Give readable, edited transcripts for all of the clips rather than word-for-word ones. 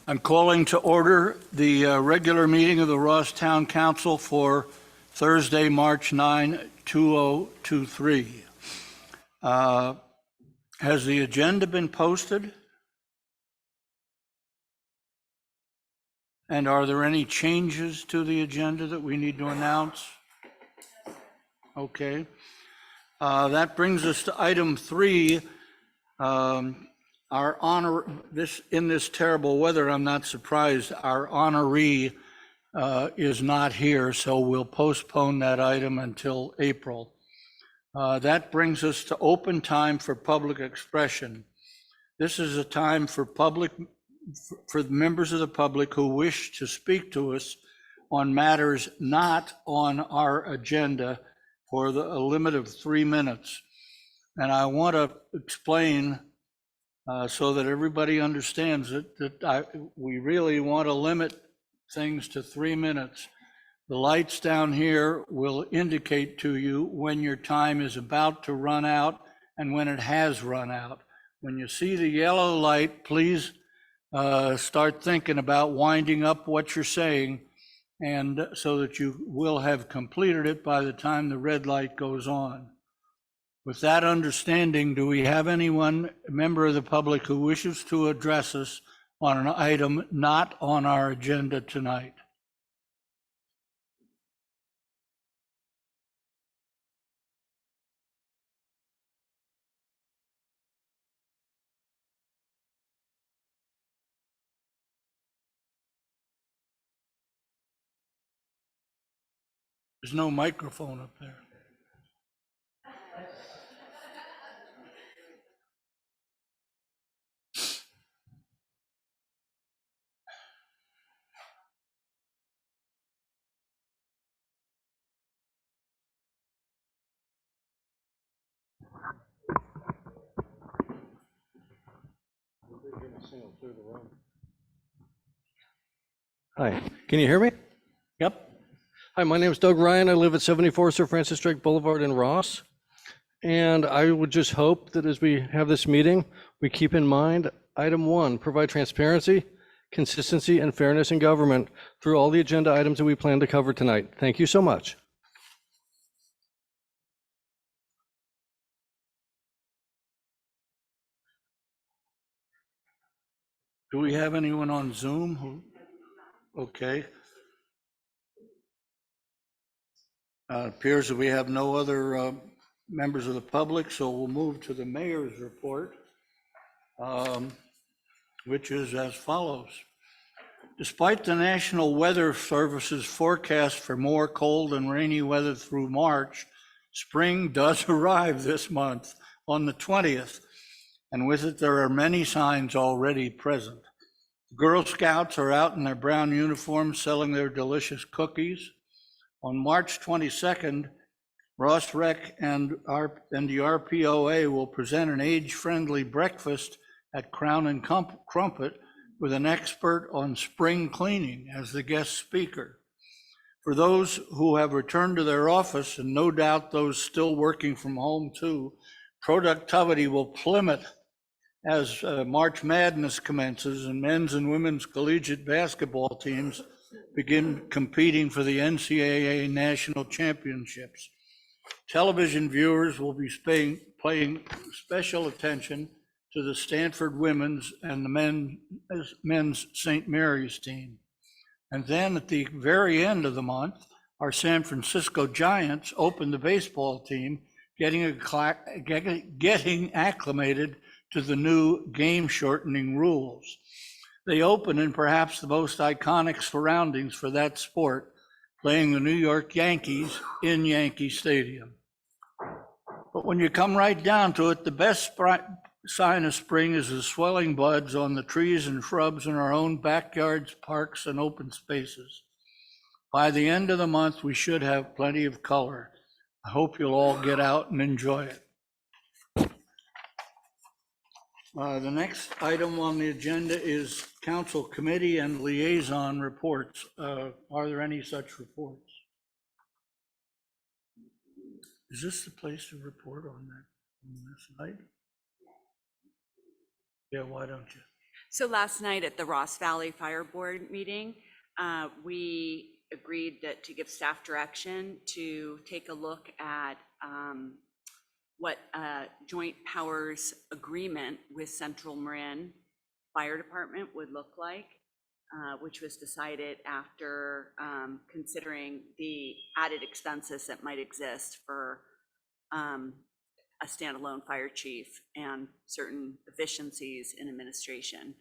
I'm calling to order the regular meeting of the Ross Town Council for Thursday, March 9, 2023. Has the agenda been posted? And are there any changes to the agenda that we need to announce? Okay. That brings us to item 3. Our honor, in this terrible weather, I'm not surprised, our honoree is not here, so we'll postpone that item until April. That brings us to open time for public expression. This is a time for members of the public who wish to speak to us on matters not on our agenda for a limit of 3 minutes. And I want to explain so that everybody understands we really want to limit things to 3 minutes. The lights down here will indicate to you when your time is about to run out and when it has run out. When you see the yellow light, please start thinking about winding up what you're saying, and so that you will have completed it by the time the red light goes on. With that understanding, do we have anyone, a member of the public, who wishes to address us on an item not on our agenda tonight? There's no microphone up there. Hi, can you hear me? Yep. Hi, my name is Doug Ryan. I live at 74 Sir Francis Drake Boulevard in Ross. And I would just hope that as we have this meeting, we keep in mind item 1, provide transparency, consistency, and fairness in government through all the agenda items that we plan to cover tonight. Thank you so much. Do we have anyone on Zoom? Okay. Appears that we have no other members of the public, so we'll move to the mayor's report, which is as follows. Despite the National Weather Service's forecast for more cold and rainy weather through March, spring does arrive this month on the 20th, and with it there are many signs already present. Girl Scouts are out in their brown uniforms selling their delicious cookies. On March 22nd, Ross Rec and the RPOA will present an age-friendly breakfast at Crown and Crumpet with an expert on spring cleaning as the guest speaker. For those who have returned to their office, and no doubt those still working from home too, productivity will plummet as March Madness commences and men's and women's collegiate basketball teams begin competing for the NCAA national championships. Television viewers will be paying special attention to the Stanford women's and the men's St. Mary's team. And then at the very end of the month, our San Francisco Giants open the baseball team, getting acclimated to the new game-shortening rules. They open in perhaps the most iconic surroundings for that sport, playing the New York Yankees in Yankee Stadium. But when you come right down to it, the best sign of spring is the swelling buds on the trees and shrubs in our own backyards, parks, and open spaces. By the end of the month, we should have plenty of color. I hope you'll all get out and enjoy it. The next item on the agenda is council committee and liaison reports. Are there any such reports? Is this the place to report on that on this night? Yeah, why don't you? So last night at the Ross Valley Fire Board meeting, we agreed that to give staff direction to take a look at what a joint powers agreement with Central Marin Fire Department would look like, which was decided after considering the added expenses that might exist for a standalone fire chief and certain efficiencies in administration.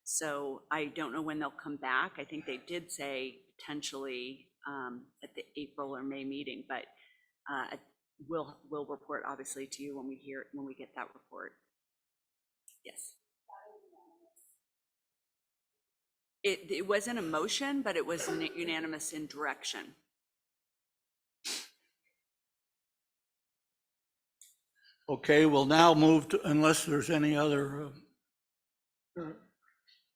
So I don't know when they'll come back. I think they did say potentially at the April or May meeting, but we'll report obviously to you when we get that report. Yes. It wasn't a motion, but it was unanimous in direction. Okay, we'll now move to, unless there's any other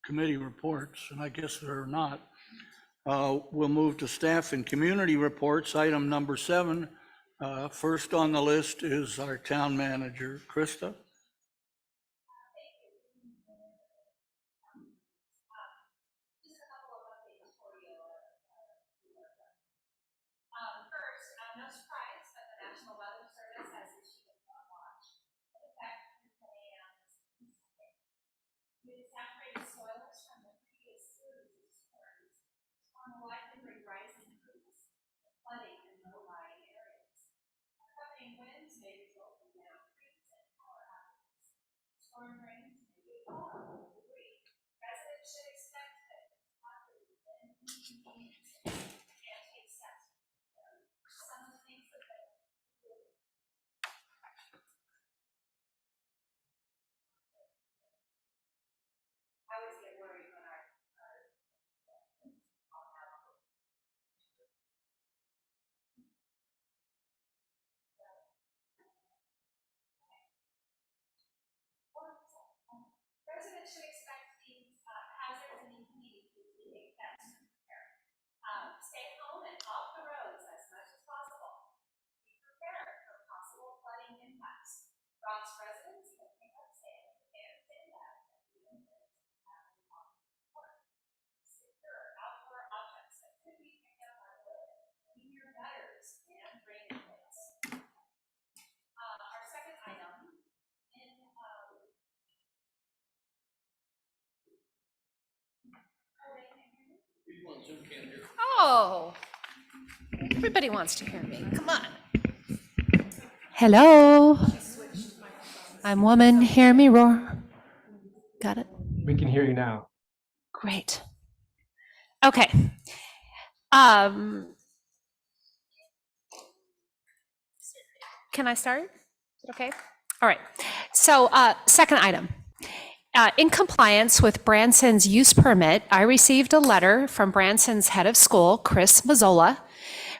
committee reports, and I guess there are not, we'll move to staff and community reports, item number 7. First on the list is our town manager, Krista. Oh, everybody wants to hear me. Come on. Hello. I'm woman. Hear me roar. Got it? We can hear you now. Great. Okay. Can I start? Is it okay? All right. So second item. In compliance with Branson's use permit, I received a letter from Branson's head of school, Chris Mazzola,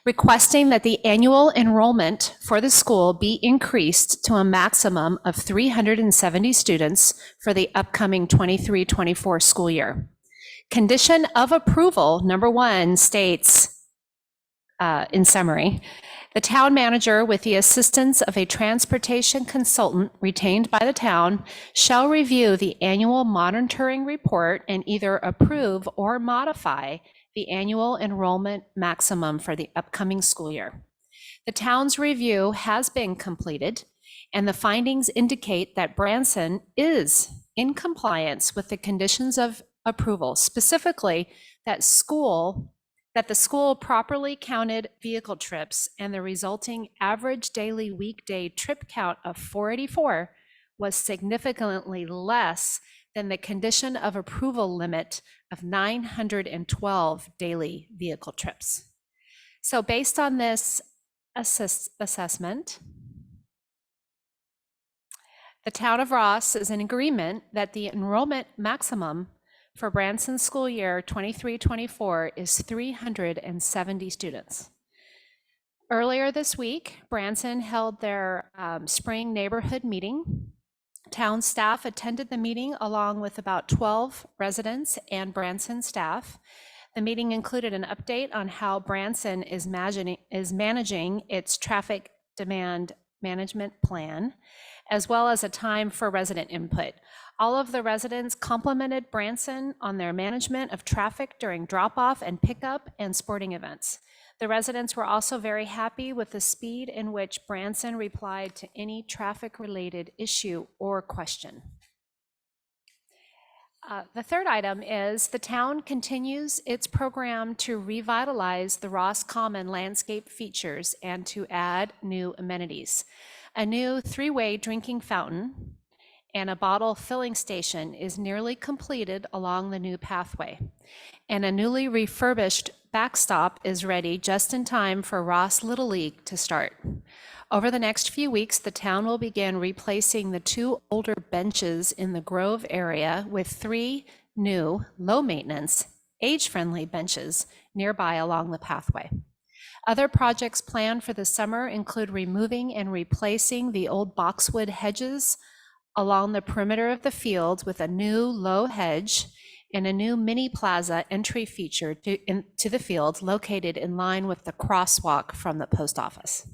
requesting that the annual enrollment for the school be increased to a maximum of 370 students for the upcoming 23-24 school year. Condition of approval, number 1, states, in summary, the town manager, with the assistance of a transportation consultant retained by the town, shall review the annual monitoring report and either approve or modify the annual enrollment maximum for the upcoming school year. The town's review has been completed, and the findings indicate that Branson is in compliance with the conditions of approval, specifically that the school properly counted vehicle trips, and the resulting average daily weekday trip count of 484 was significantly less than the condition of approval limit of 912 daily vehicle trips. So based on this assessment, the town of Ross is in agreement that the enrollment maximum for Branson school year 23-24 is 370 students. Earlier this week, Branson held their spring neighborhood meeting. Town staff attended the meeting along with about 12 residents and Branson staff. The meeting included an update on how Branson is managing its traffic demand management plan, as well as a time for resident input. All of the residents complimented Branson on their management of traffic during drop-off and pickup and sporting events. The residents were also very happy with the speed in which Branson replied to any traffic-related issue or question. The third item is the town continues its program to revitalize the Ross Common landscape features and to add new amenities. A new three-way drinking fountain and a bottle filling station is nearly completed along the new pathway. And a newly refurbished backstop is ready just in time for Ross Little League to start. Over the next few weeks, the town will begin replacing the 2 older benches in the Grove area with 3 new, low-maintenance, age-friendly benches nearby along the pathway. Other projects planned for the summer include removing and replacing the old boxwood hedges along the perimeter of the field with a new low hedge and a new mini plaza entry feature to the field located in line with the crosswalk from the post office.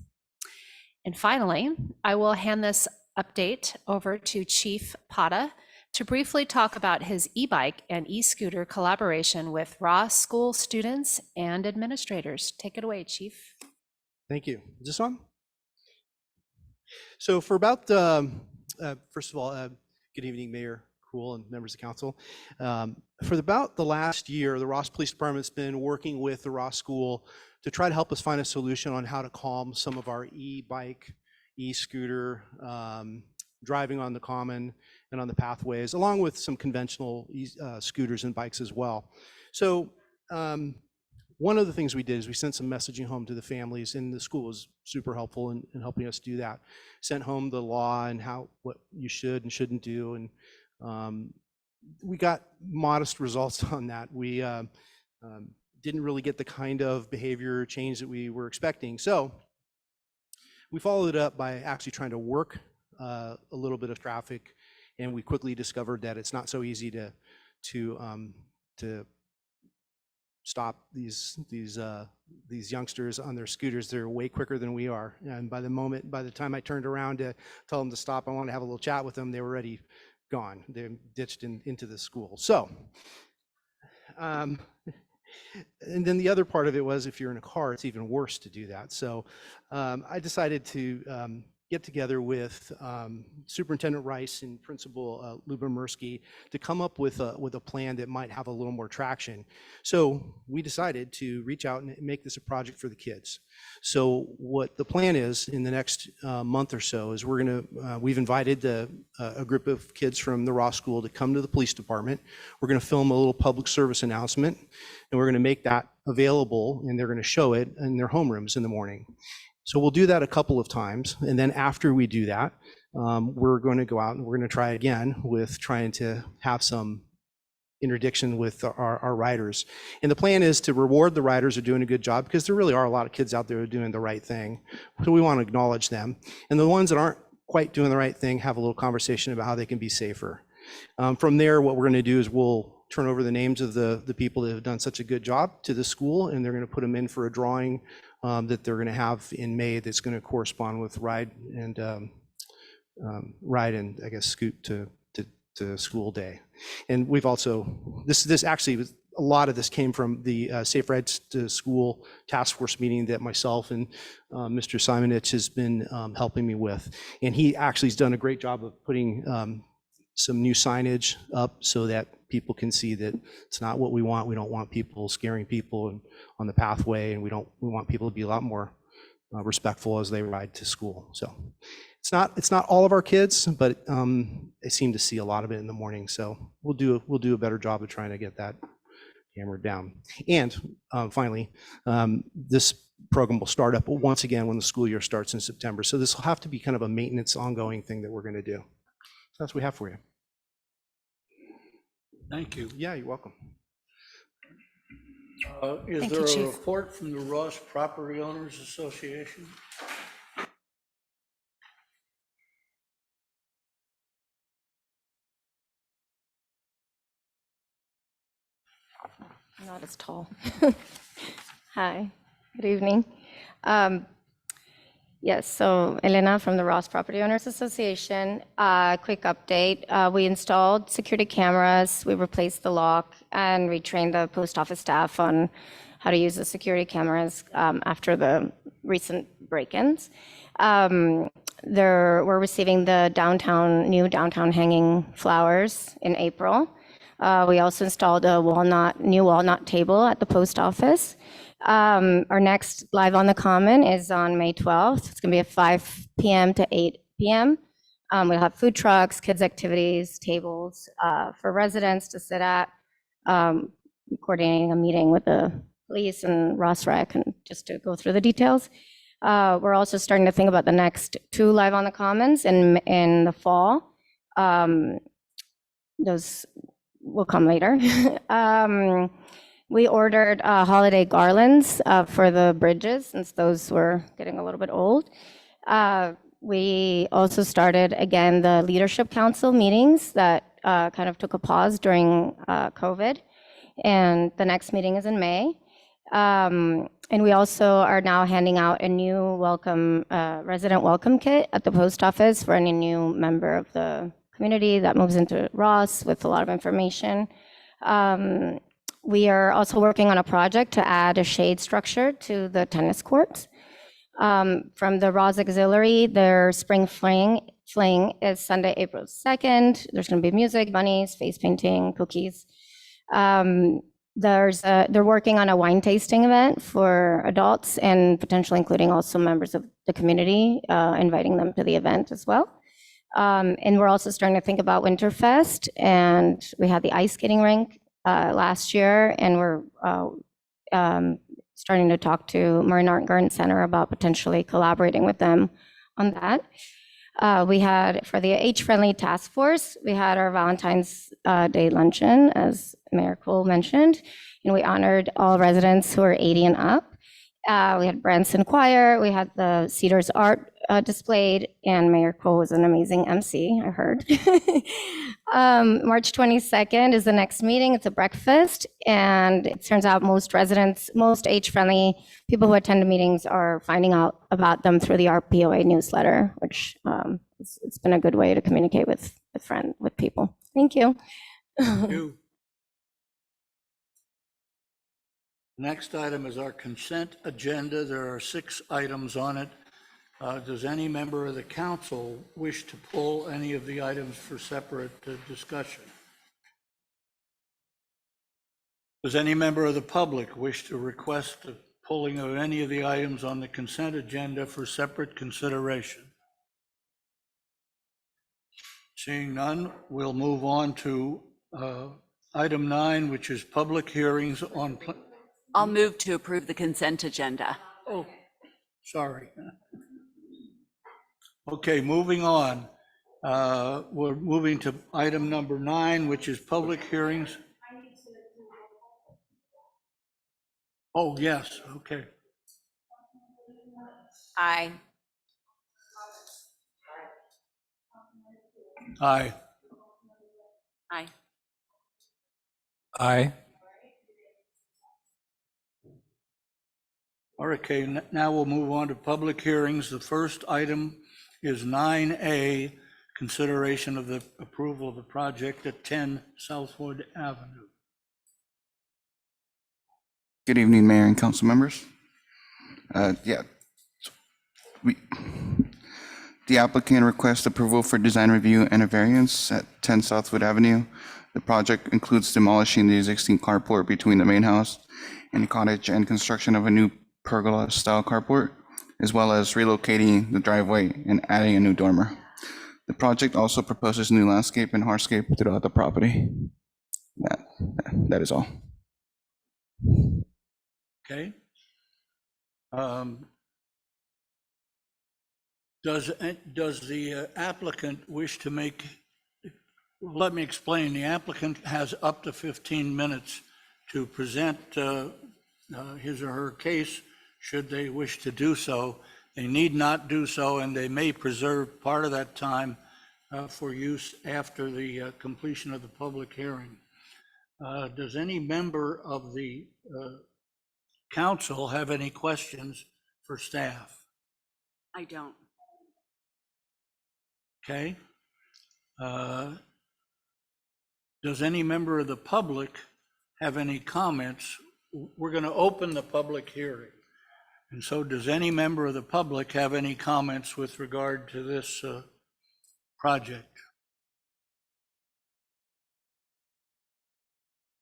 And finally, I will hand this update over to Chief Pata to briefly talk about his e-bike and e-scooter collaboration with Ross School students and administrators. Take it away, Chief. Thank you. Is this on? So for about, first of all, good evening, Mayor Krool and members of council. For about the last year, the Ross Police Department's been working with the Ross School to try to help us find a solution on how to calm some of our e-bike, e-scooter, driving on the common and on the pathways, along with some conventional scooters and bikes as well. So one of the things we did is we sent some messaging home to the families, and the school was super helpful in helping us do that. Sent home the law and what you should and shouldn't do, and we got modest results on that. We didn't really get the kind of behavior change that we were expecting. So we followed it up by actually trying to work a little bit of traffic, and we quickly discovered that it's not so easy to stop these youngsters on their scooters. They're way quicker than we are, and by the time I turned around to tell them to stop, I wanted to have a little chat with them, they were already gone. They're ditched into the school. So and then the other part of it was, if you're in a car, it's even worse to do that. So I decided to get together with Superintendent Rice and Principal Lubomirsky to come up with a plan that might have a little more traction. So we decided to reach out and make this a project for the kids. So what the plan is in the next month or so is we've invited a group of kids from the Ross School to come to the police department. We're going to film a little public service announcement, and we're going to make that available, and they're going to show it in their homerooms in the morning. So we'll do that a couple of times, and then after we do that, we're going to go out and we're going to try again with trying to have some interdiction with our riders. And the plan is to reward the riders who are doing a good job, because there really are a lot of kids out there who are doing the right thing. So we want to acknowledge them. And the ones that aren't quite doing the right thing, have a little conversation about how they can be safer. From there, what we're going to do is we'll turn over the names of the people that have done such a good job to the school, and they're going to put them in for a drawing that they're going to have in May that's going to correspond with ride and I guess scoot to school day. And we've also, this actually, a lot of this came from the Safe Rides to School task force meeting that myself and Mr. Simonich has been helping me with. And he actually has done a great job of putting some new signage up so that people can see that it's not what we want. We don't want people scaring people on the pathway, and we want people to be a lot more respectful as they ride to school. So it's not all of our kids, but they seem to see a lot of it in the morning. So we'll do a better job of trying to get that hammered down. And finally, this program will start up once again when the school year starts in September. So this will have to be kind of a maintenance, ongoing thing that we're going to do. So that's what we have for you. Thank you. Yeah, you're welcome. Is Thank there you, a Chief. report from the Ross Property Owners Association? Not as tall. Hi, good evening. Yes, so Elena from the Ross Property Owners Association. Quick update. We installed security cameras, we replaced the lock, and we trained the post office staff on how to use the security cameras after the recent break-ins. We're receiving the new downtown hanging flowers in April. We also installed a new walnut table at the post office. Our next Live on the Common is on May 12th. It's going to be at 5 p.m. to 8 p.m. We'll have food trucks, kids' activities, tables for residents to sit at, coordinating a meeting with the police and Ross Rec, and just to go through the details. We're also starting to think about the next 2 Live on the Commons in the fall. Those will come later. We ordered holiday garlands for the bridges, since those were getting a little bit old. We also started, again, the Leadership Council meetings that kind of took a pause during COVID. And the next meeting is in May. And we also are now handing out a new resident welcome kit at the post office for any new member of the community that moves into Ross, with a lot of information. We are also working on a project to add a shade structure to the tennis courts. From the Ross Auxiliary, their spring fling is Sunday, April 2nd. There's going to be music, bunnies, face painting, cookies. They're working on a wine tasting event for adults, and potentially including also members of the community, inviting them to the event as well. And we're also starting to think about Winterfest, and we had the ice skating rink last year, and we're starting to talk to Marine Art Garden Center about potentially collaborating with them on that. We had, for the age-friendly task force, we had our Valentine's Day luncheon, as Mayor Cole mentioned, and we honored all residents who are 80 and up. We had Branson Choir, we had the Cedars Art displayed, and Mayor Cole was an amazing MC, I heard. March 22nd is the next meeting. It's a breakfast, and it turns out most age-friendly people who attend the meetings are finding out about them through the RPOA newsletter, which it's been a good way to communicate with people. Thank you. Thank you. Next item is our consent agenda. There are 6 items on it. Does any member of the council wish to pull any of the items for separate discussion? Does any member of the public wish to request the pulling of any of the items on the consent agenda for separate consideration? Seeing none, we'll move on to item 9, which is public hearings on. I'll move to approve the consent agenda. Oh, sorry. Okay, moving on. We're moving to item number 9, which is public hearings. Oh, yes, okay. Aye. Aye. Aye. Aye. Okay, now we'll move on to public hearings. The first item is 9A, consideration of the approval of the project at 10 Southwood Avenue. Good evening, Mayor and council members. The applicant requests approval for design review and a variance at 10 Southwood Avenue. The project includes demolishing the existing carport between the main house and cottage and construction of a new pergola-style carport, as well as relocating the driveway and adding a new dormer. The project also proposes new landscape and hardscape throughout the property. That is all. Okay. Does the applicant wish to make, let me explain, the applicant has up to 15 minutes to present his or her case, should they wish to do so. They need not do so, and they may preserve part of that time for use after the completion of the public hearing. Does any member of the council have any questions for staff? I don't. Okay. Does any member of the public have any comments? We're going to open the public hearing. And so does any member of the public have any comments with regard to this project?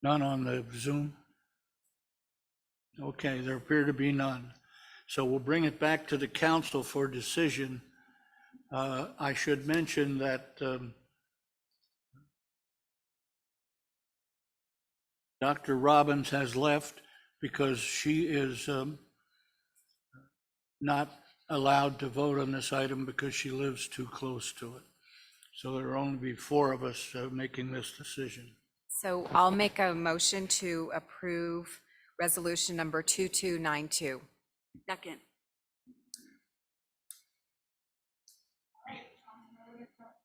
None on the Zoom? Okay, there appear to be none. So we'll bring it back to the council for decision. I should mention that Dr. Robbins has left because she is not allowed to vote on this item because she lives too close to it. So there will only be 4 of us making this decision. So I'll make a motion to approve resolution number 2292. Second.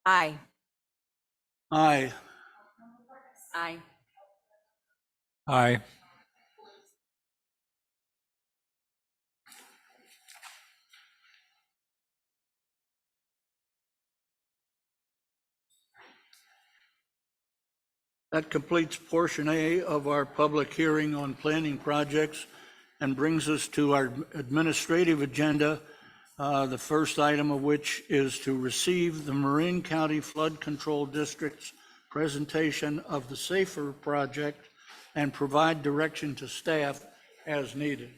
Aye. Aye. Aye. Aye. That completes portion A of our public hearing on planning projects and brings us to our administrative agenda, the first item of which is to receive the Marin County Flood Control District's presentation of the SAFER project and provide direction to staff as needed.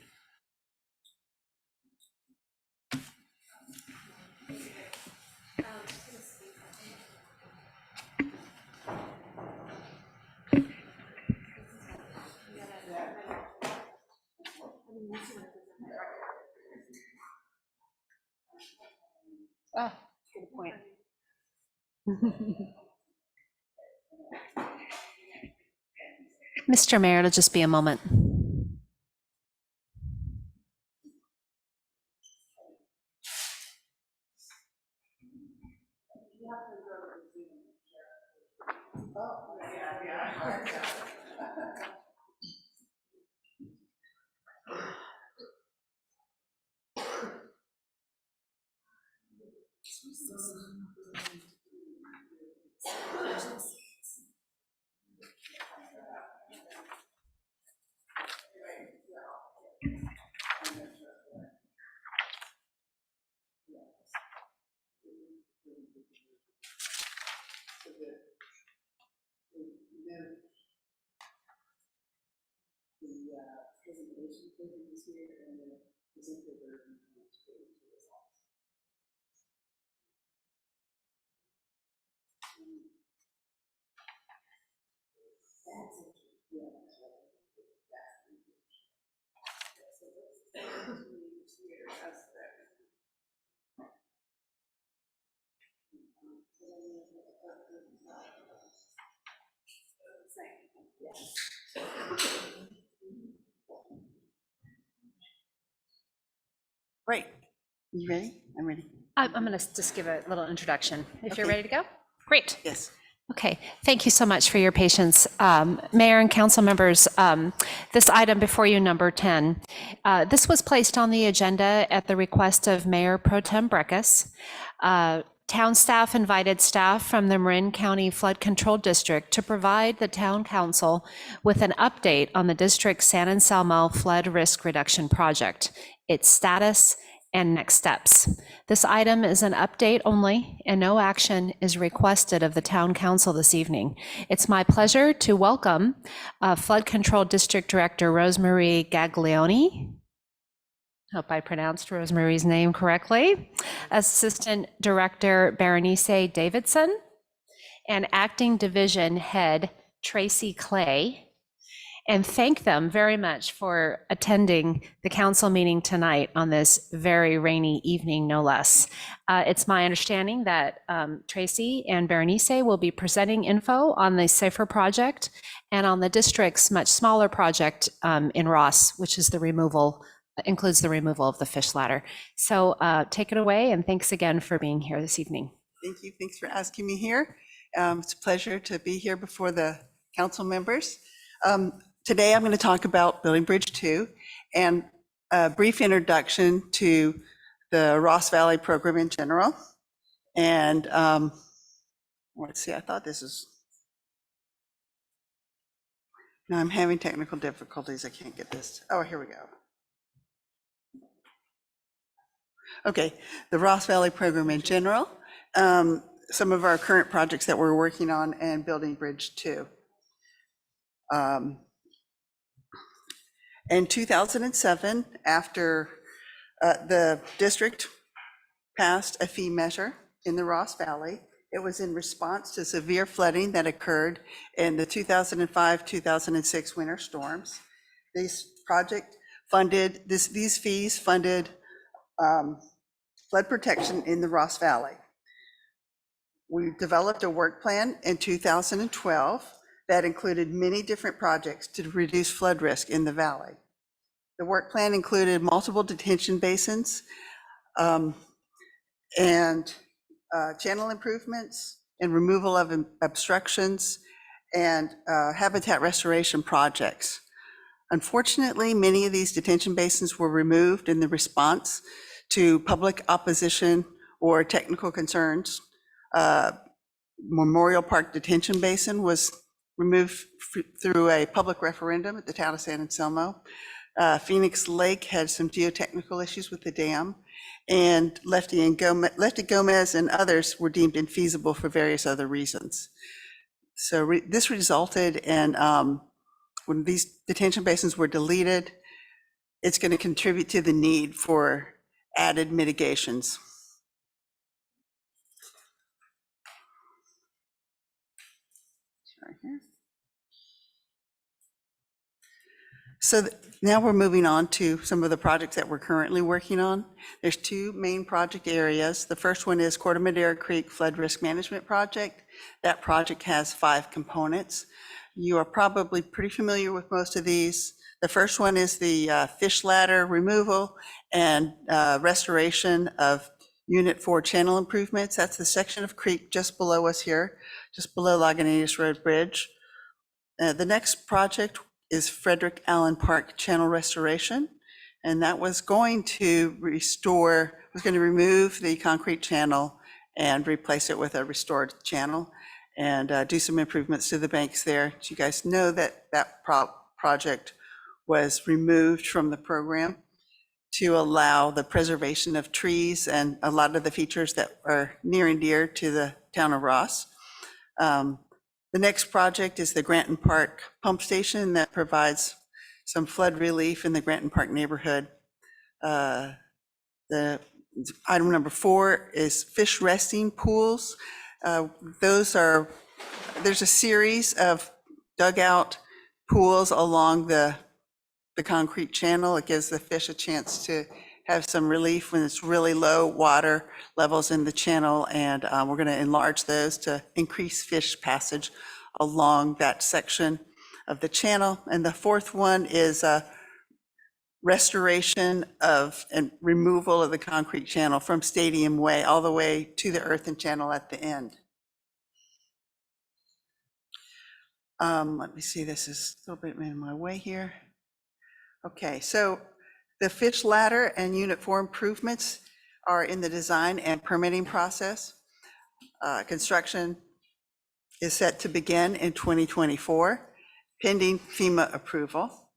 Oh, good point. Mr. Mayor, it'll just be a moment. Right. You ready? I'm ready. I'm going to just give a little introduction, if you're Okay. ready to go. Great. Yes. Okay, thank you so much for your patience. Mayor and council members, this item before you, number 10, this was placed on the agenda at the request of Mayor Pro Tem Breckus. Town staff invited staff from the Marin County Flood Control District to provide the town council with an update on the district's San Anselmo Flood Risk Reduction Project, its status, and next steps. This item is an update only, and no action is requested of the town council this evening. It's my pleasure to welcome Flood Control District Director Rosemarie Gaglione. Hope I pronounced Rosemarie's name correctly. Assistant Director Berenice Davidson, and Acting Division Head Tracy Clay. And thank them very much for attending the council meeting tonight on this very rainy evening, no less. It's my understanding that Tracy and Berenice will be presenting info on the SAFER project and on the district's much smaller project in Ross, which is includes the removal of the fish ladder. So take it away, and thanks again for being here this evening. Thank you. Thanks for asking me here. It's a pleasure to be here before the council members. Today, I'm going to talk about Building Bridge 2 and a brief introduction to the Ross Valley program in general. And let's see, I thought this is, no, I'm having technical difficulties. I can't get this. Oh, here we go. Okay, the Ross Valley program in general, some of our current projects that we're working on, and Building Bridge 2. In 2007, after the district passed a fee measure in the Ross Valley, it was in response to severe flooding that occurred in the 2005-2006 winter storms. These fees funded flood protection in the Ross Valley. We developed a work plan in 2012 that included many different projects to reduce flood risk in the valley. The work plan included multiple detention basins and channel improvements and removal of obstructions and habitat restoration projects. Unfortunately, many of these detention basins were removed in the response to public opposition or technical concerns. Memorial Park Detention Basin was removed through a public referendum at the town of San Anselmo. Phoenix Lake had some geotechnical issues with the dam, and Lefty Gomez and others were deemed infeasible for various other reasons. So this resulted in, when these detention basins were deleted, it's going to contribute to the need for added mitigations. Sorry here. So now we're moving on to some of the projects that we're currently working on. There's two main project areas. The first one is Corte Madera Creek Flood Risk Management Project. That project has 5 components. You are probably pretty familiar with most of these. The first one is the fish ladder removal and restoration of Unit 4 channel improvements. That's the section of creek just below us here, just below Lagunitas Road Bridge. The next project is Frederick Allen Park Channel Restoration. And that was going to remove the concrete channel and replace it with a restored channel and do some improvements to the banks there. So you guys know that that project was removed from the program to allow the preservation of trees and a lot of the features that are near and dear to the town of Ross. The next project is the Granton Park Pump Station that provides some flood relief in the Granton Park neighborhood. The item number 4 is fish resting pools. There's a series of dugout pools along the concrete channel. It gives the fish a chance to have some relief when it's really low water levels in the channel, and we're going to enlarge those to increase fish passage along that section of the channel. And the fourth one is restoration of and removal of the concrete channel from Stadium Way all the way to the earthen channel at the end. Let me see, this is a little bit in my way here. Okay, so the fish ladder and Unit 4 improvements are in the design and permitting process. Construction is set to begin in 2024, pending FEMA approval.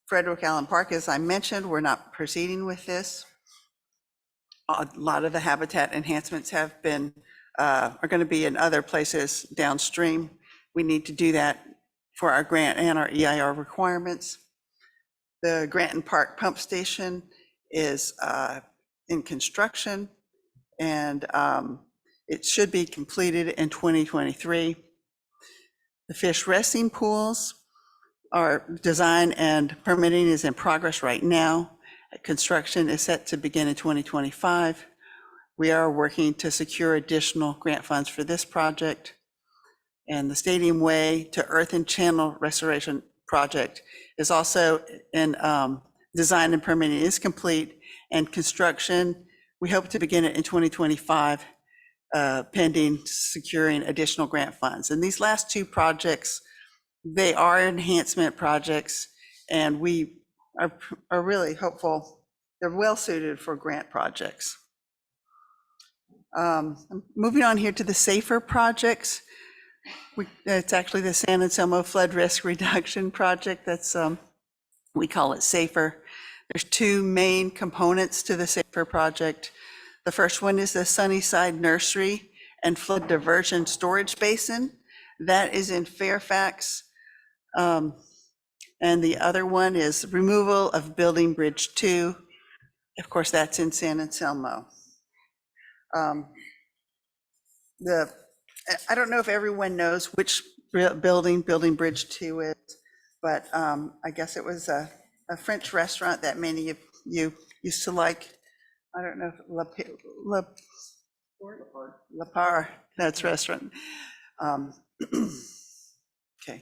Frederick Allen Park, as I mentioned, we're not proceeding with this. A lot of the habitat enhancements have been, are going to be in other places downstream. We need to do that for our grant and our EIR requirements. The Granton Park Pump Station is in construction, and it should be completed in 2023. The fish resting pools are design and permitting is in progress right now. Construction is set to begin in 2025. We are working to secure additional grant funds for this project. And the Stadium Way to Earthen Channel Restoration Project is also in design and permitting is complete, and construction, we hope to begin it in 2025, pending securing additional grant funds. And these last 2 projects, they are enhancement projects, and we are really hopeful they're well suited for grant projects. Moving on here to the SAFER projects. It's actually the San Anselmo Flood Risk Reduction Project. That's, we call it SAFER. There's two main components to the SAFER project. The first one is the Sunnyside Nursery and Flood Diversion Storage Basin. That is in Fairfax. And the other one is removal of Building Bridge 2. Of course, that's in San Anselmo. I don't know if everyone knows which Building Bridge 2 is, but I guess it was a French restaurant that many of you used to like. I don't know if La Par, that's restaurant. Okay,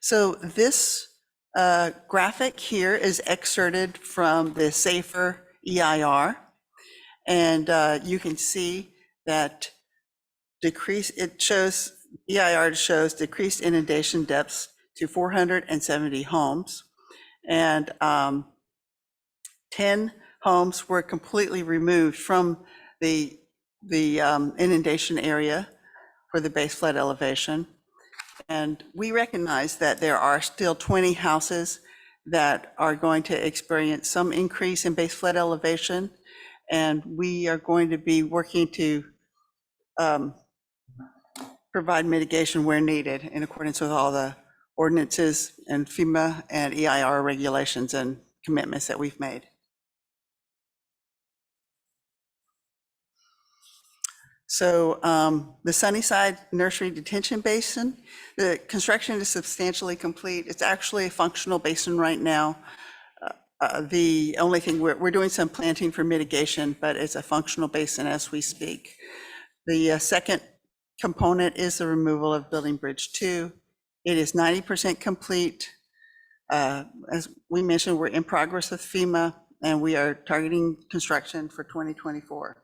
so this graphic here is excerpted from the SAFER EIR, and you can see that EIR shows decreased inundation depths to 470 homes, and 10 homes were completely removed from the inundation area for the base flood elevation. And we recognize that there are still 20 houses that are going to experience some increase in base flood elevation, and we are going to be working to provide mitigation where needed in accordance with all the ordinances and FEMA and EIR regulations and commitments that we've made. So the Sunnyside Nursery Detention Basin, the construction is substantially complete. It's actually a functional basin right now. The only thing, we're doing some planting for mitigation, but it's a functional basin as we speak. The second component is the removal of Building Bridge 2. It is 90% complete. As we mentioned, we're in progress with FEMA, and we are targeting construction for 2024.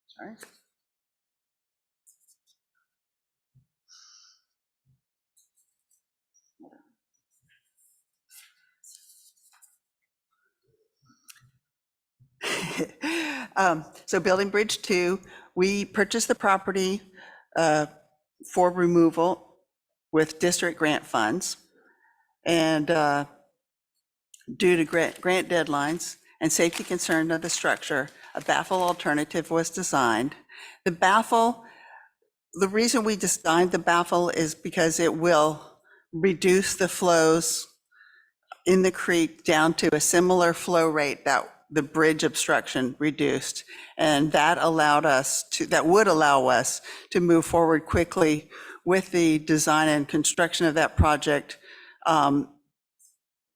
Sorry. So Building Bridge 2, we purchased the property for removal with district grant funds. And due to grant deadlines and safety concern of the structure, a baffle alternative was designed. The baffle, the reason we designed the baffle is because it will reduce the flows in the creek down to a similar flow rate that the bridge obstruction reduced. And that allowed us to, that would allow us to move forward quickly with the design and construction of that project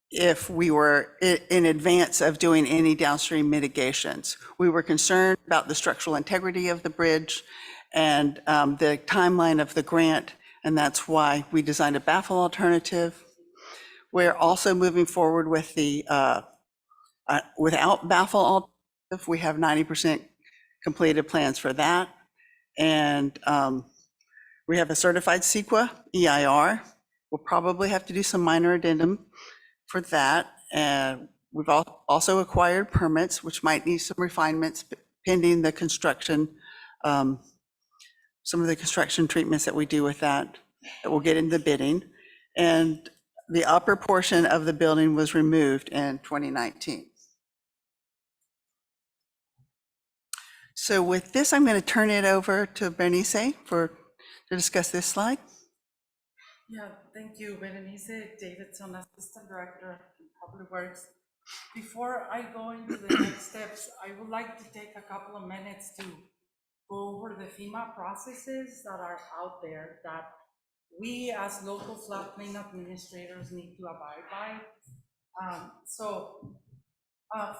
if we were in advance of doing any downstream mitigations. We were concerned about the structural integrity of the bridge and the timeline of the grant, and that's why we designed a baffle alternative. We're also moving forward with the without baffle alternative. We have 90% completed plans for that. And we have a certified CEQA EIR. We'll probably have to do some minor addendum for that. And we've also acquired permits, which might need some refinements pending the construction, some of the construction treatments that we do with that we'll get into bidding. And the upper portion of the building was removed in 2019. So with this, I'm going to turn it over to Bernice to discuss this slide. Yeah, thank you, Berenice Davidson, Assistant Director of Public Works. Before I go into the next steps, I would like to take a couple of minutes to go over the FEMA processes that are out there that we as local floodplain administrators need to abide by.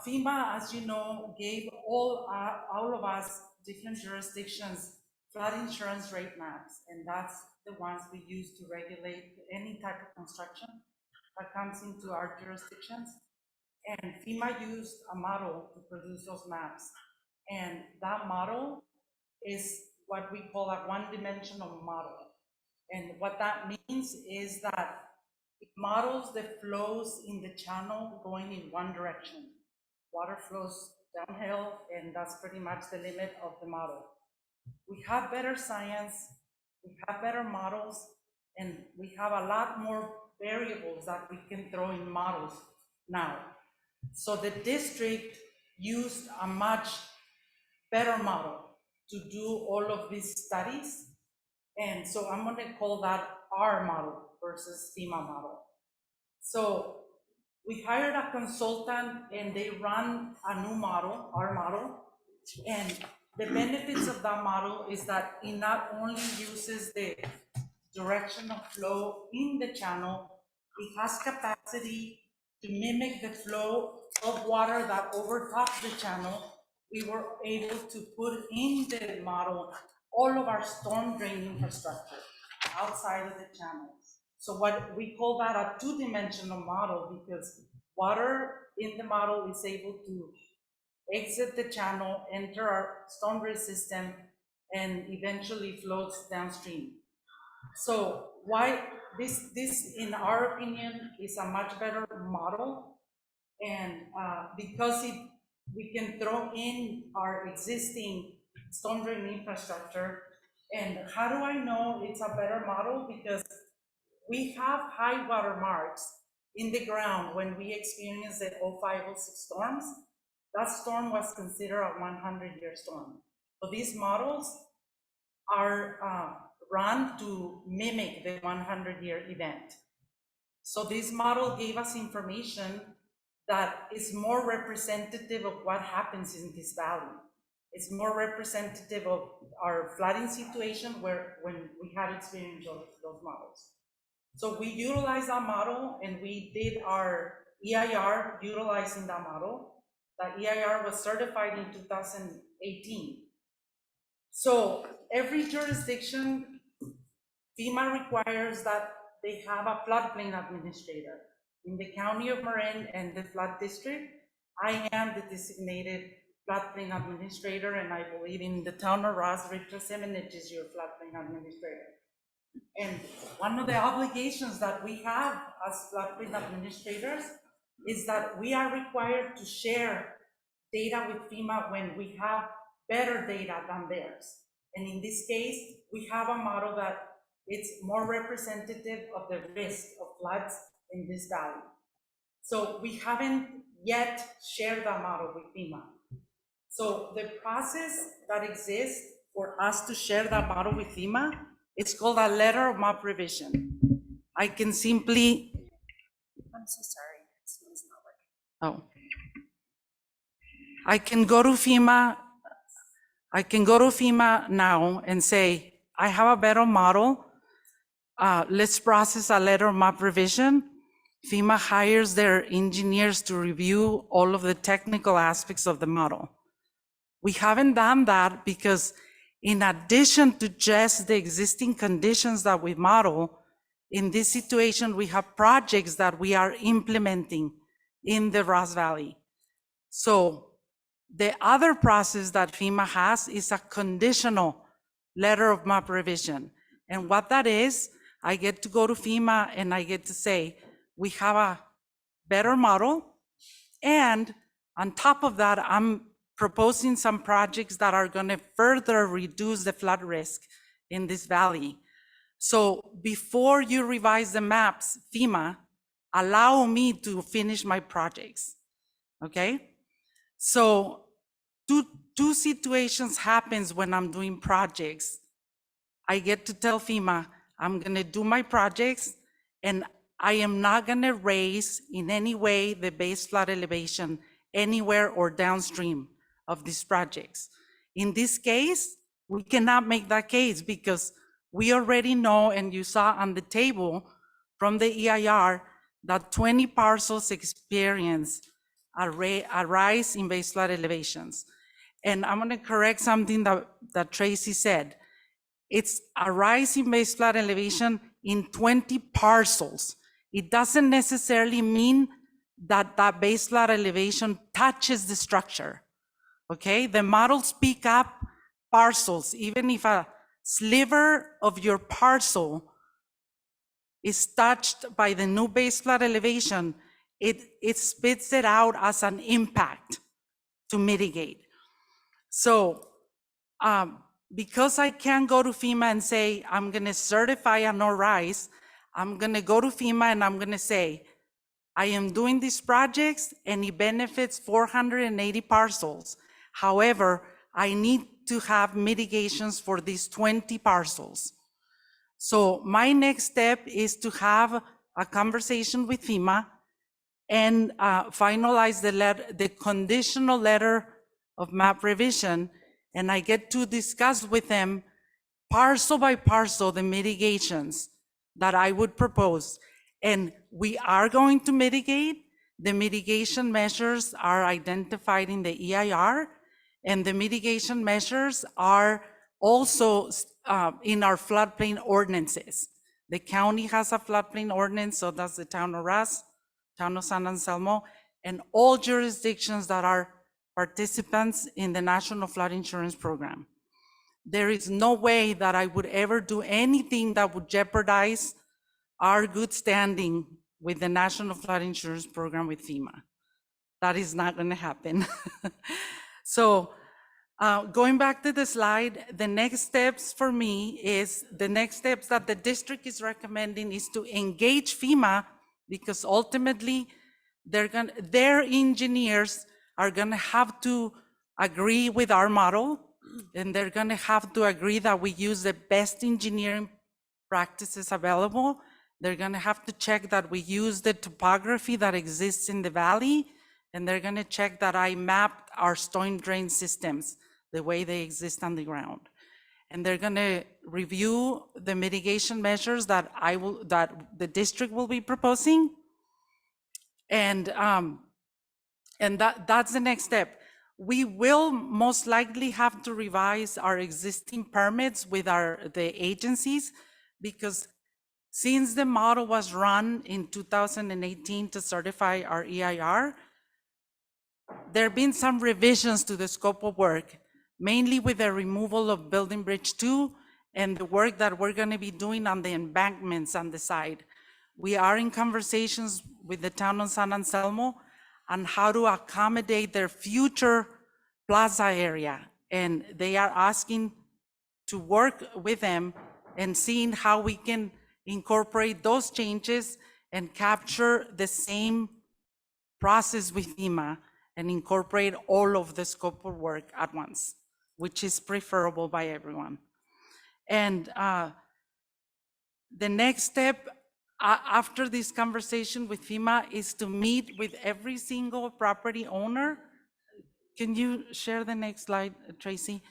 FEMA, as you know, gave all of us different jurisdictions flood insurance rate maps, and that's the ones we use to regulate any type of construction that comes into our jurisdictions. And FEMA used a model to produce those maps. And that model is what we call a one-dimensional model. And what that means is that it models the flows in the channel going in one direction. Water flows downhill, and that's pretty much the limit of the model. We have better science, we have better models, and we have a lot more variables that we can throw in models now. So the district used a much better model to do all of these studies. And so I'm gonna call that our model versus FEMA model. So we hired a consultant and they run a new model, our model. And the benefits of that model is that it not only uses the direction of flow in the channel, it has capacity to mimic the flow of water that overtops the channel. We were able to put in the model all of our storm drain infrastructure outside of the channels. So what we call that a two-dimensional model, because water in the model is able to exit the channel, enter our storm drain system, and eventually floats downstream. So why this in our opinion is a much better model, and because we can throw in our existing storm drain infrastructure. And how do I know it's a better model? Because we have high water marks in the ground when we experienced the 0506 storms. That storm was considered a 100-year storm. So these models are run to mimic the 100-year event. So this model gave us information that is more representative of what happens in this valley. It's more representative of our flooding situation when we had experienced those models. So we utilized that model and we did our EIR utilizing that model. That EIR was certified in 2018. So every jurisdiction, FEMA requires that they have a floodplain administrator. In the County of Marin and the flood district, I am the designated floodplain administrator, and I believe in the town of Ross, Richard Semenich is your floodplain administrator. And one of the obligations that we have as floodplain administrators is that we are required to share data with FEMA when we have better data than theirs. And in this case, we have a model that it's more representative of the risk of floods in this valley. So we haven't yet shared that model with FEMA. So the process that exists for us to share that model with FEMA, it's called a letter of map revision. I can simply, I'm so sorry, this one's not working. Oh. I can go to FEMA now and say, I have a better model. Let's process a letter of map revision. FEMA hires their engineers to review all of the technical aspects of the model. We haven't done that because in addition to just the existing conditions that we model, in this situation, we have projects that we are implementing in the Ross Valley. So the other process that FEMA has is a conditional letter of map revision. And what that is, I get to go to FEMA and I get to say, we have a better model. And on top of that, I'm proposing some projects that are going to further reduce the flood risk in this valley. So before you revise the maps, FEMA, allow me to finish my projects, okay? So two situations happens when I'm doing projects. I get to tell FEMA, I'm gonna do my projects and I am not gonna raise in any way the base flood elevation anywhere or downstream of these projects. In this case, we cannot make that case because we already know, and you saw on the table from the EIR, that 20 parcels experience a rise in base flood elevations. And I'm gonna correct something that Tracy said. It's a rise in base flood elevation in 20 parcels. It doesn't necessarily mean that that base flood elevation touches the structure, okay? The models pick up parcels, even if a sliver of your parcel is touched by the new base flood elevation, it spits it out as an impact to mitigate. So because I can't go to FEMA and say, I'm gonna certify a no rise, I'm gonna go to FEMA and I'm gonna say, I am doing these projects and it benefits 480 parcels. However, I need to have mitigations for these 20 parcels. So my next step is to have a conversation with FEMA and finalize the conditional letter of map revision. And I get to discuss with them parcel by parcel the mitigations that I would propose. And we are going to mitigate. The mitigation measures are identified in the EIR, and the mitigation measures are also in our floodplain ordinances. The county has a floodplain ordinance, so does the town of Russ, town of San Anselmo, and all jurisdictions that are participants in the National Flood Insurance Program. There is no way that I would ever do anything that would jeopardize our good standing with the National Flood Insurance Program with FEMA. That is not going to happen. So going back to the slide, the next steps for me is, the next steps that the district is recommending is to engage FEMA, because ultimately their engineers are going to have to agree with our model, and they're going to have to agree that we use the best engineering practices available. They're going to have to check that we use the topography that exists in the valley, and they're going to check that I mapped our storm drain systems the way they exist on the ground. And they're going to review the mitigation measures that the district will be proposing. And that's the next step. We will most likely have to revise our existing permits with the agencies, because since the model was run in 2018 to certify our EIR, there have been some revisions to the scope of work, mainly with the removal of Building Bridge 2 and the work that we're going to be doing on the embankments on the side. We are in conversations with the town of San Anselmo on how to accommodate their future plaza area. And they are asking to work with them and seeing how we can incorporate those changes and capture the same process with FEMA and incorporate all of the scope of work at once, which is preferable by everyone. And the next step after this conversation with FEMA is to meet with every single property owner. Can you share the next slide, Tracy?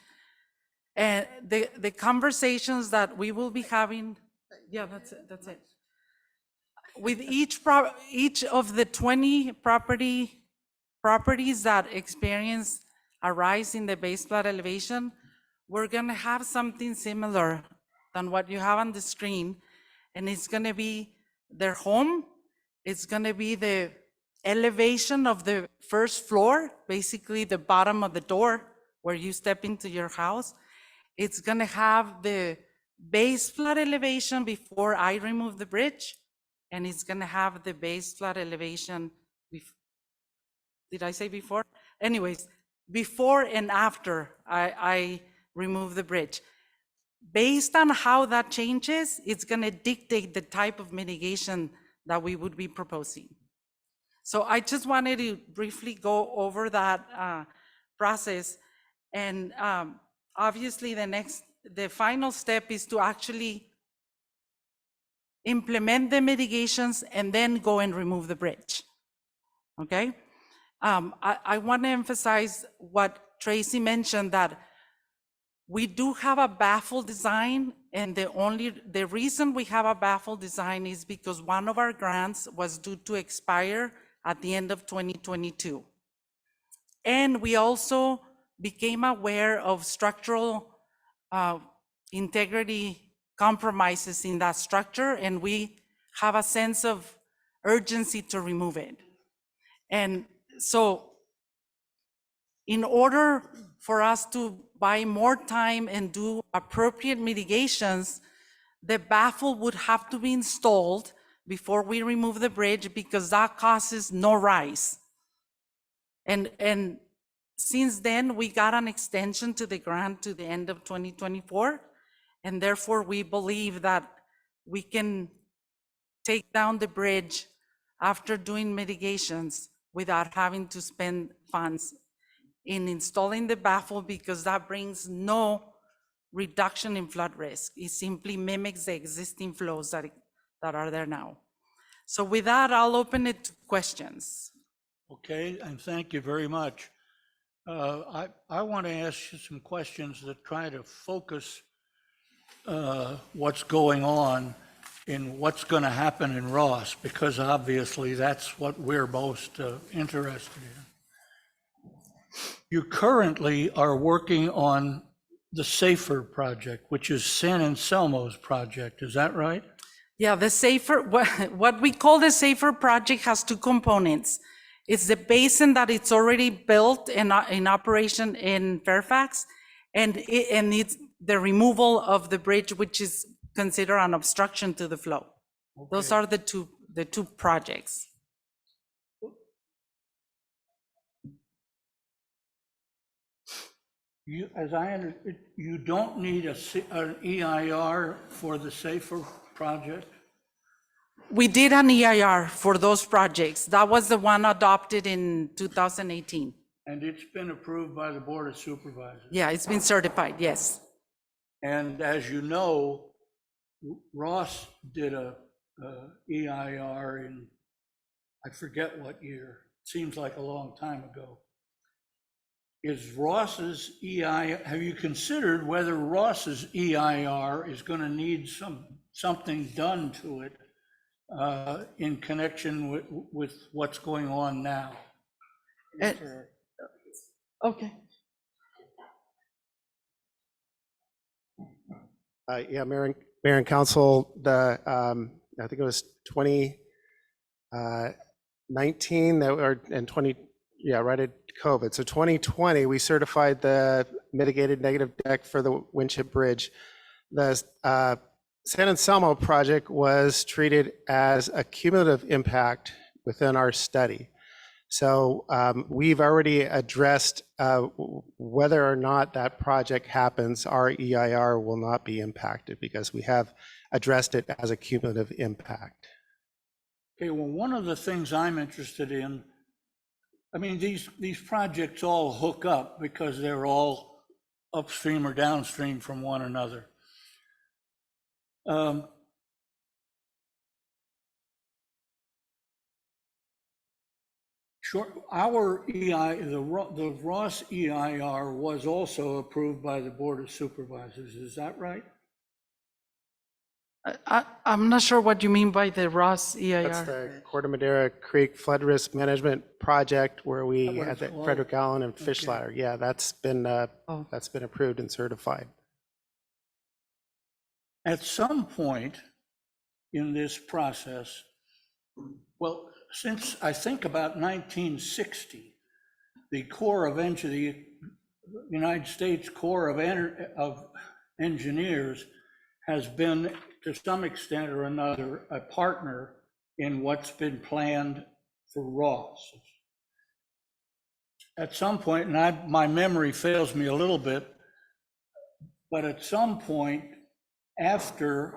And the conversations that we will be having, yeah, that's it. With each of the 20 properties that experience a rise in the base flood elevation, we're gonna have something similar than what you have on the screen. And it's gonna be their home. It's gonna be the elevation of the first floor, basically the bottom of the door where you step into your house. It's gonna have the base flood elevation before I remove the bridge, and it's gonna have the base flood elevation, did I say before? Anyways, before and after I remove the bridge. Based on how that changes, it's gonna dictate the type of mitigation that we would be proposing. So I just wanted to briefly go over that process. And obviously the final step is to actually implement the mitigations and then go and remove the bridge, okay? I wanna emphasize what Tracy mentioned, that we do have a baffled design, and the reason we have a baffled design is because one of our grants was due to expire at the end of 2022. And we also became aware of structural integrity compromises in that structure, and we have a sense of urgency to remove it. And so in order for us to buy more time and do appropriate mitigations, the baffle would have to be installed before we remove the bridge because that causes no rise. And since then, we got an extension to the grant to the end of 2024. And therefore, we believe that we can take down the bridge after doing mitigations without having to spend funds in installing the baffle because that brings no reduction in flood risk. It simply mimics the existing flows that are there now. So with that, I'll open it to questions. Okay, and thank you very much. I want to ask you some questions that try to focus what's going on in what's going to happen in Ross, because obviously that's what we're most interested in. You currently are working on the SAFER project, which is San Anselmo's project, is that right? Yeah, the SAFER, what we call the SAFER project has two components. It's the basin that it's already built in operation in Fairfax, and it's the removal of the bridge, which is considered an obstruction to the flow. Okay. Those are the two projects. As I understand, you don't need an EIR for the SAFER project? We did an EIR for those projects. That was the one adopted in 2018. And it's been approved by the Board of Supervisors? Yeah, it's been certified, yes. And as you know, Ross did a EIR in, I forget what year, seems like a long time ago. Is Ross's EIR, have you considered whether Ross's EIR is going to need something done to it in connection with what's going on now? Okay. Yeah, Mayor and Council, I think it was 2019 and 20, yeah, right at COVID. So 2020, we certified the mitigated negative deck for the Winship Bridge. The San Anselmo project was treated as a cumulative impact within our study. So we've already addressed whether or not that project happens, our EIR will not be impacted because we have addressed it as a cumulative impact. Okay, well, one of the things I'm interested in, I mean, these projects all hook up because they're all upstream or downstream from one another. Sure, our the Ross EIR was also approved by the Board of Supervisors, is that right? I'm not sure what you mean by the Ross EIR. That's the Corte Madera Creek Flood Risk Management Project where we had the Frederick Allen and Fish Ladder. Yeah, that's been approved and certified. At some point in this process, well, since I think about 1960, the United States Corps of Engineers has been, to some extent or another, a partner in what's been planned for Ross. At some point, and my memory fails me a little bit, but at some point after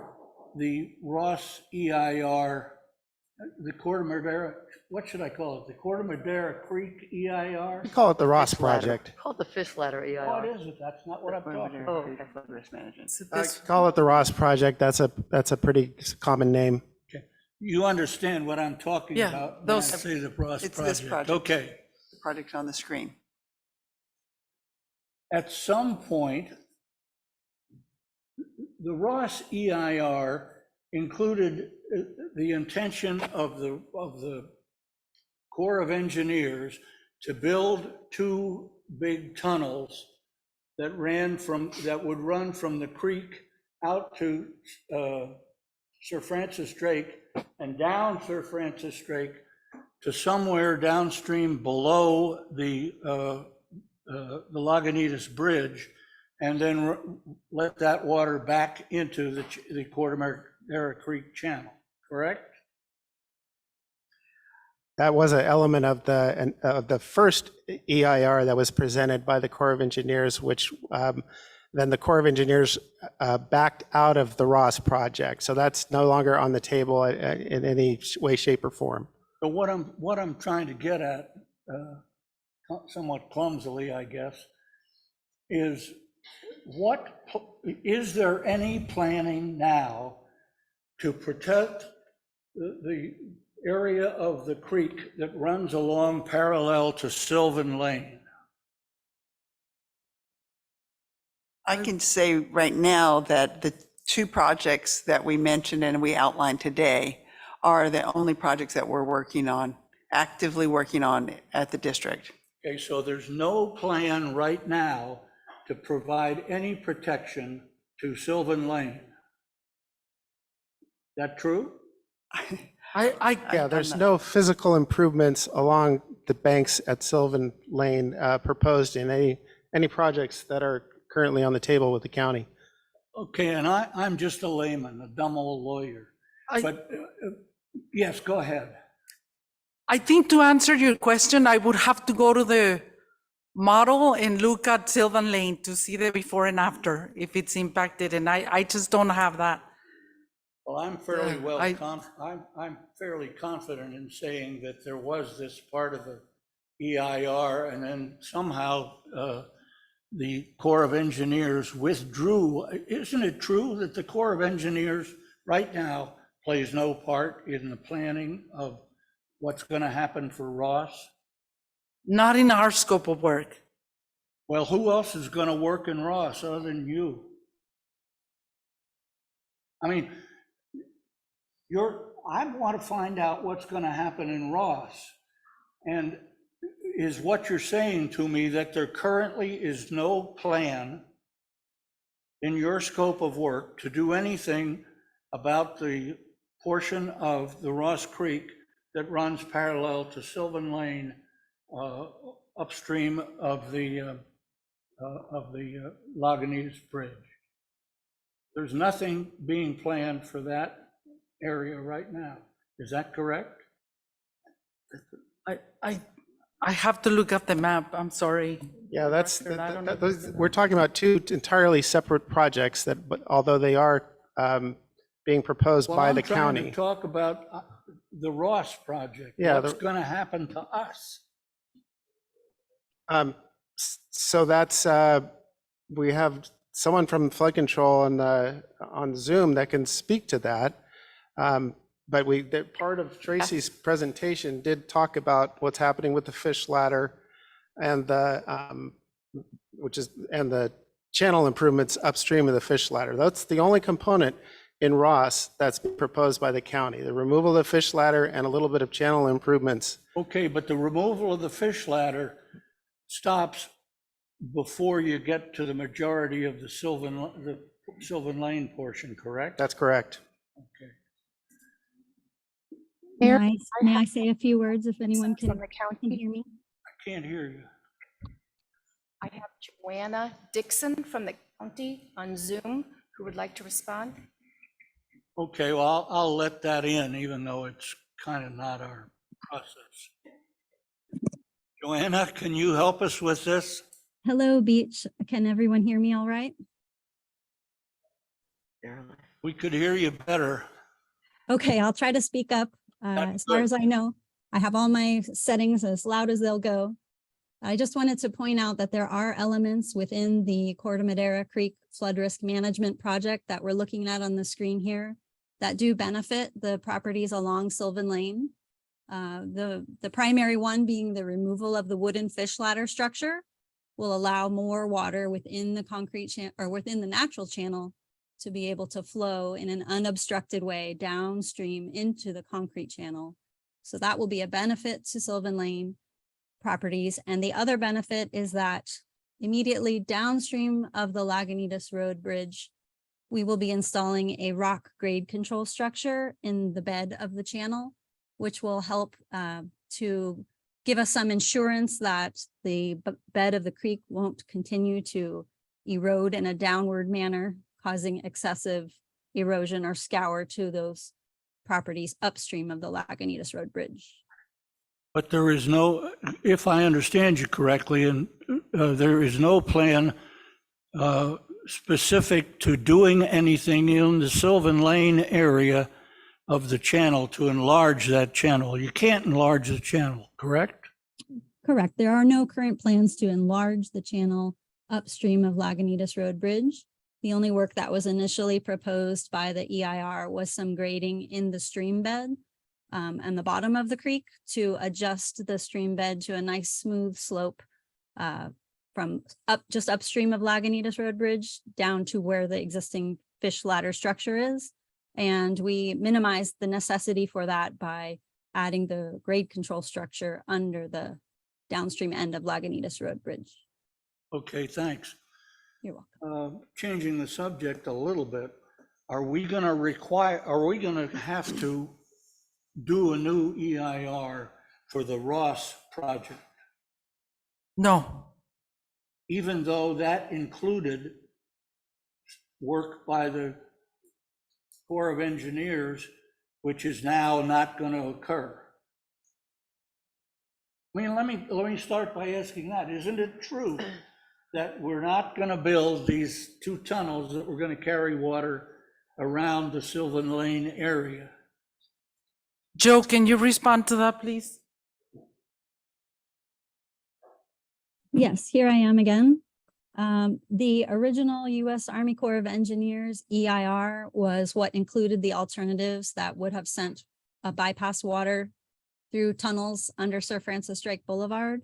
the Ross EIR, the Corte Madera, what should I call it? The Corte Madera Creek EIR? We call it the Ross Project. Called the Fish Ladder EIR. What is it? That's not what I'm talking about. Oh, flood risk management. Call it the Ross Project. That's a pretty common name. Okay. You understand what I'm talking about when I say the Ross It's Project? this project. Okay. The project on the screen. At some point, the Ross EIR included the intention of the Corps of Engineers to build two big tunnels that would run from the creek out to Sir Francis Drake and down Sir Francis Drake to somewhere downstream below the Lagunitas Bridge and then let that water back into the Corder Creek channel, correct? That was an element of the first EIR that was presented by the Corps of Engineers, which then the Corps of Engineers backed out of the Ross project. So that's no longer on the table in any way, shape, or form. But what I'm trying to get at, somewhat clumsily, I guess, is is there any planning now to protect the area of the creek that runs along parallel to Sylvan Lane? I can say right now that the two projects that we mentioned and we outlined today are the only projects that we're working on, actively working on at the district. Okay, so there's no plan right now to provide any protection to Sylvan Lane. That true? Yeah, there's no physical improvements along the banks at Sylvan Lane proposed in any projects that are currently on the table with the county. Okay, and I'm just a layman, a dumb old lawyer. But yes, go ahead. I think to answer your question, I would have to go to the model and look at Sylvan Lane to see the before and after, if it's impacted, and I just don't have that. Well, I'm fairly I'm fairly confident in saying that there was this part of the EIR, and then somehow the Corps of Engineers withdrew. Isn't it true that the Corps of Engineers right now plays no part in the planning of what's going to happen for Ross? Not in our scope of work. Well, who else is going to work in Ross other than you? I mean, I want to find out what's going to happen in Ross. And is what you're saying to me that there currently is no plan in your scope of work to do anything about the portion of the Ross Creek that runs parallel to Sylvan Lane upstream of the Lagunitas Bridge? There's nothing being planned for that area right now. Is that correct? I have to look at the map. I'm sorry. Yeah, I don't know. we're talking about two entirely separate projects that, but although they are being proposed by the Well, I'm trying county. to talk about the Ross project. Yeah, What's going to happen to us? So that's, we have someone from flood control on Zoom that can speak to that. But part of Tracy's presentation did talk about what's happening with the fish ladder and the channel improvements upstream of the fish ladder. That's the only component in Ross that's proposed by the county, the removal of the fish ladder and a little bit of channel improvements. Okay, but the removal of the fish ladder stops before you get to the majority of the Sylvan Lane portion, correct? That's correct. Okay. May I say a few words if anyone can hear me? I can't hear you. I have Joanna Dixon from the county on Zoom who would like to respond. Okay, well, I'll let that in, even though it's kind of not our process. Joanna, can you help us with this? Hello, Beach. Can everyone hear me all right? We could hear you better. Okay, I'll try to speak up. As far as I know, I have all my settings as loud as they'll go. I just wanted to point out that there are elements within the Corte Madera Creek Flood Risk Management Project that we're looking at on the screen here that do benefit the properties along Sylvan Lane. The primary one being the removal of the wooden fish ladder structure will allow more water within the concrete or within the natural channel to be able to flow in an unobstructed way downstream into the concrete channel. So that will be a benefit to Sylvan Lane properties. And the other benefit is that immediately downstream of the Lagunitas Road Bridge, we will be installing a rock grade control structure in the bed of the channel, which will help to give us some insurance that the bed of the creek won't continue to erode in a downward manner, causing excessive erosion or scour to those properties upstream of the Lagunitas Road Bridge. But there is no, if I understand you correctly, and there is no plan specific to doing anything in the Sylvan Lane area of the channel to enlarge that channel. You can't enlarge the channel, correct? Correct. There are no current plans to enlarge the channel upstream of Lagunitas Road Bridge. The only work that was initially proposed by the EIR was some grading in the stream bed and the bottom of the creek to adjust the stream bed to a nice smooth slope from just upstream of Lagunitas Road Bridge down to where the existing fish ladder structure is. And we minimized the necessity for that by adding the grade control structure under the downstream end of Lagunitas Road Bridge. Okay, thanks. You're welcome. Changing the subject a little bit, are we going to have to do a new EIR for the Ross project? No, Even though that included work by the Corps of Engineers, which is now not going to occur? I mean, let me start by asking that. Isn't it true that we're not going to build these 2 tunnels that we're going to carry water around the Sylvan Lane area? Joe, can you respond to that, please? Yes, here I am again. The original U.S. Army Corps of Engineers EIR was what included the alternatives that would have sent a bypass water through tunnels under Sir Francis Drake Boulevard.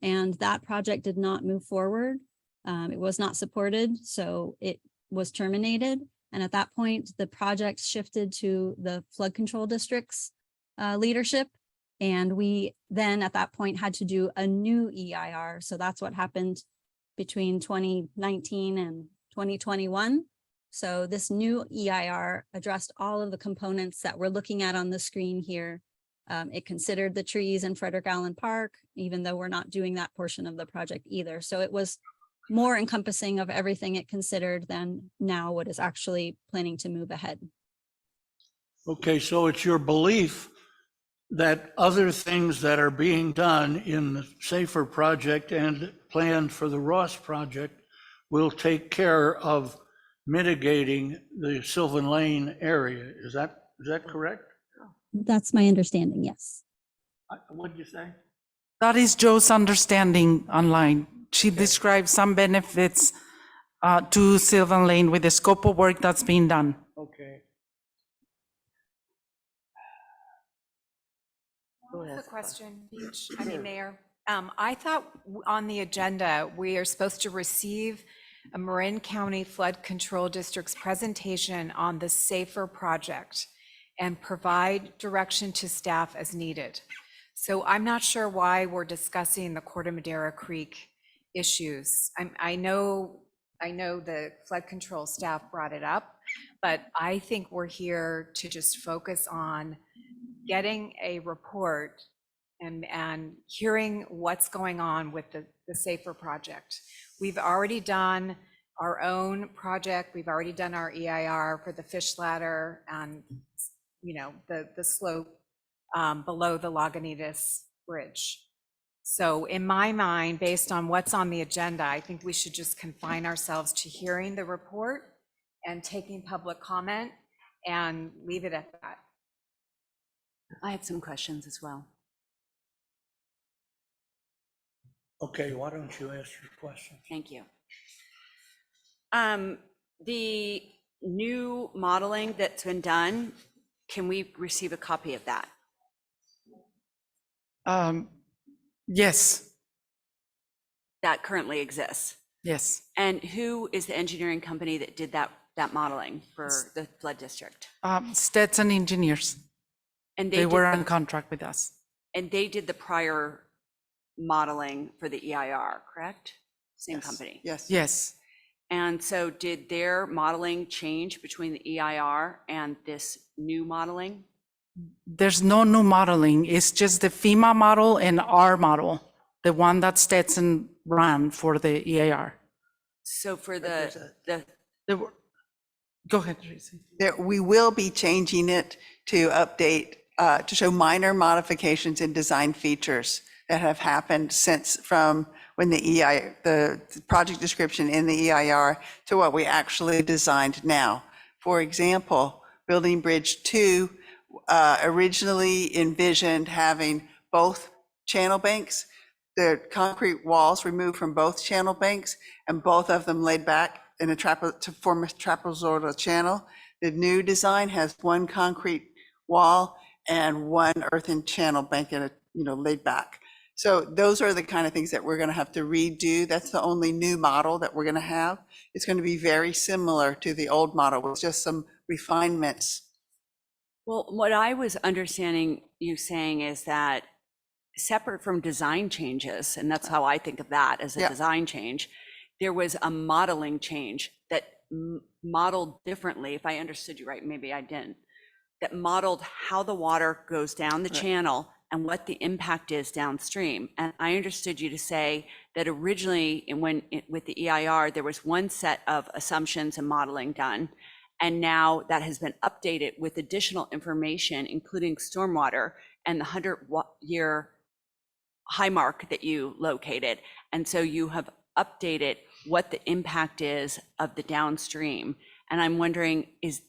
And that project did not move forward. It was not supported, so it was terminated. And at that point, the project shifted to the flood control district's leadership. And we then at that point had to do a new EIR. So that's what happened between 2019 and 2021. So this new EIR addressed all of the components that we're looking at on the screen here. It considered the trees in Frederick Allen Park, even though we're not doing that portion of the project either. So it was more encompassing of everything it considered than now what is actually planning to move ahead. Okay, so it's your belief that other things that are being done in the SAFER project and planned for the Ross project will take care of mitigating the Sylvan Lane area. Is that correct? That's my understanding, yes. What did you say? That is Joe's understanding online. She described some benefits to Sylvan Lane with the scope of work that's being done. Okay. A question, Mayor. I thought on the agenda, we are supposed to receive a Marin County Flood Control District's presentation on the SAFER project and provide direction to staff as needed. So I'm not sure why we're discussing the Corte Madera Creek issues. I know the flood control staff brought it up, but I think we're here to just focus on getting a report and hearing what's going on with the SAFER project. We've already done our own project. We've already done our EIR for the fish ladder and, you know, the slope below the Lagunitas Bridge. So in my mind, based on what's on the agenda, I think we should just confine ourselves to hearing the report and taking public comment and leave it at that. I have some questions as well. Okay, why don't you ask your question? Thank you. The new modeling that's been done, can we receive a copy of that? Yes, That currently exists? yes. And who is the engineering company that did that modeling for the flood district? Stetson Engineers, And they did were the- on contract with us. And they did the prior modeling for the EIR, correct? Same Yes. company? Yes. Yes, And so did their modeling change between the EIR and this new modeling? there's no new modeling. It's just the FEMA model and our model, the one that Stetson ran for the EAR. So for there's the, There were- Go ahead, Tracy. That we will be changing it to update, to show minor modifications in design features that have happened since from when the project description in the EIR to what we actually designed now. For example, Building Bridge 2 originally envisioned having both channel banks, the concrete walls removed from both channel banks and both of them laid back in a to form a trapezoidal channel. The new design has one concrete wall and one earthen channel bank in a, laid back. So those are the kind of things that we're going to have to redo. That's the only new model that we're going to have. It's going to be very similar to the old model with just some refinements. well, what I was understanding you saying is that separate from design changes, and that's how I think of that as a Yeah. design change, there was a modeling change that modeled differently, if I understood you right, maybe I didn't, that modeled how the water goes down the channel and what the impact is downstream. And I understood you to say that originally, with the EIR, there was one set of assumptions and modeling done. And now that has been updated with additional information, including stormwater and the 100-year high mark that you located. And so you have updated what the impact is of the downstream. And I'm wondering, is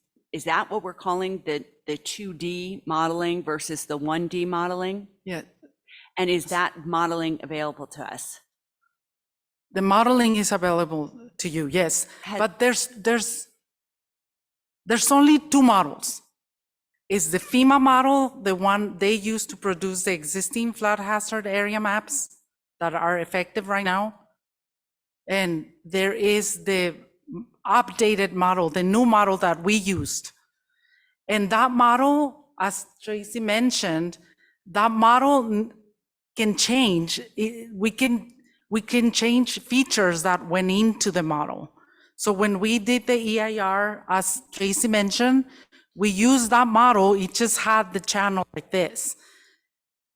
that what we're calling the 2D modeling versus the 1D modeling? Yeah, And is that modeling available to us? the modeling is available to you, yes, but there's only two models. Is the FEMA model, the one they use to produce the existing flood hazard area maps that are effective right now? And there is the updated model, the new model that we used. And that model, as Tracy mentioned, that model can change. We can change features that went into the model. So when we did the EIR, as Tracy mentioned, we used that model. It just had the channel like this.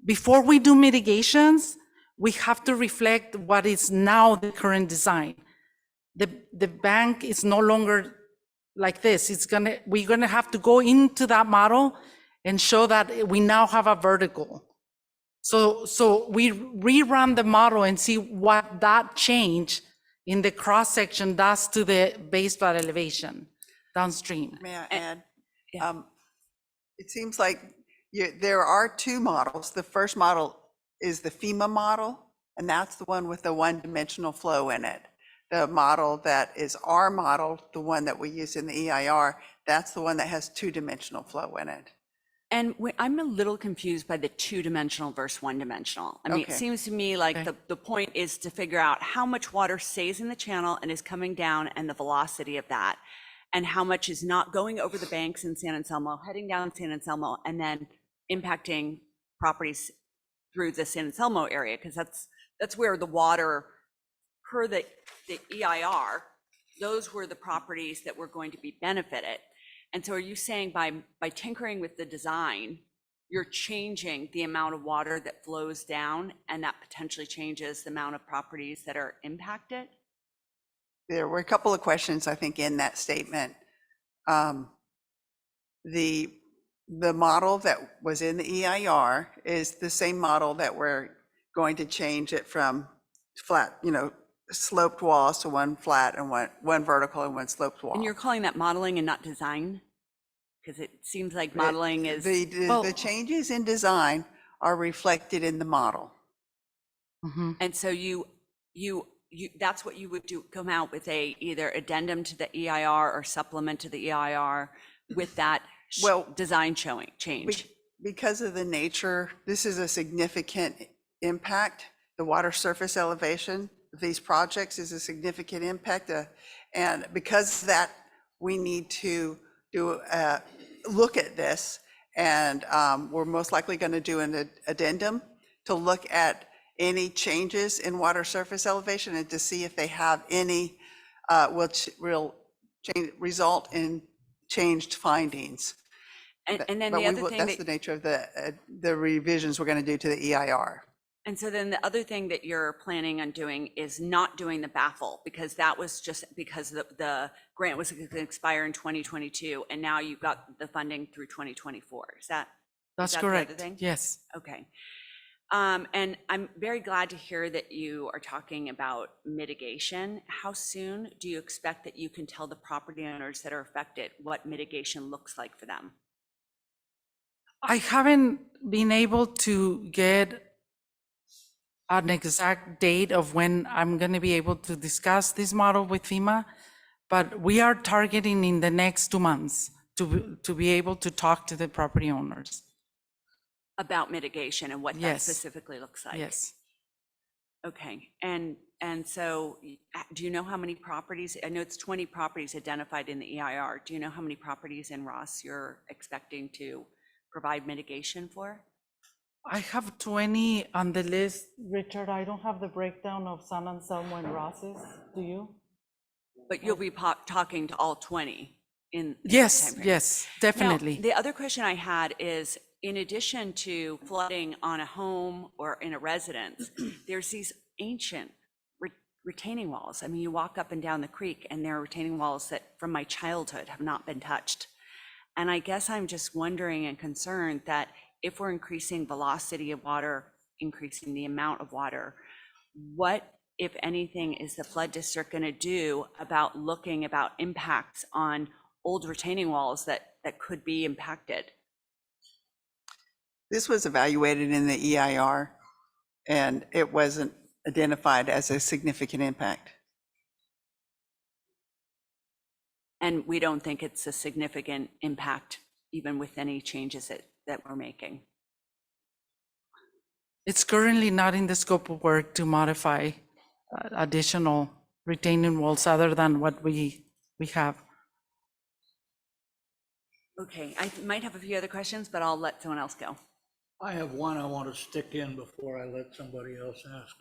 Before we do mitigations, we have to reflect what is now the current design. The bank is no longer like this. We're gonna have to go into that model and show that we now have a vertical. So we rerun the model and see what that change in the cross section does to the base flood elevation downstream. May I add? It seems like there are two models. The first model is the FEMA model, and that's the one with the one-dimensional flow in it. The model that is our model, the one that we use in the EIR, that's the one that has two-dimensional flow in it. And I'm a little confused by the two-dimensional versus one-dimensional. I mean, it Okay. seems to me like Okay. the point is to figure out how much water stays in the channel and is coming down and the velocity of that, and how much is not going over the banks in San Anselmo, heading down San Anselmo, and then impacting properties through the San Anselmo area, because that's where the water, per the EIR, those were the properties that were going to be benefited. And so are you saying by tinkering with the design, you're changing the amount of water that flows down, and that potentially changes the amount of properties that are impacted? There were a couple of questions, I think, in that statement. The model that was in the EIR is the same model that we're going to change it from flat, sloped walls to one flat and one vertical and one sloped wall. And you're calling that modeling and not design? Because it seems like modeling is. The changes in design are reflected in the model. And so you that's what you would do, come out with either addendum to the EIR or supplement to the EIR with that design change. Because of the nature, this is a significant impact. The water surface elevation of these projects is a significant impact. And because of that, we need to look at this, and we're most likely going to do an addendum to look at any changes in water surface elevation and to see if they have any result in changed findings. And then But the other thing that's the nature of the revisions we're going to do to the EIR. And so then the other thing that you're planning on doing is not doing the baffle, because that was just because the grant was going to expire in 2022, and now you've got the funding through 2024. Is that That's that the other correct. thing? Yes. Okay. And I'm very glad to hear that you are talking about mitigation. How soon do you expect that you can tell the property owners that are affected what mitigation looks like for them? I haven't been able to get an exact date of when I'm going to be able to discuss this model with FEMA, but we are targeting in the next 2 months to be able to talk to the property owners. About mitigation and what that Yes. specifically looks like? Yes. Okay, and so do you know how many properties, I know it's 20 properties identified in the EIR. Do you know how many properties in Ross you're expecting to provide mitigation for? I have 20 on the list. Richard, I don't have the breakdown of San Anselmo and Ross's. Do you? But you'll be talking to all 20 in that Yes, timeframe. yes, Now, definitely. the other question I had is, in addition to flooding on a home or in a residence, there's these ancient retaining walls. I mean, you walk up and down the creek and there are retaining walls that from my childhood have not been touched. And I guess I'm just wondering and concerned that if we're increasing velocity of water, increasing the amount of water, what, if anything, is the flood district going to do about looking about impacts on old retaining walls that could be impacted? This was evaluated in the EIR, and it wasn't identified as a significant impact. And we don't think it's a significant impact, even with any changes that we're making. It's currently not in the scope of work to modify additional retaining walls other than what we have. Okay, I might have a few other questions, but I'll let someone else go. I have one I want to stick in before I let somebody else ask.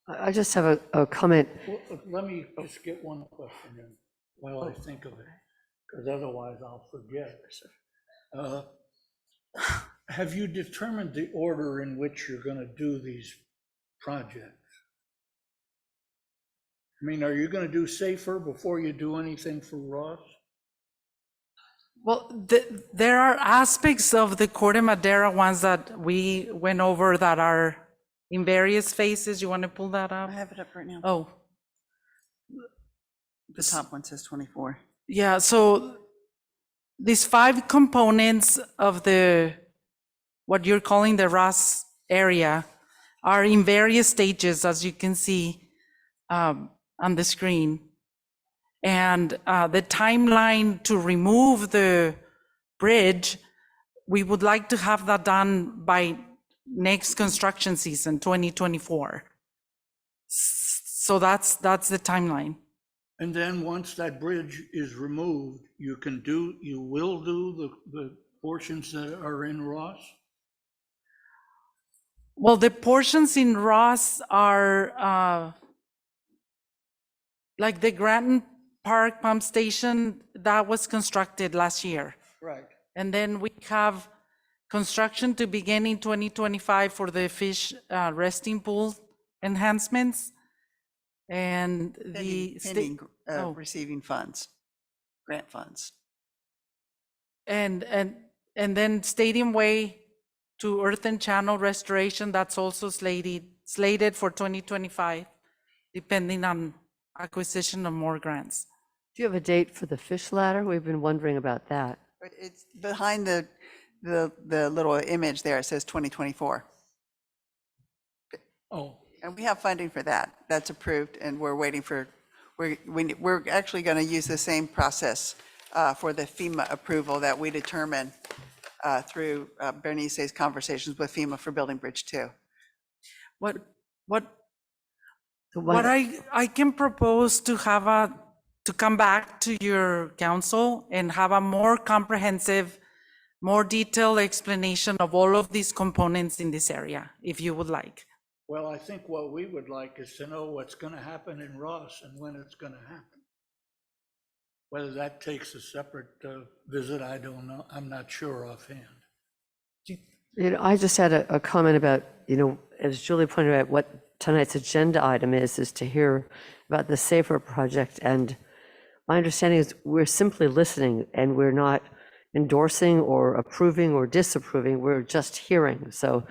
I just have a comment. Well, let me just get one question in while I think of it, because otherwise I'll forget. Have you determined the order in which you're going to do these projects? I mean, are you going to do safer before you do anything for Ross? Well, there are aspects of the Corte Madera ones that we went over that are in various phases. You want to pull that up? I have it up right now. Oh, The top one says 24. yeah. So these 5 components of what you're calling the Ross area are in various stages, as you can see on the screen. And the timeline to remove the bridge, we would like to have that done by next construction season, 2024. So that's the timeline. And then once that bridge is removed, you will do the portions that are in Ross? Well, the portions in Ross are like the Granton Park pump station that was constructed last year. Right. And then we have construction to begin in 2025 for the fish resting pool enhancements. And Pending receiving funds, grant funds. and then Stadium Way to Earthen Channel restoration, that's also slated for 2025, depending on acquisition of more grants. Do you have a date for the fish ladder? We've been wondering about that. But it's behind the little image there, it says 2024. Oh, And we have funding for that. That's approved, and we're waiting for, we're actually going to use the same process for the FEMA approval that we determine through Bernice's conversations with FEMA for Building Bridge 2. What I can propose to have to come back to your council and have a more comprehensive, more detailed explanation of all of these components in this area, if you would like. well, I think what we would like is to know what's going to happen in Ross and when it's going to happen. Whether that takes a separate visit, I don't know. I'm not sure offhand. I just had a comment about, as Julie pointed out, what tonight's agenda item is to hear about the SAFER project. And my understanding is we're simply listening and we're not endorsing or approving or disapproving. We're just hearing. So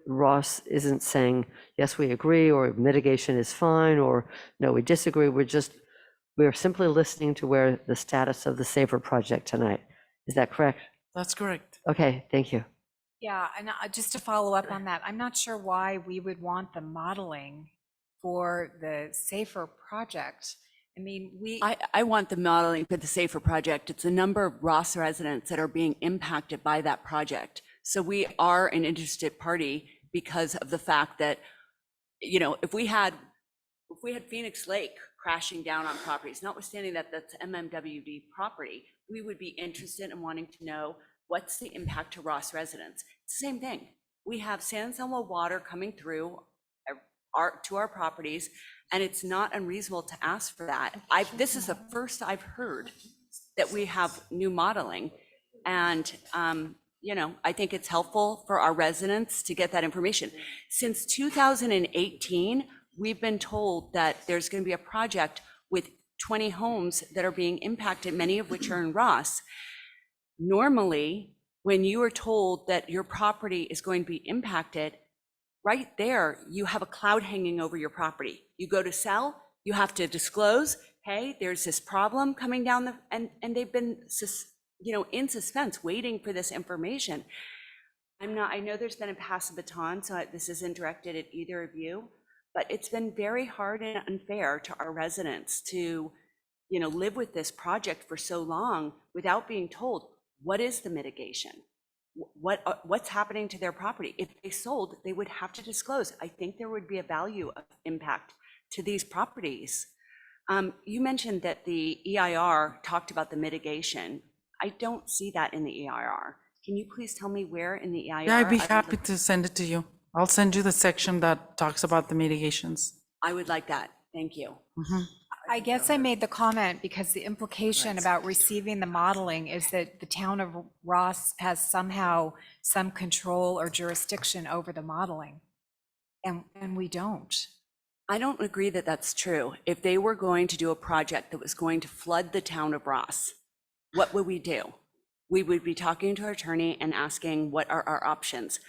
Ross isn't saying, yes, we agree, or mitigation is fine, or no, we disagree. We're simply listening to where the status of the SAFER project tonight. Is that correct? That's correct. Okay, thank you. Yeah, and just to follow up on that, I'm not sure why we would want the modeling for the SAFER project. I mean, I want the modeling for the SAFER project. It's a number of Ross residents that are being impacted by that project. So we are an interested party because of the fact that, if we had Phoenix Lake crashing down on properties, notwithstanding that that's MMWD property, we would be interested in wanting to know what's the impact to Ross residents. It's the same thing. We have San Anselmo water coming through to our properties, and it's not unreasonable to ask for that. This is the first I've heard that we have new modeling, and I think it's helpful for our residents to get that information. Since 2018, we've been told that there's going to be a project with 20 homes that are being impacted, many of which are in Ross. Normally, when you are told that your property is going to be impacted, right there, you have a cloud hanging over your property. You go to sell, you have to disclose, hey, there's this problem coming down and they've been, in suspense, waiting for this information. I know there's been a pass the baton, so this isn't directed at either of you, but it's been very hard and unfair to our residents to, live with this project for so long without being told, what is the mitigation? What's happening to their property? If they sold, they would have to disclose. I think there would be a value of impact to these properties. You mentioned that the EIR talked about the mitigation. I don't see that in the EIR. Can you please tell me where in the EIR? Yeah, I'd be happy to send it to you. I'll send you the section that talks about the mitigations. I would like that. Thank you. I guess I made the comment because the implication about receiving the modeling is that the town of Ross has somehow some control or jurisdiction over the modeling, and we don't. I don't agree that that's true. If they were going to do a project that was going to flood the town of Ross, what would we do? We would be talking to our attorney and asking what are our options.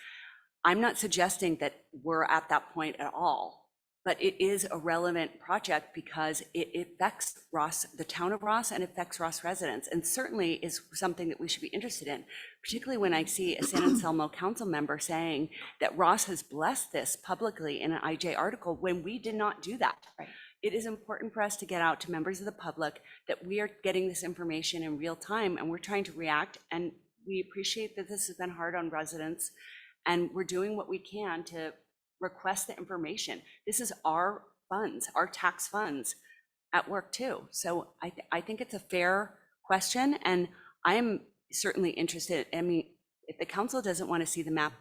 I'm not suggesting that we're at that point at all, but it is a relevant project because it affects Ross, the town of Ross, and affects Ross residents, and certainly is something that we should be interested in, particularly when I see a San Anselmo council member saying that Ross has blessed this publicly in an IJ article when we did not do that. Right. It is important for us to get out to members of the public that we are getting this information in real time and we're trying to react, and we appreciate that this has been hard on residents, and we're doing what we can to request the information. This is our funds, our tax funds at work too. So I think it's a fair question, and I am certainly interested. I mean, if the council doesn't want to see the map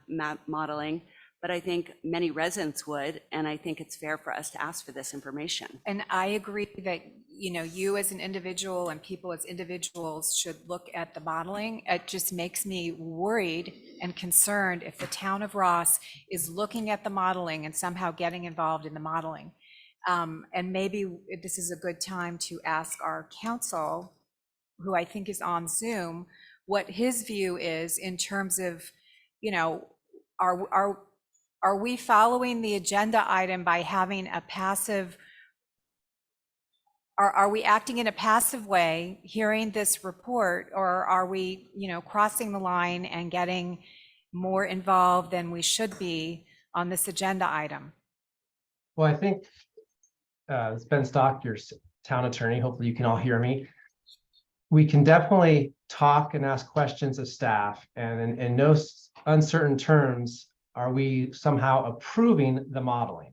modeling, but I think many residents would, and I think it's fair for us to ask for this information. And I agree that, you as an individual and people as individuals should look at the modeling. It just makes me worried and concerned if the town of Ross is looking at the modeling and somehow getting involved in the modeling. And maybe this is a good time to ask our counsel, who I think is on Zoom, what his view is in terms of, are we following the agenda item by having a passive, are we acting in a passive way, hearing this report, or are we, crossing the line and getting more involved than we should be on this agenda item? Well, I think it's Ben Stock, your town attorney. Hopefully you can all hear me. We can definitely talk and ask questions of staff, and in no uncertain terms, are we somehow approving the modeling?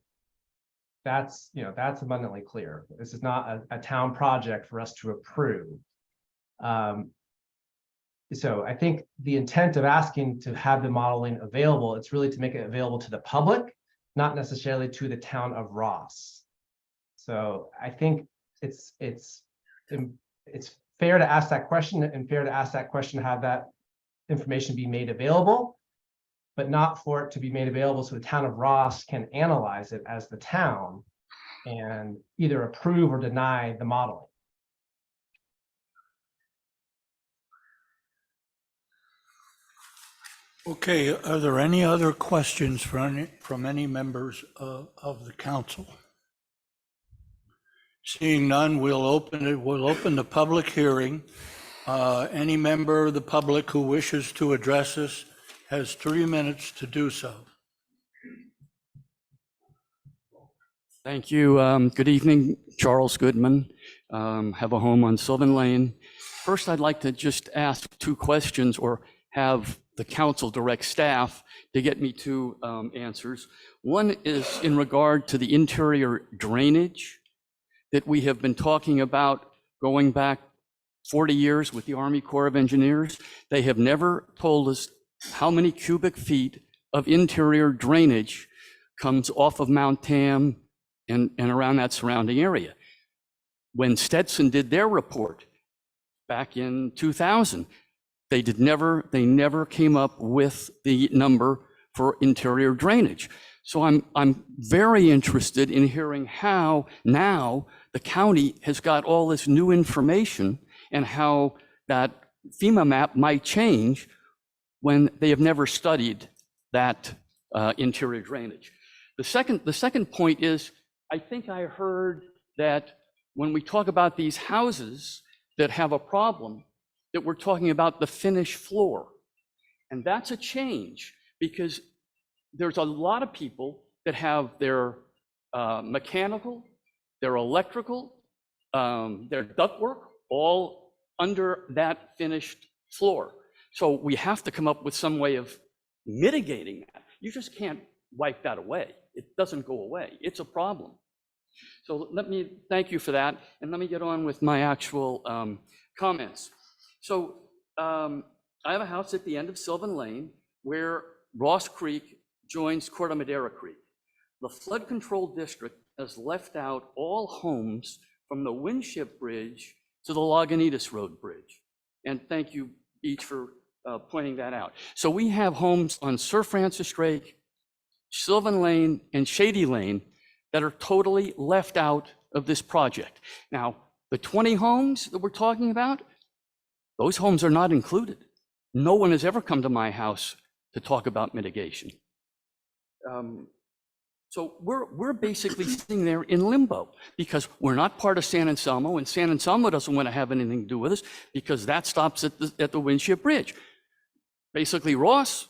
That's abundantly clear. This is not a town project for us to approve. So I think the intent of asking to have the modeling available, it's really to make it available to the public, not necessarily to the town of Ross. So I think it's fair to ask that question, and fair to ask that question to have that information be made available. but not for it to be made available so the town of Ross can analyze it as the town and either approve or deny the modeling. Okay, are there any other questions from any members of the council? Seeing none, we'll open the public hearing. Any member of the public who wishes to address us has 3 minutes to do so. Thank you. Good evening, Charles Goodman. Have a home on Sylvan Lane. First, I'd like to just ask 2 questions or have the council direct staff to get me 2 answers. One is in regard to the interior drainage that we have been talking about going back 40 years with the Army Corps of Engineers. They have never told us how many cubic feet of interior drainage comes off of Mount Tam and around that surrounding area. When Stetson did their report back in 2000, they never came up with the number for interior drainage. So I'm very interested in hearing how now the county has got all this new information and how that FEMA map might change when they have never studied that interior drainage. The second point is, I think I heard that when we talk about these houses that have a problem, that we're talking about the finished floor. And that's a change because there's a lot of people that have their mechanical, their electrical, their ductwork all under that finished floor. So we have to come up with some way of mitigating that. You just can't wipe that away. It doesn't go away. It's a problem. So let me thank you for that, and let me get on with my actual comments. So I have a house at the end of Sylvan Lane where Ross Creek joins Corte Madera Creek. The flood control district has left out all homes from the Winship Bridge to the Lagunitas Road Bridge. And thank you each for pointing that out. So we have homes on Sir Francis Drake, Sylvan Lane, and Shady Lane that are totally left out of this project. Now, the 20 homes that we're talking about, those homes are not included. No one has ever come to my house to talk about mitigation. So we're basically sitting there in limbo because we're not part of San Anselmo, and San Anselmo doesn't want to have anything to do with us because that stops at the Winship Bridge. Basically, Ross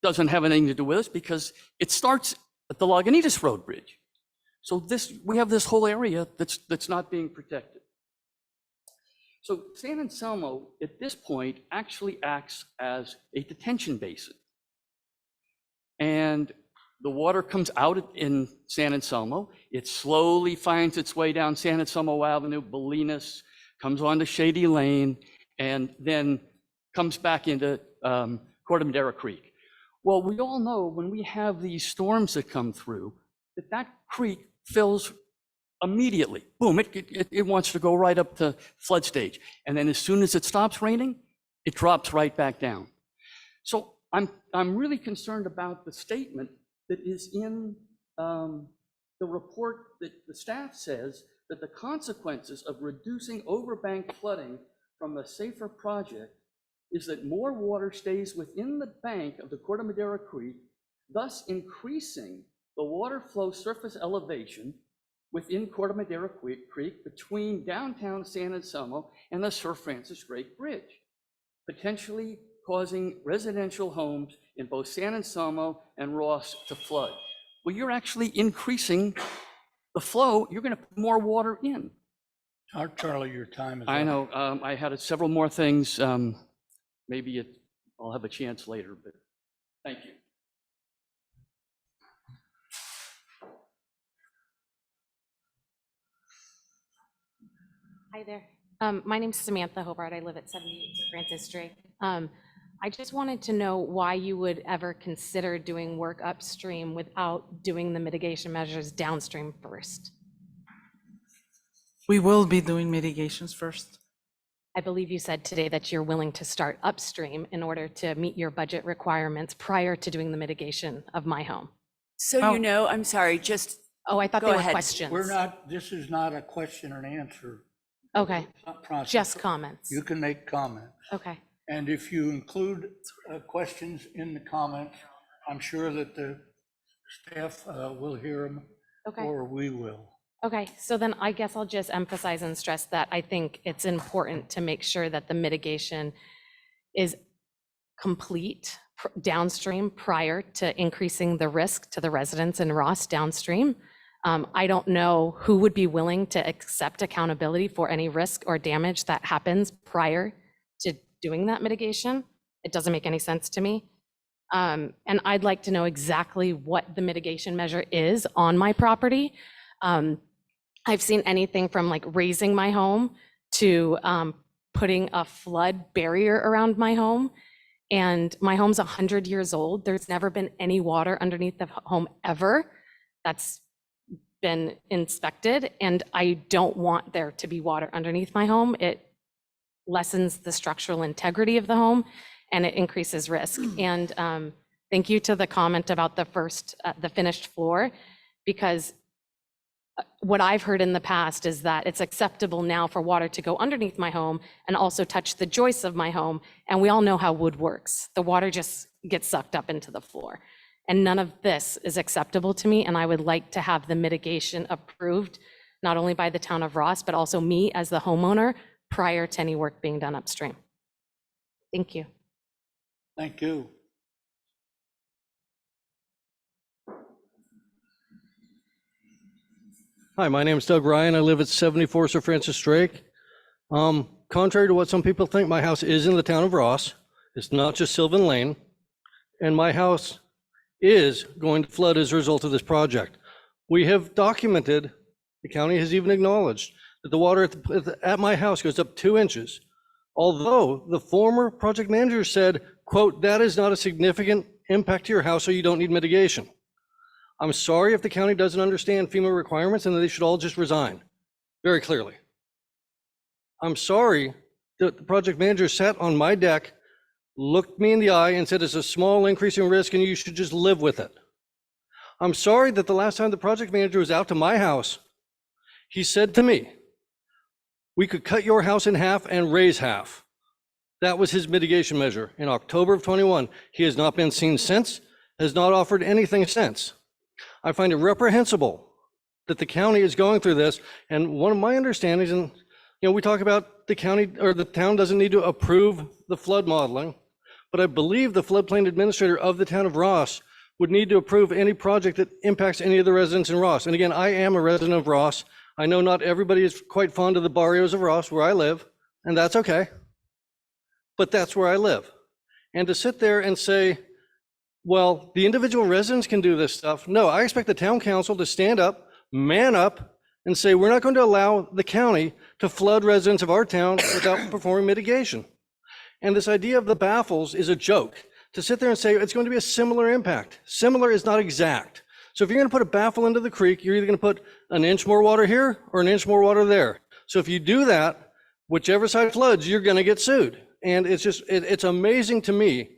doesn't have anything to do with us because it starts at the Lagunitas Road Bridge. So we have this whole area that's not being protected. So San Anselmo, at this point, actually acts as a detention basin. And the water comes out in San Anselmo. It slowly finds its way down San Anselmo Avenue, Bolinas, comes onto Shady Lane, and then comes back into Corte Madera Creek. Well, we all know when we have these storms that come through, that creek fills immediately. Boom, it wants to go right up to flood stage. And then as soon as it stops raining, it drops right back down. So I'm really concerned about the statement that is in the report that the staff says that the consequences of reducing overbank flooding from a safer project is that more water stays within the bank of the Corte Madera Creek, thus increasing the water flow surface elevation within Corte Madera Creek between downtown San Anselmo and the Sir Francis Drake Bridge, potentially causing residential homes in both San Anselmo and Ross to flood. Well, you're actually increasing the flow. You're going to put more water in. Charlie, your time is up. I know. I had several more things. Maybe I'll have a chance later, but thank you. Hi there. My name's Samantha Hobart. I live at 78 Francis Drake. I just wanted to know why you would ever consider doing work upstream without doing the mitigation measures downstream first. We will be doing mitigations first. I believe you said today that you're willing to start upstream in order to meet your budget requirements prior to doing the mitigation of my home. So you know, I'm sorry, just Oh, I thought Go they were ahead. questions. This is not a question and answer Okay, process. just comments. You can make comments. Okay, And if you include questions in the comments, I'm sure that the staff will hear them, okay. or we will. Okay, so then I guess I'll just emphasize and stress that I think it's important to make sure that the mitigation is complete downstream prior to increasing the risk to the residents in Ross downstream. I don't know who would be willing to accept accountability for any risk or damage that happens prior to doing that mitigation. It doesn't make any sense to me. And I'd like to know exactly what the mitigation measure is on my property. I've seen anything from like raising my home to putting a flood barrier around my home. And my home's 100 years old. There's never been any water underneath the home ever. That's been inspected, and I don't want there to be water underneath my home. It lessens the structural integrity of the home, and it increases risk. And thank you to the comment about the finished floor, because what I've heard in the past is that it's acceptable now for water to go underneath my home and also touch the joists of my home. And we all know how wood works. The water just gets sucked up into the floor. And none of this is acceptable to me. And I would like to have the mitigation approved, not only by the town of Ross, but also me as the homeowner prior to any work being done upstream. Thank you. Thank you. Hi, my name is Doug Ryan. I live at 74 Sir Francis Drake. Contrary to what some people think, my house is in the town of Ross. It's not just Sylvan Lane. And my house is going to flood as a result of this project. We have documented, the county has even acknowledged, that the water at my house goes up 2 inches. Although the former project manager said, quote, "That is not a significant impact to your house, so you don't need mitigation." I'm sorry if the county doesn't understand FEMA requirements and they should all just resign, very clearly. I'm sorry that the project manager sat on my deck, looked me in the eye and said it's a small increase in risk and you should just live with it. I'm sorry that the last time the project manager was out to my house, he said to me, "We could cut your house in half and raise half." That was his mitigation measure in October of 21. He has not been seen since, has not offered anything since. I find it reprehensible that the county is going through this. And one of my understandings, and we talk about the county or the town doesn't need to approve the flood modeling, but I believe the floodplain administrator of the town of Ross would need to approve any project that impacts any of the residents in Ross. And again, I am a resident of Ross. I know not everybody is quite fond of the barrios of Ross where I live, and that's okay. But that's where I live. And to sit there and say, well, the individual residents can do this stuff. No, I expect the town council to stand up, man up, and say, we're not going to allow the county to flood residents of our town without performing mitigation. And this idea of the baffles is a joke. To sit there and say it's going to be a similar impact. Similar is not exact. So if you're going to put a baffle into the creek, you're either going to put an inch more water here or an inch more water there. So if you do that, whichever side floods, you're going to get sued. And it's just, it's amazing to me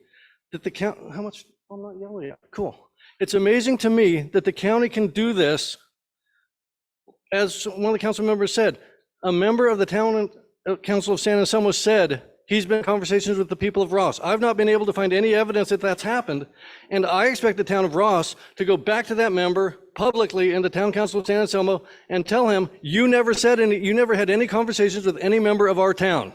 that the county, how much? I'm not yelling at. Cool. It's amazing to me that the county can do this. As one of the council members said, a member of the town council of San Anselmo said he's been in conversations with the people of Ross. I've not been able to find any evidence that that's happened. And I expect the town of Ross to go back to that member publicly in the town council of San Anselmo and tell him, you never had any conversations with any member of our town.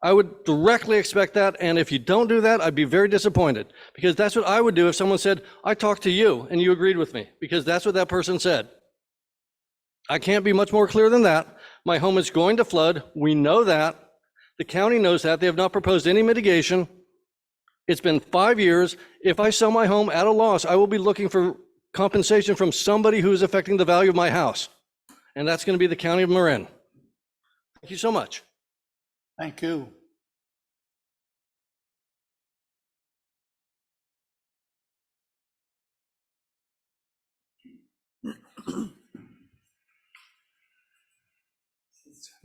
I would directly expect that, and if you don't do that, I'd be very disappointed, because that's what I would do if someone said, I talked to you and you agreed with me, because that's what that person said. I can't be much more clear than that. My home is going to flood. We know that. The county knows that. They have not proposed any mitigation. It's been 5 years. If I sell my home at a loss, I will be looking for compensation from somebody who's affecting the value of my house, and that's going to be the county of Marin. Thank you so much. Thank you.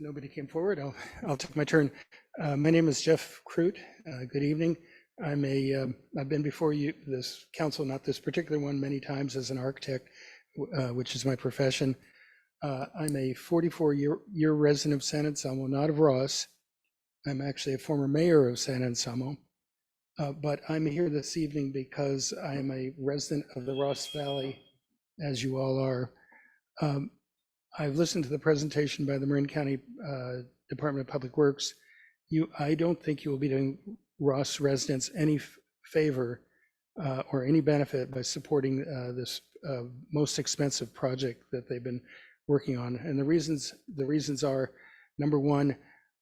nobody came forward, I'll take my turn. My name is Jeff Crute. Good evening. I've been before you, this council, not this particular one, many times as an architect, which is my profession. I'm a 44-year resident of San Anselmo, not of Ross. I'm actually a former mayor of San Anselmo. But I'm here this evening because I'm a resident of the Ross Valley, as you all are. I've listened to the presentation by the Marin County Department of Public Works. I don't think you will be doing Ross residents any favor or any benefit by supporting this most expensive project that they've been working on. And the reasons are, number one,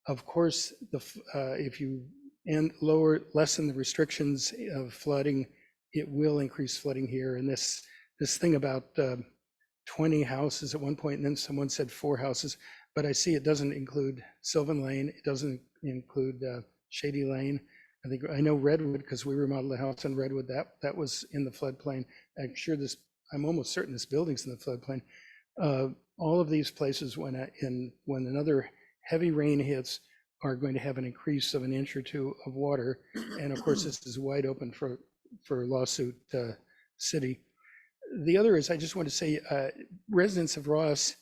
of course, if you lessen the restrictions of flooding, it will increase flooding here. And this thing about 20 houses at one point, and then someone said 4 houses, but I see it doesn't include Sylvan Lane. It doesn't include Shady Lane. I know Redwood, because we remodeled the house in Redwood, that was in the floodplain. I'm almost certain this building's in the floodplain. All of these places, when another heavy rain hits, are going to have an increase of 1 inch or 2 of water. And of course, this is wide open for lawsuit city. The other is, I just want to say, residents of Ross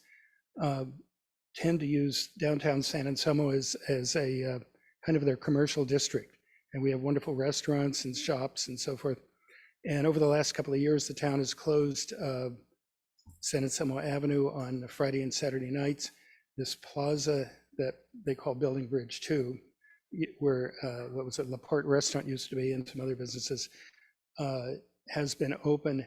tend to use downtown San Anselmo as a kind of their commercial district. And we have wonderful restaurants and shops and so forth. And over the last couple of years, the town has closed San Anselmo Avenue on Friday and Saturday nights. This plaza that they call Building Bridge 2, where what was it, Laporte Restaurant used to be, and some other businesses, has been open.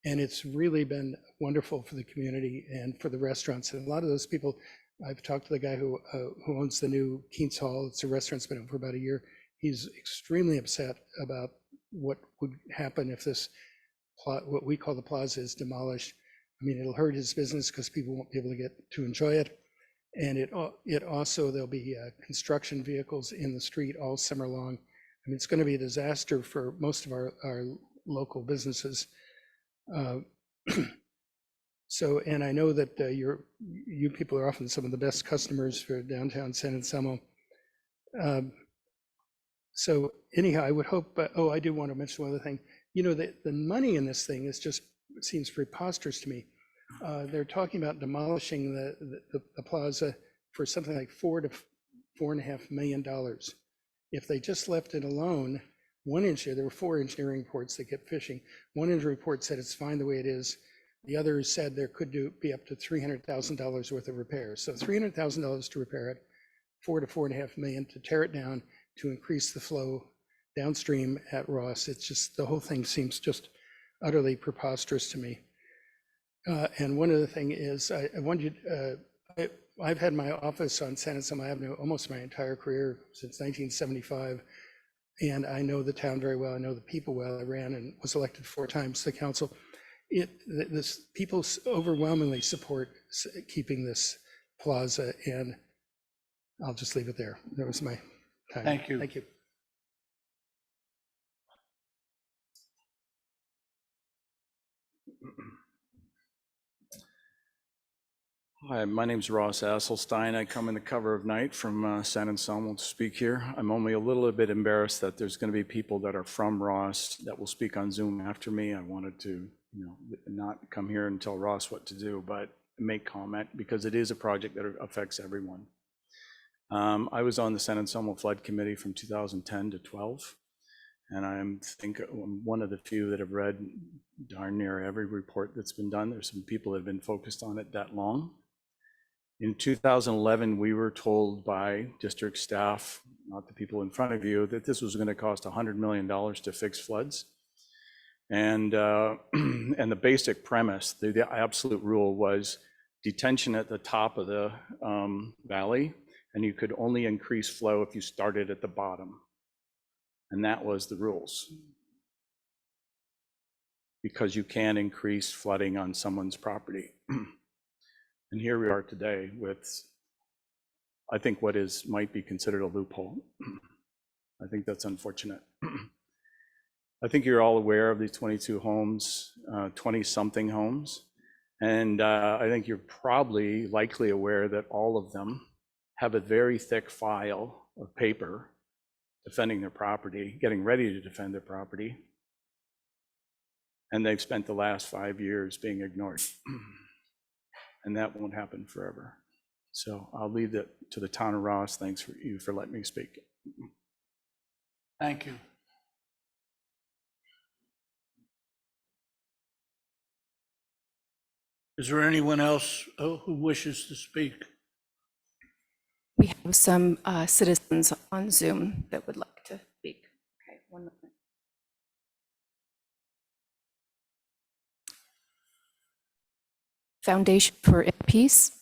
And it's really been wonderful for the community and for the restaurants. And a lot of those people, I've talked to the guy who owns the new Keats Hall. It's a restaurant that's been open for about a year. He's extremely upset about what would happen if this what we call the plaza is demolished. I mean, it'll hurt his business because people won't be able to get to enjoy it. And it also, there'll be construction vehicles in the street all summer long. I mean, it's going to be a disaster for most of our local businesses. So, and I know that you people are often some of the best customers for downtown San Anselmo. So anyhow, I would hope, I do want to mention one other thing. You know, the money in this thing it seems preposterous to me. They're talking about demolishing the plaza for something like $4 to $4.5 million. If they just left it alone, there were 4 engineering reports that kept fishing. One engineering report said it's fine the way it is. The others said there could be up to $300,000 worth of repairs. So $300,000 to repair it, $4 to $4.5 million to tear it down, to increase the flow downstream at Ross. It's just, the whole thing seems just utterly preposterous to me. And one other thing is, I've had my office on San Anselmo Avenue almost my entire career, since 1975. And I know the town very well. I know the people well. I ran and was elected 4 times to the council. People overwhelmingly support keeping this plaza, and I'll just leave it there. That was my time. Thank you. Thank you. Hi, my name's Ross Asselstein. I come in the cover of night from San Anselmo to speak here. I'm only a little bit embarrassed that there's going to be people that are from Ross that will speak on Zoom after me. I wanted to, not come here and tell Ross what to do, but make comment because it is a project that affects everyone. I was on the San Anselmo Flood Committee from 2010 to 12, and I'm one of the few that have read darn near every report that's been done. There's some people that have been focused on it that long. In 2011, we were told by district staff, not the people in front of you, that this was going to cost $100 million to fix floods. And the basic premise, the absolute rule was detention at the top of the valley, and you could only increase flow if you started at the bottom. And that was the rules. Because you can increase flooding on someone's property. And here we are today with, I think, what might be considered a loophole. I think that's unfortunate. I think you're all aware of these 22 homes, 20-something homes. And I think you're probably likely aware that all of them have a very thick file of paper defending their property, getting ready to defend their property. And they've spent the last 5 years being ignored. And that won't happen forever. So I'll leave it to the town of Ross. Thanks for you for letting me speak. Thank you. Is there anyone else who wishes to speak? We have some citizens on Zoom that would like to speak. Okay, one moment. Foundation for Peace.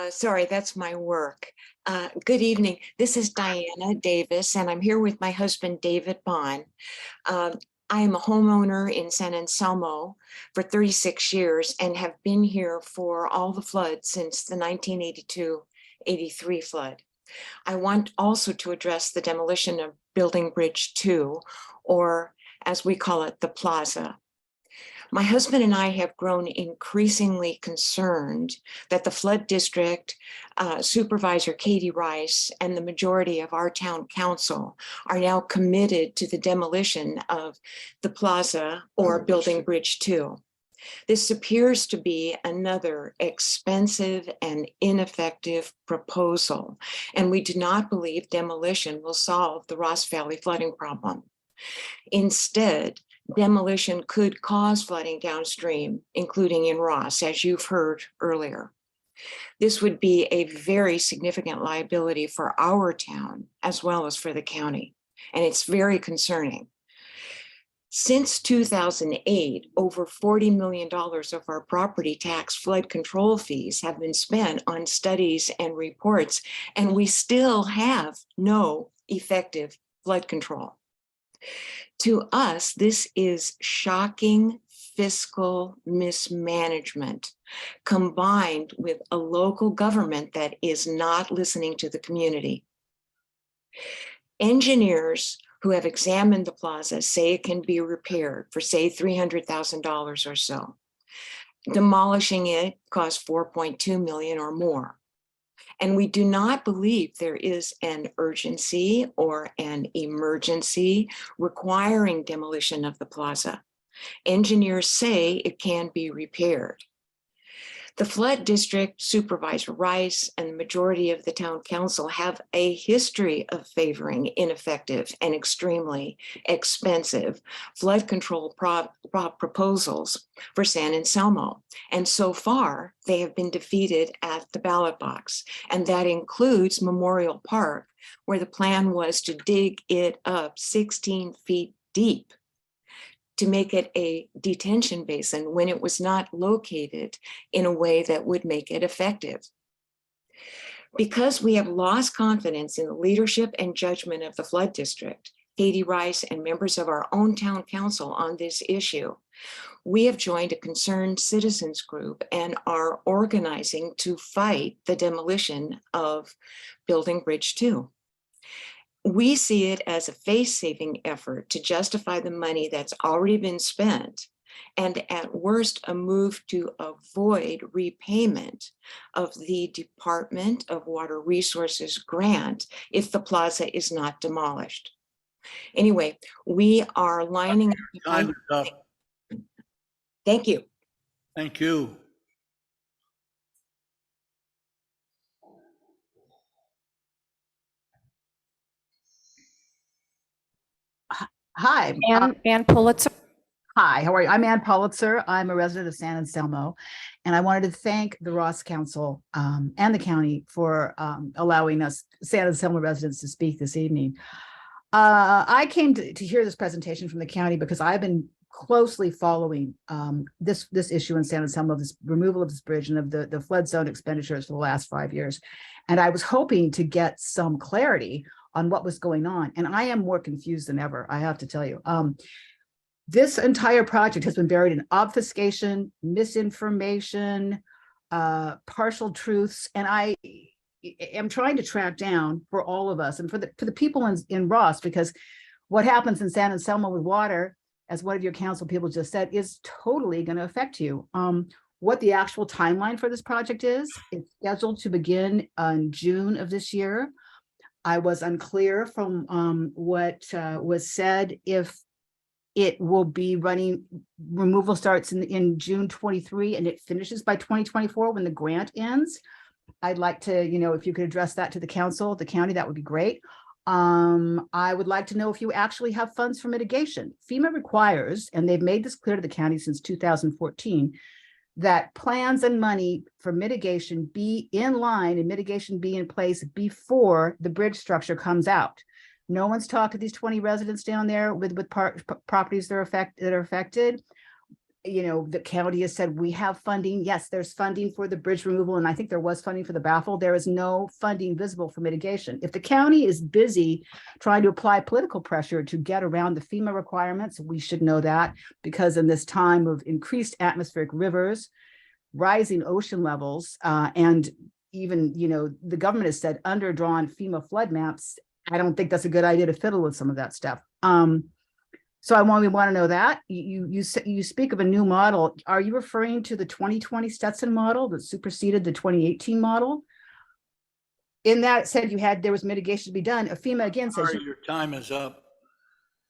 Sorry, that's my work. Good evening. This is Diana Davis, and I'm here with my husband, David Bond. I am a homeowner in San Anselmo for 36 years and have been here for all the floods since the 1982-83 flood. I want also to address the demolition of Building Bridge 2, or as we call it, the Plaza. My husband and I have grown increasingly concerned that the flood district, Supervisor Katie Rice, and the majority of our town council are now committed to the demolition of the Plaza or Building Bridge 2. This appears to be another expensive and ineffective proposal, and we do not believe demolition will solve the Ross Valley flooding problem. Instead, demolition could cause flooding downstream, including in Ross, as you've heard earlier. This would be a very significant liability for our town as well as for the county, and it's very concerning. Since 2008, over $40 million of our property tax flood control fees have been spent on studies and reports, and we still have no effective flood control. To us, this is shocking fiscal mismanagement combined with a local government that is not listening to the community. Engineers who have examined the plaza say it can be repaired for, say, $300,000 or so. Demolishing it costs $4.2 million or more. And we do not believe there is an urgency or an emergency requiring demolition of the plaza. Engineers say it can be repaired. The flood district, Supervisor Rice, and the majority of the town council have a history of favoring ineffective and extremely expensive flood control proposals for San Anselmo. And so far, they have been defeated at the ballot box. And that includes Memorial Park, where the plan was to dig it up 16 feet deep to make it a detention basin when it was not located in a way that would make it effective. Because we have lost confidence in the leadership and judgment of the flood district, Katie Rice and members of our own town council on this issue, we have joined a concerned citizens group and are organizing to fight the demolition of Building Bridge 2. We see it as a face-saving effort to justify the money that's already been spent, and at worst, a move to avoid repayment of the Department of Water Resources grant if the plaza is not demolished. Anyway, we are lining up. Thank you. Thank you. Hi. Ann Pulitzer. Hi, how are you? I'm Ann Pulitzer. I'm a resident of San Anselmo, and I wanted to thank the Ross Council and the county for allowing us San Anselmo residents to speak this evening. I came to hear this presentation from the county because I've been closely following this issue in San Anselmo, this removal of this bridge and of the flood zone expenditures for the last 5 years. And I was hoping to get some clarity on what was going on. And I am more confused than ever, I have to tell you. This entire project has been buried in obfuscation, misinformation, partial truths. And I am trying to track down for all of us and for the people in Ross, because what happens in San Anselmo with water, as one of your council people just said, is totally going to affect you. what the actual timeline for this project is. It's scheduled to begin in June of this year. I was unclear from what was said if it will be running, removal starts in June 23 and it finishes by 2024 when the grant ends. I'd like to, if you could address that to the council, the county, that would be great. I would like to know if you actually have funds for mitigation. FEMA requires, and they've made this clear to the county since 2014, that plans and money for mitigation be in line and mitigation be in place before the bridge structure comes out. No one's talked to these 20 residents down there with properties that are affected. The county has said we have funding. Yes, there's funding for the bridge removal, and I think there was funding for the baffle. There is no funding visible for mitigation. If the county is busy trying to apply political pressure to get around the FEMA requirements, we should know that, because in this time of increased atmospheric rivers, rising ocean levels, and even, the government has said underdrawn FEMA flood maps, I don't think that's a good idea to fiddle with some of that stuff. So we want to know that. You speak of a new model. Are you referring to the 2020 Stetson model that superseded the 2018 model? In that it said there was mitigation to be done. FEMA again says Sorry, your time is up.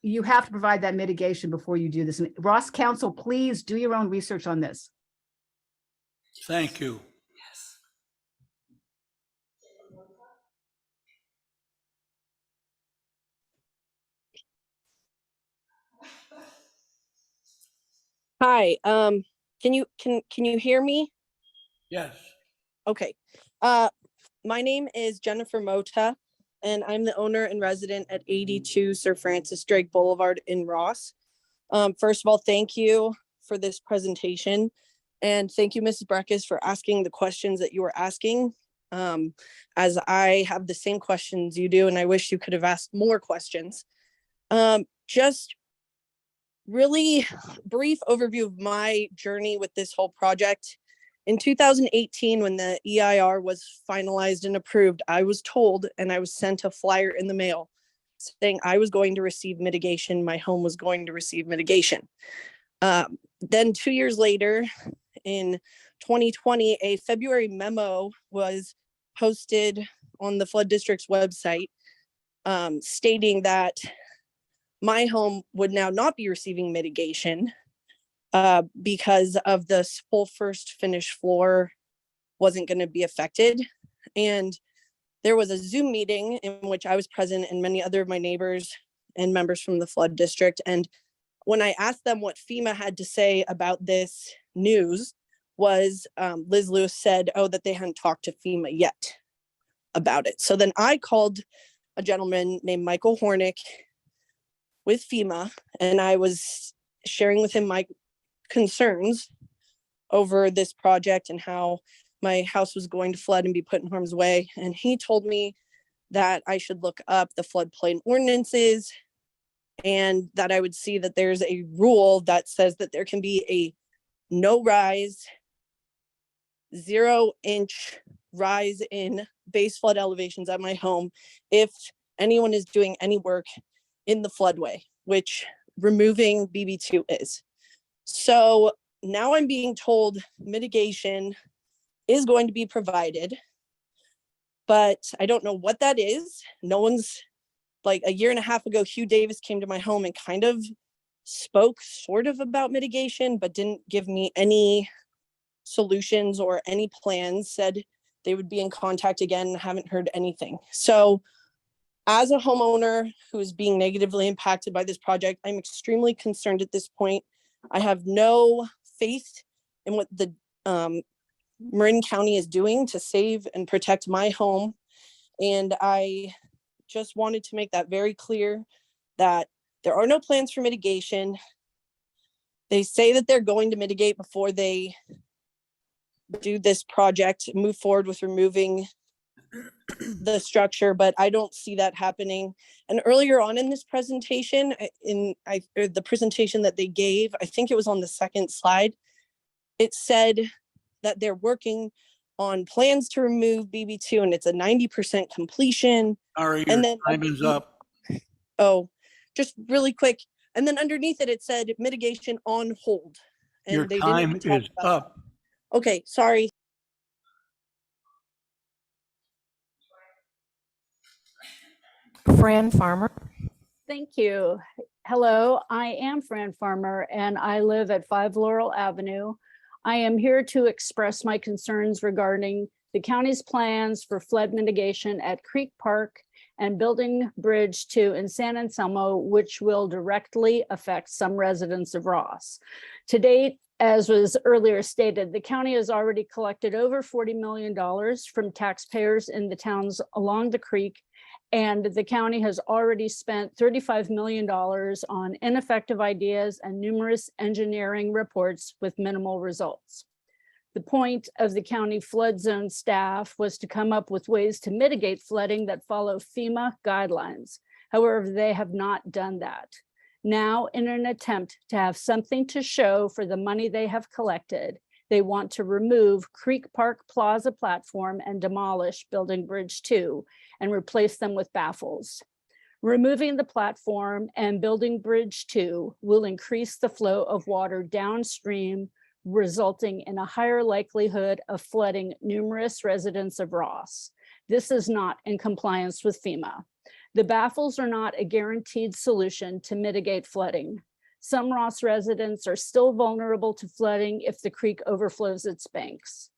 you have to provide that mitigation before you do this. And Ross Council, please do your own research on this. Thank you. Hi, can you hear me? Yes. Okay. My name is Jennifer Mota, and I'm the owner and resident at 82 Sir Francis Drake Boulevard in Ross. First of all, thank you for this presentation, and thank you, Mrs. Breckus, for asking the questions that you were asking, as I have the same questions you do, and I wish you could have asked more questions. Just really brief overview of my journey with this whole project. In 2018, when the EIR was finalized and approved, I was told, and I was sent a flyer in the mail saying I was going to receive mitigation, my home was going to receive mitigation. Then 2 years later, in 2020, a February memo was posted on the Flood District's website, stating that my home would now not be receiving mitigation because of the full first finished floor wasn't going to be affected. And there was a Zoom meeting in which I was present and many other of my neighbors and members from the flood district. And when I asked them what FEMA had to say about this news, was Liz Lewis said, that they hadn't talked to FEMA yet about it. So then I called a gentleman named Michael Hornick with FEMA, and I was sharing with him my concerns over this project and how my house was going to flood and be put in harm's way. And he told me that I should look up the floodplain ordinances and that I would see that there's a rule that says that there can be a no rise, 0-inch rise in base flood elevations at my home if anyone is doing any work in the floodway, which removing BB2 is. So now I'm being told mitigation is going to be provided, but I don't know what that is. No one's, like a year and a half ago, Hugh Davis came to my home and kind of spoke sort of about mitigation, but didn't give me any solutions or any plans, said they would be in contact again, haven't heard anything. So as a homeowner who is being negatively impacted by this project, I'm extremely concerned at this point. I have no faith in what the Marin County is doing to save and protect my home. And I just wanted to make that very clear that there are no plans for mitigation. They say that they're going to mitigate before they do this project, move forward with removing the structure, but I don't see that happening. And earlier on in this presentation, the presentation that they gave, I think it was on the second slide, it said that they're working on plans to remove BB2 and it's a 90% completion. Sorry, and your time is up. Oh, just really quick. And then underneath it, it said mitigation on hold. And Your time is up. Okay, sorry. Fran Farmer. Thank you. Hello, I am Fran Farmer and I live at 5 Laurel Avenue. I am here to express my concerns regarding the county's plans for flood mitigation at Creek Park and building Bridge 2 in San Anselmo, which will directly affect some residents of Ross. To date, as was earlier stated, the county has already collected over $40 million from taxpayers in the towns along the creek, and the county has already spent $35 million on ineffective ideas and numerous engineering reports with minimal results. The point of the county flood zone staff was to come up with ways to mitigate flooding that follow FEMA guidelines. However, they have not done that. Now, in an attempt to have something to show for the money they have collected, they want to remove Creek Park Plaza platform and demolish Building Bridge 2 and replace them with baffles. Removing the platform and Building Bridge 2 will increase the flow of water downstream, resulting in a higher likelihood of flooding numerous residents of Ross. This is not in compliance with FEMA. The baffles are not a guaranteed solution to mitigate flooding. Some Ross residents are still vulnerable to flooding if the creek overflows its banks.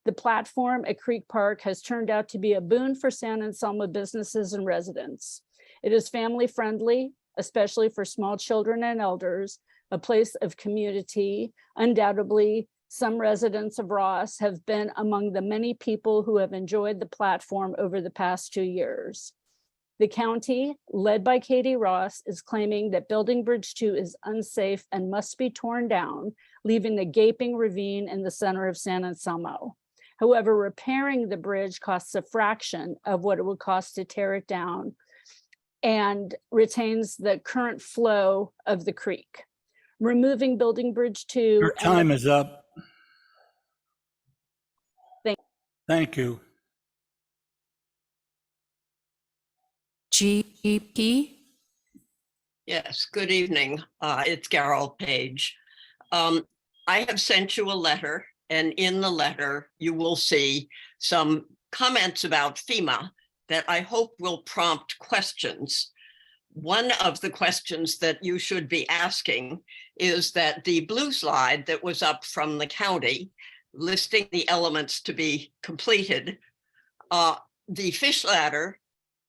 The platform at Creek Park has turned out to be a boon for San Anselmo businesses and residents. It is family friendly, especially for small children and elders, a place of community. Undoubtedly, some residents of Ross have been among the many people who have enjoyed the platform over the past 2 years. The county, led by Katie Ross, is claiming that Building Bridge 2 is unsafe and must be torn down, leaving a gaping ravine in the center of San Anselmo. However, repairing the bridge costs a fraction of what it would cost to tear it down and retains the current flow of the creek. Removing Building Bridge 2. Your time is up. Thank you. GEP. Yes, good evening. It's Carol Page. I have sent you a letter, and in the letter, you will see some comments about FEMA that I hope will prompt questions. One of the questions that you should be asking is that the blue slide that was up from the county listing the elements to be completed, the fish ladder,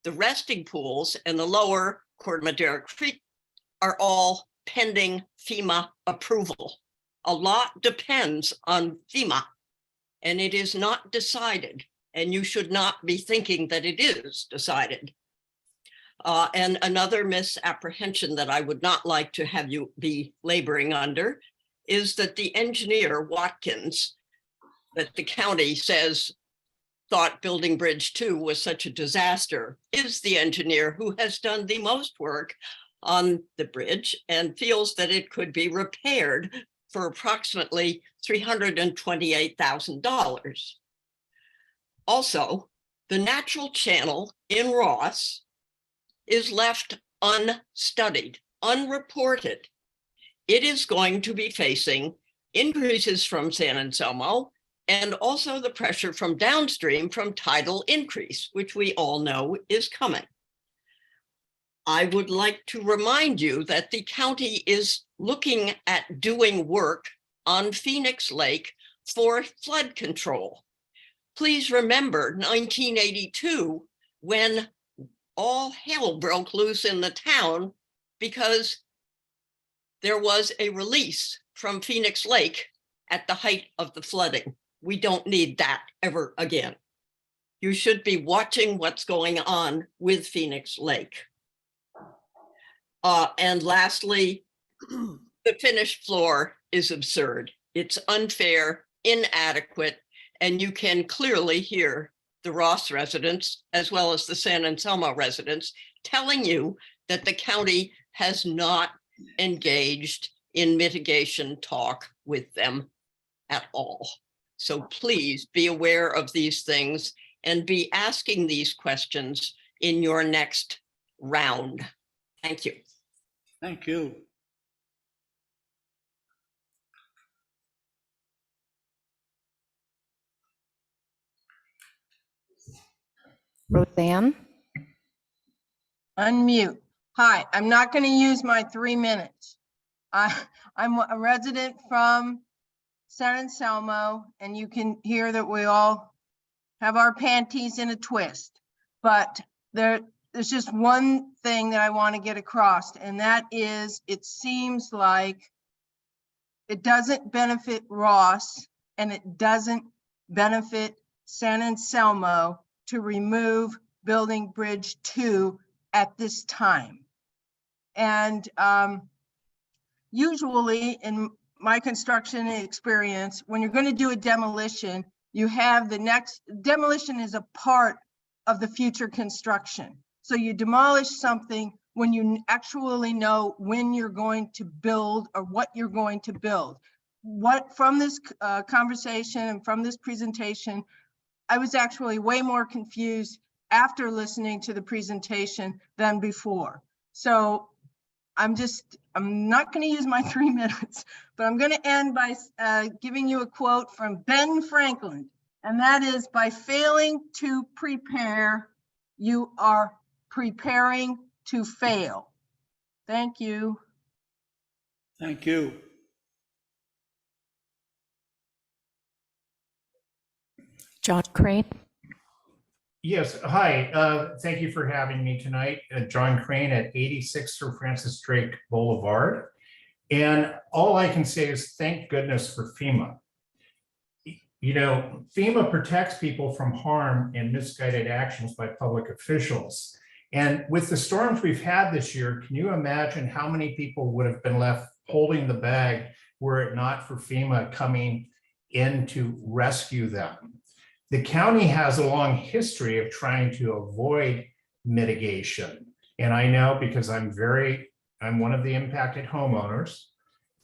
the resting pools, and the lower Corte Madera Creek are all pending FEMA approval. A lot depends on FEMA, and it is not decided, and you should not be thinking that it is decided. And another misapprehension that I would not like to have you be laboring under is that the engineer, Watkins, that the county says thought Building Bridge 2 was such a disaster, is the engineer who has done the most work on the bridge and feels that it could be repaired for approximately $328,000. Also, the natural channel in Ross is left unstudied, unreported. It is going to be facing increases from San Anselmo and also the pressure from downstream from tidal increase, which we all know is coming. I would like to remind you that the county is looking at doing work on Phoenix Lake for flood control. Please remember 1982, when all hell broke loose in the town because there was a release from Phoenix Lake at the height of the flooding. We don't need that ever again. You should be watching what's going on with Phoenix Lake. And lastly, the finished floor is absurd. It's unfair, inadequate, and you can clearly hear the Ross residents, as well as the San Anselmo residents, telling you that the county has not engaged in mitigation talk with them at all. So please be aware of these things and be asking these questions in your next round. Thank you. Thank you. Roseanne? Unmute. Hi, I'm not going to use my 3 minutes. I'm a resident from San Anselmo, and you can hear that we all have our panties in a twist. But there's just one thing that I want to get across, and that is it seems like it doesn't benefit Ross and it doesn't benefit San Anselmo to remove Building Bridge 2 at this time. And usually in my construction experience, when you're going to do a demolition, you have the next demolition is a part of the future construction. So you demolish something when you actually know when you're going to build or what you're going to build. What from this conversation and from this presentation, I was actually way more confused after listening to the presentation than before. So I'm not going to use my 3 minutes, but I'm going to end by giving you a quote from Ben Franklin. And that is, by failing to prepare, you are preparing to fail. Thank you. Thank you. John Crane? Yes, hi. Thank you for having me tonight. John Crane at 86 Sir Francis Drake Boulevard. And all I can say is thank goodness for FEMA. You know, FEMA protects people from harm and misguided actions by public officials. And with the storms we've had this year, can you imagine how many people would have been left holding the bag were it not for FEMA coming in to rescue them? The county has a long history of trying to avoid mitigation. And I know because I'm one of the impacted homeowners,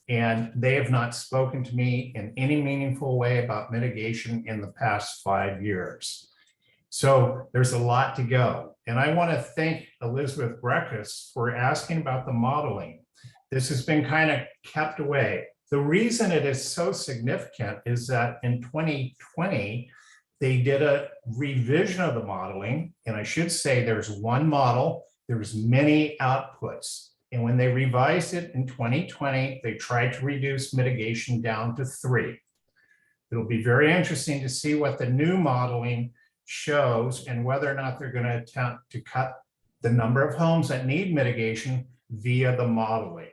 and they have not spoken to me in any meaningful way about mitigation in the past 5 years. So there's a lot to go. And I want to thank Elizabeth Breckus for asking about the modeling. This has been kind of kept away. The reason it is so significant is that in 2020, they did a revision of the modeling. And I should say there's one model, there's many outputs. And when they revised it in 2020, they tried to reduce mitigation down to 3. It'll be very interesting to see what the new modeling shows and whether or not they're going to attempt to cut the number of homes that need mitigation via the modeling.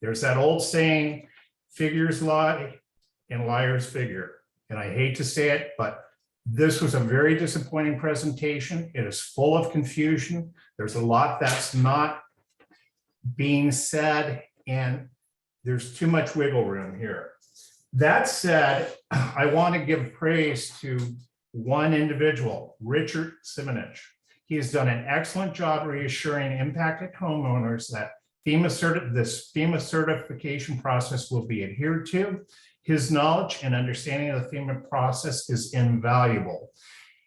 There's that old saying, figures lie and liars figure. And I hate to say it, but this was a very disappointing presentation. It is full of confusion. There's a lot that's not being said, and there's too much wiggle room here. That said, I want to give praise to one individual, Richard Simonich. He has done an excellent job reassuring impacted homeowners that this FEMA certification process will be adhered to. His knowledge and understanding of the FEMA process is invaluable.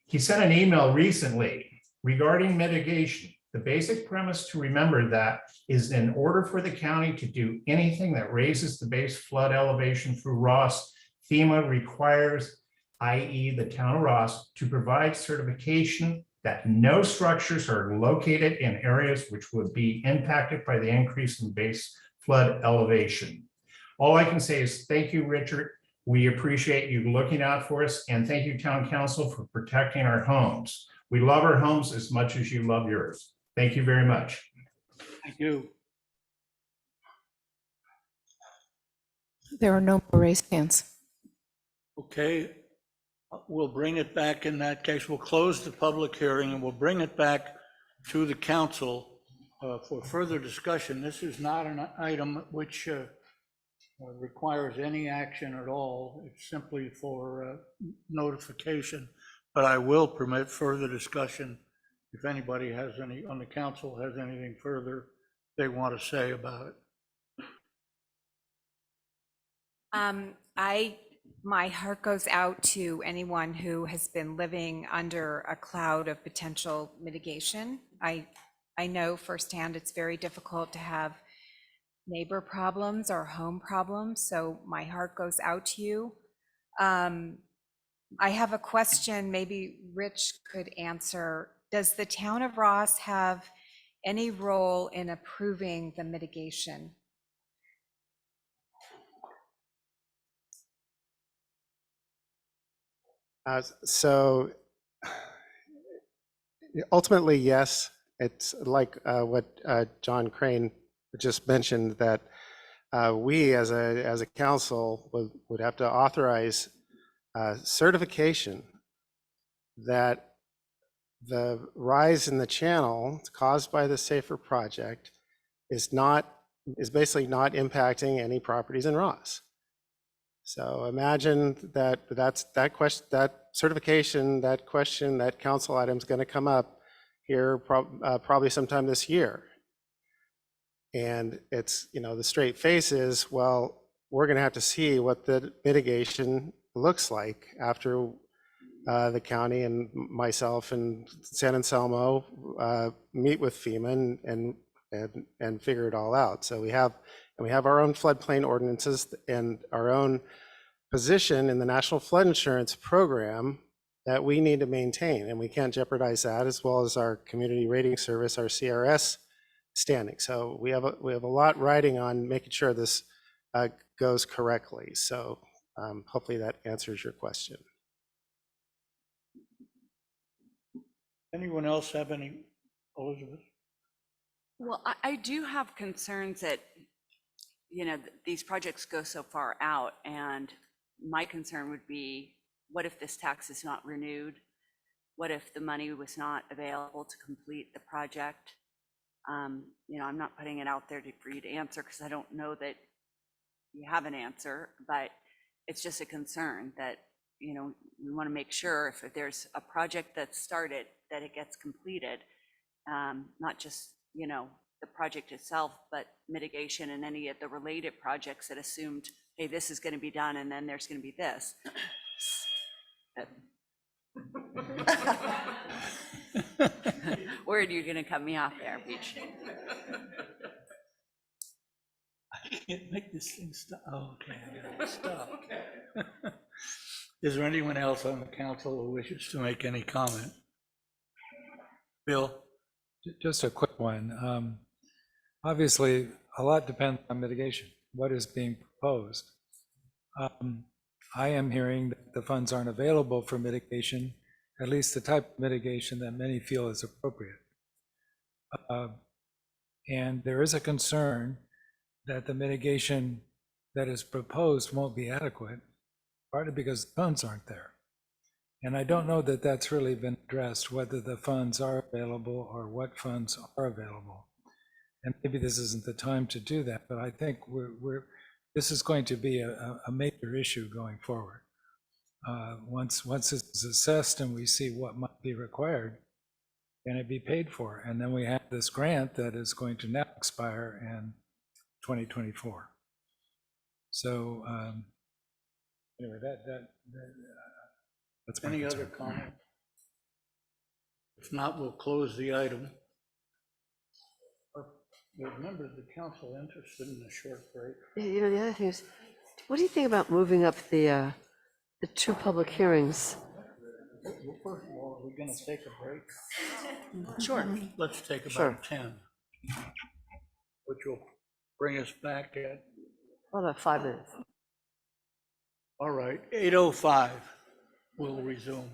He sent an email recently regarding mitigation. The basic premise to remember that is in order for the county to do anything that raises the base flood elevation through Ross, FEMA requires, i.e. the town of Ross, to provide certification that no structures are located in areas which would be impacted by the increase in base flood elevation. All I can say is thank you, Richard. We appreciate you looking out for us, and thank you, Town Council, for protecting our homes. We love our homes as much as you love yours. Thank you very much. Thank you. There are no more raised hands. Okay, we'll bring it back. In that case, we'll close the public hearing and we'll bring it back to the council for further discussion. This is not an item which requires any action at all. It's simply for notification, but I will permit further discussion if anybody has any on the council has anything further they want to say about it. My heart goes out to anyone who has been living under a cloud of potential mitigation. I know firsthand it's very difficult to have neighbor problems or home problems, so my heart goes out to you. I have a question maybe Rich could answer. Does the town of Ross have any role in approving the mitigation? So ultimately, yes, it's like what John Crane just mentioned, that we as a council would have to authorize certification that the rise in the channel caused by the Safer project is basically not impacting any properties in Ross. So imagine that question, that certification, that question, that council item is going to come up here probably sometime this year. And it's, the straight face is, well, we're going to have to see what the mitigation looks like after the county and myself and San Anselmo meet with FEMA and figure it all out. So we have our own floodplain ordinances and our own position in the National Flood Insurance Program that we need to maintain, and we can't jeopardize that, as well as our Community Rating Service, our CRS standing. So we have a lot riding on making sure this goes correctly. So hopefully that answers your question. Anyone else have any, Elizabeth? Well, I do have concerns that, these projects go so far out, and my concern would be, what if this tax is not renewed? What if the money was not available to complete the project? I'm not putting it out there for you to answer, because I don't know that you have an answer, but it's just a concern that, we want to make sure if there's a project that's started, that it gets completed, not just, the project itself, but mitigation and any of the related projects that assumed, hey, this is going to be done, and then there's going to be this. Where are you going to cut me off there, Beach? I can't make this thing stop. Oh, okay, I gotta stop. Is there anyone else on the council who wishes to make any comment? Bill? Just a quick one. Obviously, a lot depends on mitigation, what is being proposed. I am hearing that the funds aren't available for mitigation, at least the type of mitigation that many feel is appropriate. And there is a concern that the mitigation that is proposed won't be adequate, partly because the funds aren't there. And I don't know that that's really been addressed, whether the funds are available or what funds are available. And maybe this isn't the time to do that, but I think this is going to be a major issue going forward. Once this is assessed and we see what might be required, can it be paid for? And then we have this grant that is going to now expire in 2024. So anyway, that's my Any concern. other comment? If not, we'll close the item. Are members of the council interested in a short break? The other thing is, what do you think about moving up the two public hearings? Well, first of all, are we going to take a break? Sure. Let's take about Sure. 10, which will bring us back at, What about 5 minutes? all right, 8:05. We'll resume.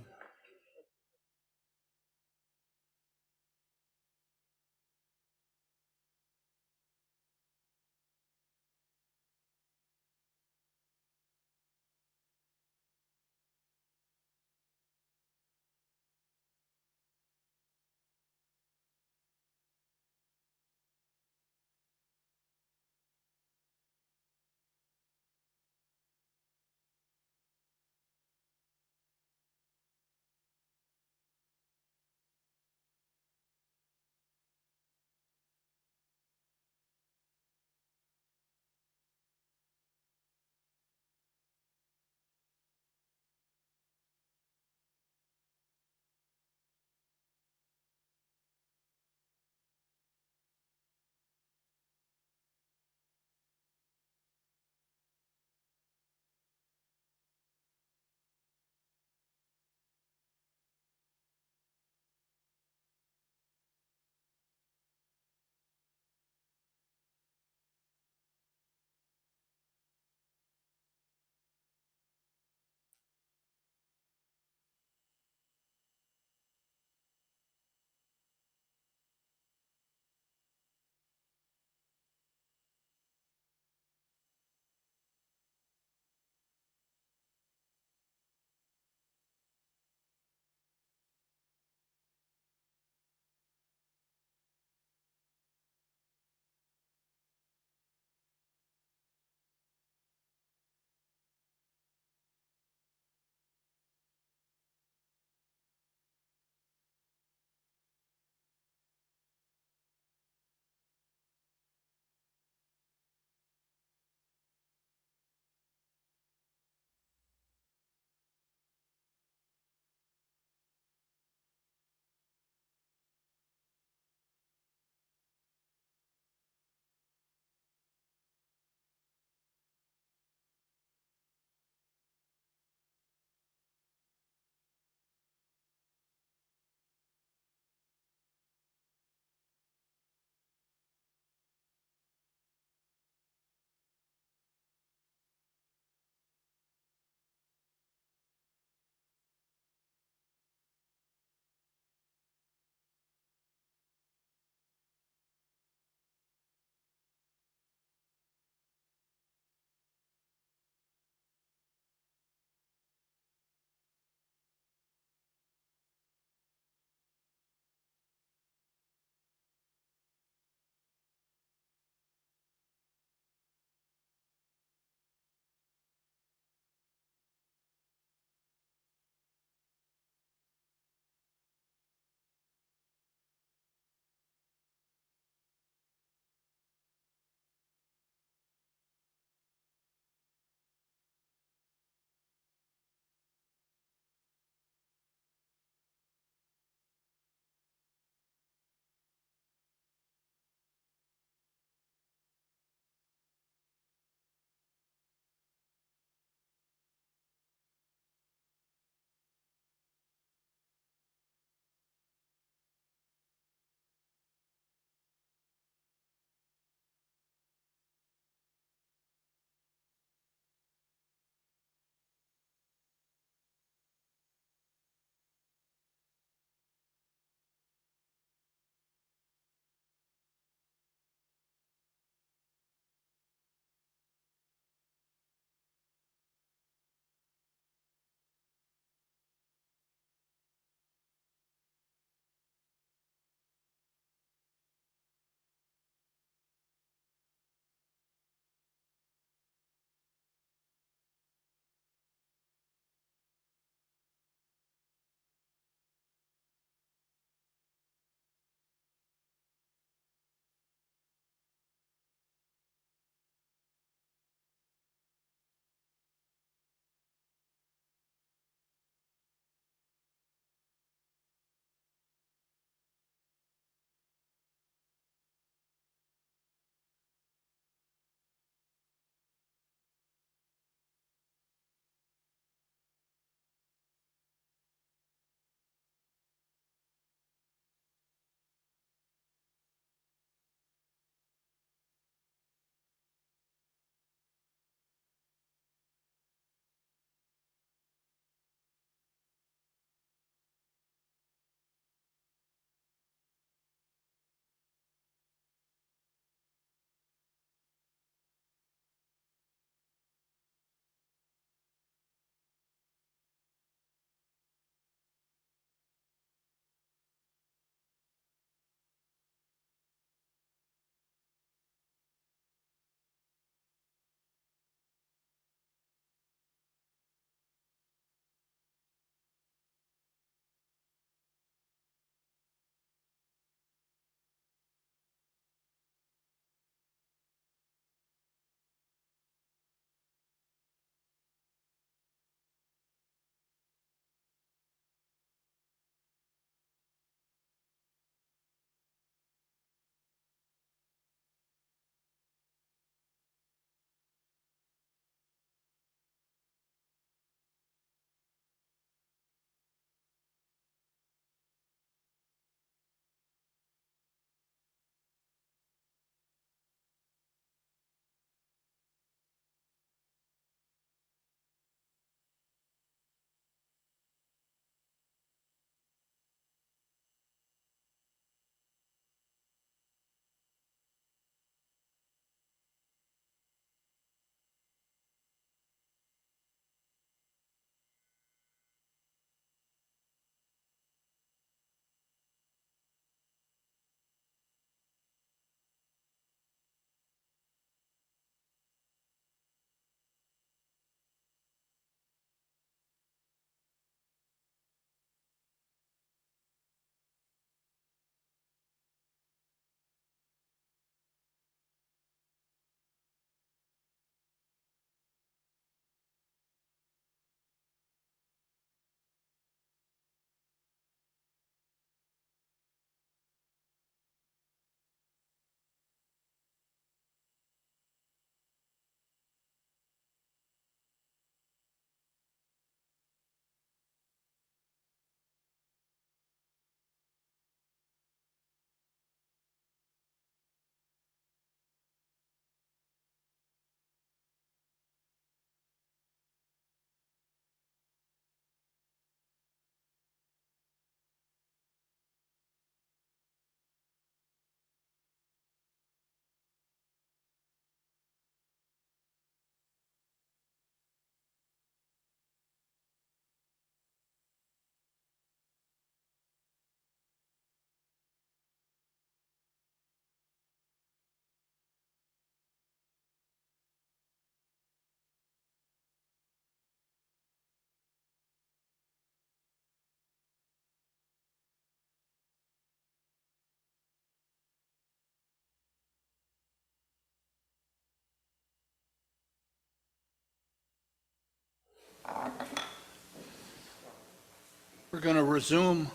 We're going to resume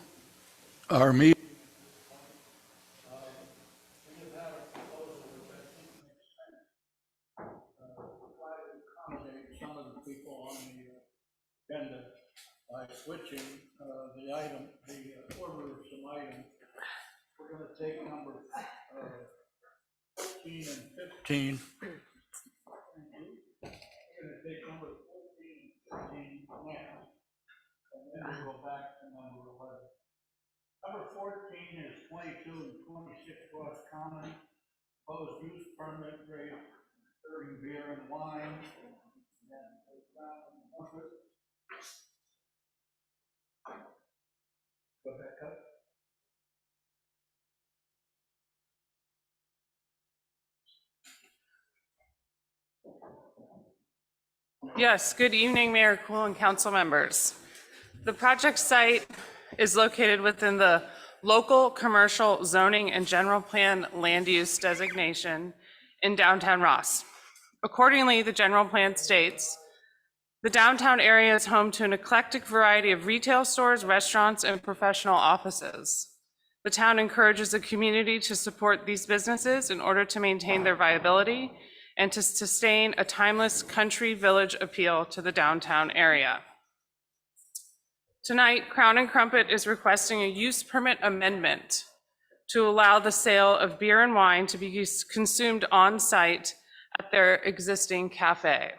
our meeting. Accommodate some of the people on the agenda by switching the order of some items. We're going to take number 14 and 15. We're going to take number 14 and 15 now, and then we'll go back to number 11. Number 14 is 22 and 26 Ross Common, proposed use permit rate, serving beer and wine. Go back up. Yes, good evening, Mayor Cool and council members. The project site is located within the local commercial zoning and general plan land use designation in downtown Ross. Accordingly, the general plan states, the downtown area is home to an eclectic variety of retail stores, restaurants, and professional offices. The town encourages the community to support these businesses in order to maintain their viability and to sustain a timeless country village appeal to the downtown area. Tonight, Crown and Crumpet is requesting a use permit amendment to allow the sale of beer and wine to be consumed on site at their existing cafe.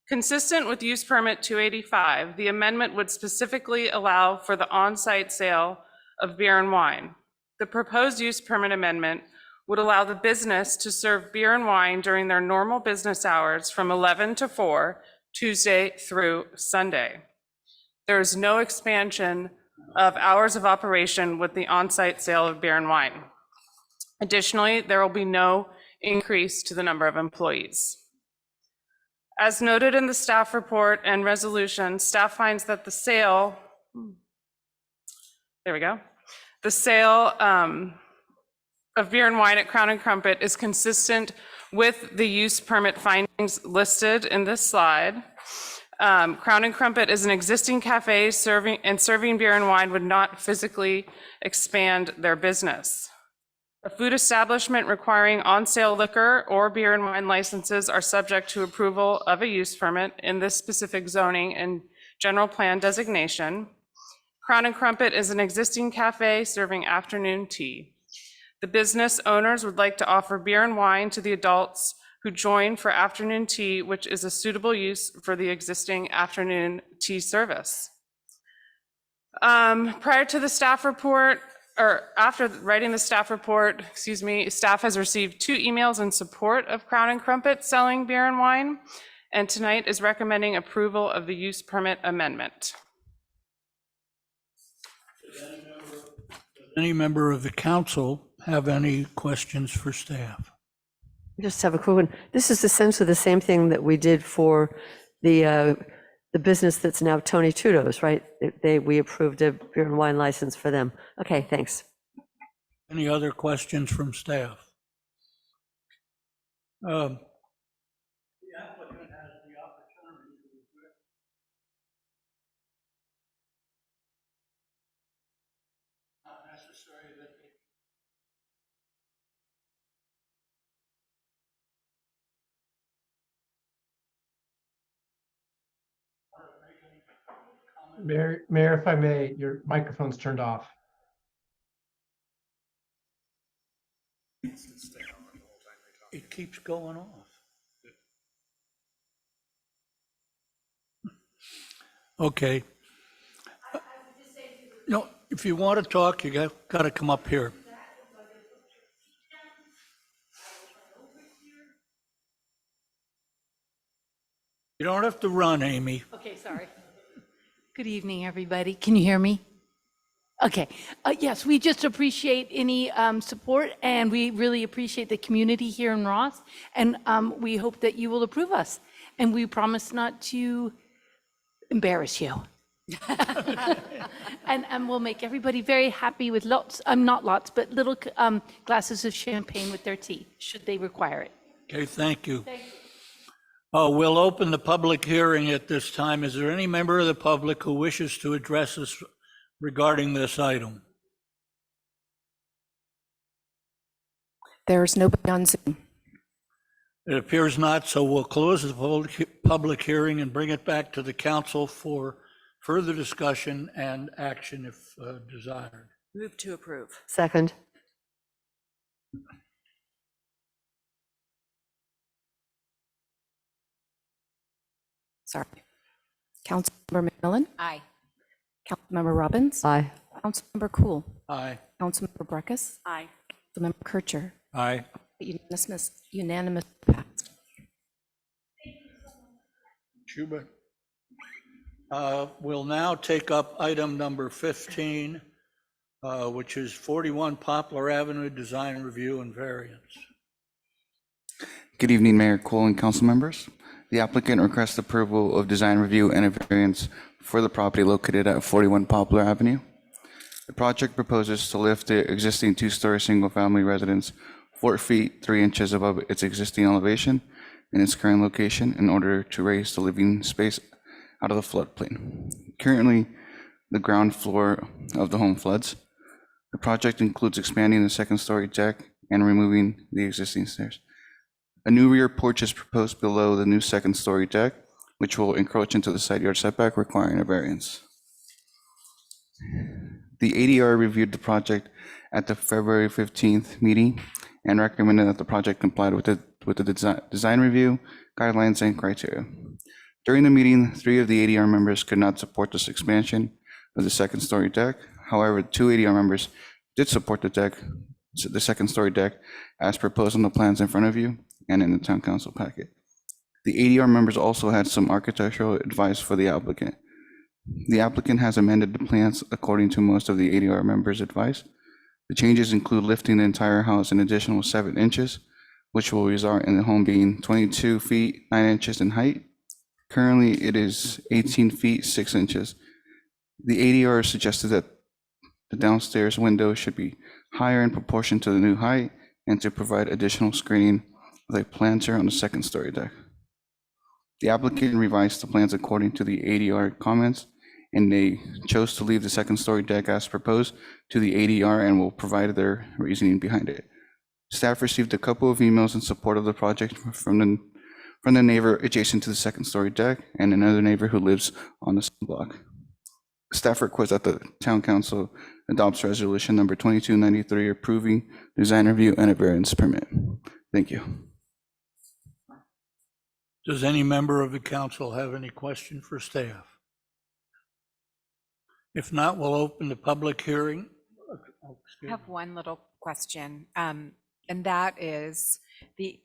Consistent with use permit 285, the amendment would specifically allow for the on-site sale of beer and wine. The proposed use permit amendment would allow the business to serve beer and wine during their normal business hours from 11 to 4, Tuesday through Sunday. There is no expansion of hours of operation with the on-site sale of beer and wine. Additionally, there will be no increase to the number of employees. As noted in the staff report and resolution, staff finds that the sale, the sale of beer and wine at Crown and Crumpet is consistent with the use permit findings listed in this slide. Crown and Crumpet is an existing cafe serving beer and wine would not physically expand their business. A food establishment requiring on-sale liquor or beer and wine licenses are subject to approval of a use permit in this specific zoning and general plan designation. Crown and Crumpet is an existing cafe serving afternoon tea. The business owners would like to offer beer and wine to the adults who join for afternoon tea, which is a suitable use for the existing afternoon tea service. Prior to the staff report, or after writing the staff report, staff has received 2 emails in support of Crown and Crumpet selling beer and wine, and tonight is recommending approval of the use permit amendment. Any member of the council have any questions for staff? I just have a quick one. This is essentially the same thing that we did for the business that's now Tony Tudo's, right? We approved a beer and wine license for them. Okay, thanks. Any other questions from staff? The applicant has the opportunity to address. Not necessary that they. Mayor, if I may, your microphone's turned off. It keeps going off. Okay. No, if you want to talk, you got to come up here. You don't have to run, Amy. Okay, sorry. Good evening, everybody. Can you hear me? Okay. Yes, we just appreciate any support, and we really appreciate the community here in Ross, and we hope that you will approve us, and we promise not to embarrass you. And we'll make everybody very happy with lots, not lots, but little glasses of champagne with their tea, should they require it. Okay, thank you. Thank you. We'll open the public hearing at this time. Is there any member of the public who wishes to address us regarding this item? There's nobody on Zoom. It appears not, so we'll close the public hearing and bring it back to the council for further discussion and action if desired. Move to approve. Second. Sorry. Councilmember McMillan? Aye. Councilmember Robbins? Aye. Councilmember Cool? Aye. Councilmember Breckus? Aye. Councilmember Kircher? Aye. Unanimous passed. Schubert. We'll now take up item number 15, which is 41 Poplar Avenue Design Review and Variance. Good evening, Mayor Cole and council members. The applicant requests approval of design review and a variance for the property located at 41 Poplar Avenue. The project proposes to lift the existing two-story single-family residence 4 feet 3 inches above its existing elevation in its current location in order to raise the living space out of the floodplain. Currently, the ground floor of the home floods. The project includes expanding the second-story deck and removing the existing stairs. A new rear porch is proposed below the new second-story deck, which will encroach into the side yard setback, requiring a variance. The ADR reviewed the project at the February 15th meeting and recommended that the project complied with the design review, guidelines, and criteria. During the meeting, 3 of the ADR members could not support this expansion of the second-story deck. However, 2 ADR members did support the second-story deck as proposed on the plans in front of you and in the town council packet. The ADR members also had some architectural advice for the applicant. The applicant has amended the plans according to most of the ADR members' advice. The changes include lifting the entire house an additional 7 inches, which will result in the home being 22 feet 9 inches in height. Currently, it is 18 feet 6 inches. The ADR suggested that the downstairs window should be higher in proportion to the new height and to provide additional screening with a planter on the second-story deck. The applicant revised the plans according to the ADR comments, and they chose to leave the second-story deck as proposed to the ADR and will provide their reasoning behind it. Staff received a couple of emails in support of the project from the neighbor adjacent to the second-story deck and another neighbor who lives on the same block. Staff requests that the town council adopts resolution number 2293 approving design review and a variance permit. Thank you. Does any member of the council have any question for staff? If not, we'll open the public hearing. I have one little question, and that is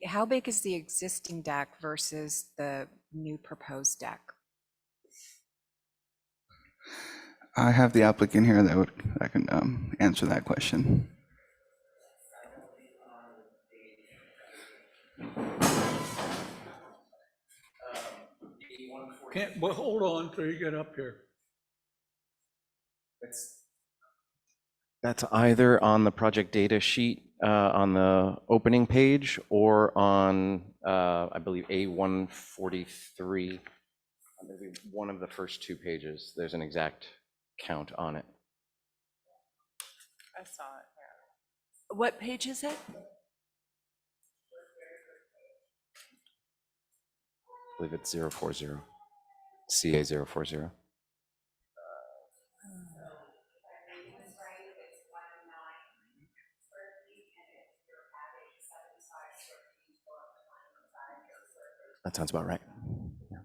how big is the existing deck versus the new proposed deck? I have the applicant here that can answer that question. Well, hold on till you get up here. That's either on the project data sheet on the opening page or on, I believe, A143. Maybe one of the first 2 pages. There's an exact count on it. I saw it. Yeah. What page is it? I believe it's 040, CA 040. That sounds about right. Yeah.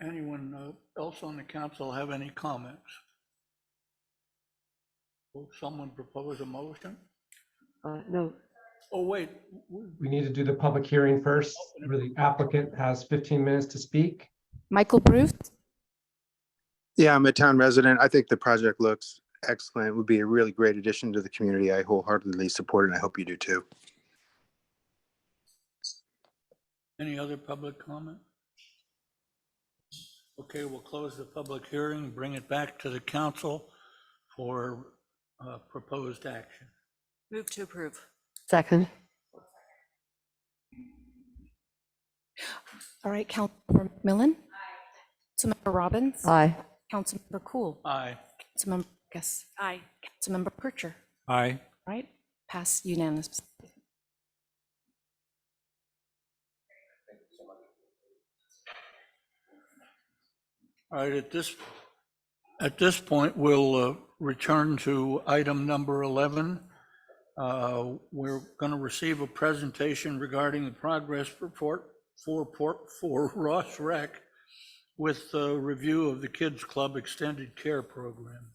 Anyone else on the council have any comments? Will someone propose a motion? No. Oh, wait. We need to do the public hearing first, where the applicant has 15 minutes to speak. Michael Bruce? Yeah, I'm a town resident. I think the project looks excellent. It would be a really great addition to the community. I wholeheartedly support it, and I hope you do too. Any other public comment? Okay, we'll close the public hearing, bring it back to the council for proposed action. Move to approve. Second. All right, Councilmember McMillan? Councilmember Robbins? Aye. Councilmember Cool? Aye. Councilmember Vargas? Aye. Councilmember Pritchard? Aye. All right, pass unanimous. All right, at this point, we'll return to item number 11. We're going to receive a presentation regarding the progress report for Ross Rec with a review of the Kids Club Extended Care Program.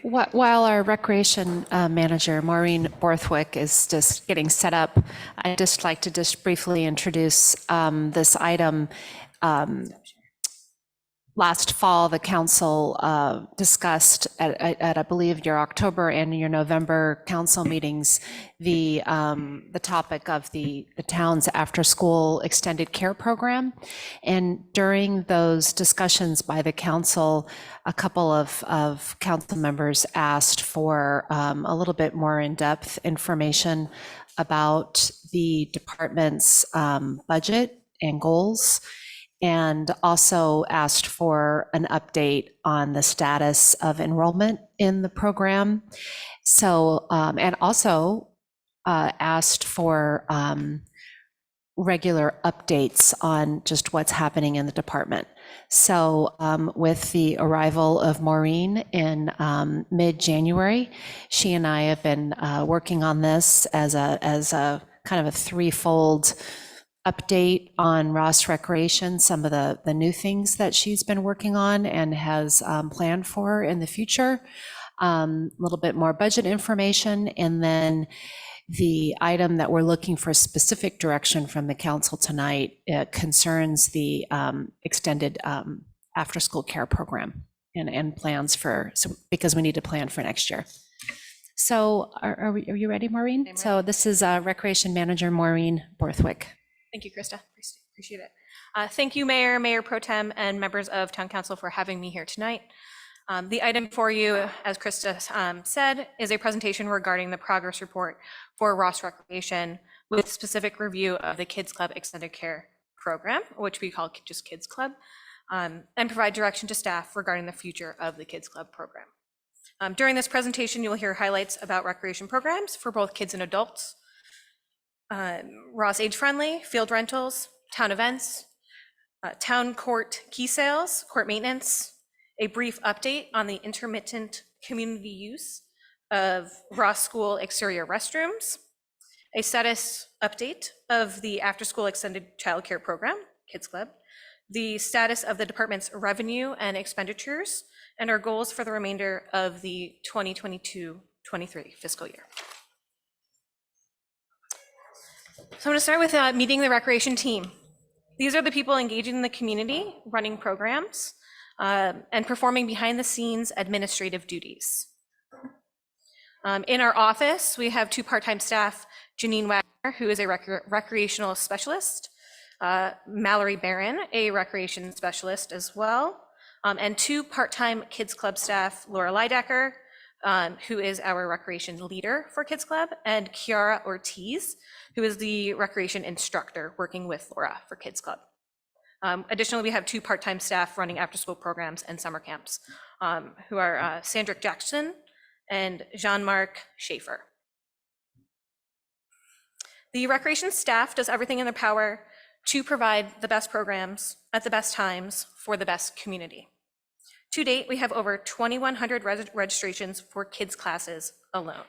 While our recreation manager, Maureen Borthwick, is just getting set up, I'd just like to just briefly introduce this item. Last fall, the council discussed at I believe your October and your November council meetings, the topic of the town's after-school extended care program. And during those discussions by the council, a couple of council members asked for a little bit more in-depth information about the department's budget and goals, and also asked for an update on the status of enrollment in the program. So, and also asked for regular updates on just what's happening in the department. So with the arrival of Maureen in mid-January, she and I have been working on this as a kind of a threefold update on Ross Recreation, some of the new things that she's been working on and has planned for in the future, a little bit more budget information, and then the item that we're looking for specific direction from the council tonight concerns the extended after-school care program and plans for, so because we need to plan for next year. So are you ready, Maureen? So this is Recreation Manager Maureen Borthwick. Thank you, Krista. Appreciate it. Thank you, Mayor, Mayor Pro Tem, and members of Town Council for having me here tonight. The item for you, as Krista said, is a presentation regarding the progress report for Ross Recreation with specific review of the Kids Club Extended Care Program, which we call just Kids Club, and provide direction to staff regarding the future of the Kids Club program. During this presentation, you'll hear highlights about recreation programs for both kids and adults, Ross Age Friendly, field rentals, town events, town court key sales, court maintenance, a brief update on the intermittent community use of Ross School exterior restrooms, a status update of the after-school extended childcare program, Kids Club, the status of the department's revenue and expenditures, and our goals for the remainder of the 2022-23 fiscal year. So I'm going to start with meeting the recreation team. These are the people engaging in the community, running programs, and performing behind the scenes administrative duties. In our office, we have 2 part-time staff, Janine Wagner, who is a recreational specialist, Mallory Barron, a recreation specialist as well, and 2 part-time Kids Club staff, Laura Lydecker, who is our recreation leader for Kids Club, and Kiara Ortiz, who is the recreation instructor working with Laura for Kids Club. Additionally, we have 2 part-time staff running after-school programs and summer camps, who are Sandrick Jackson and Jean-Marc Schaefer. The recreation staff does everything in their power to provide the best programs at the best times for the best community. To date, we have over 2,100 registrations for kids classes alone.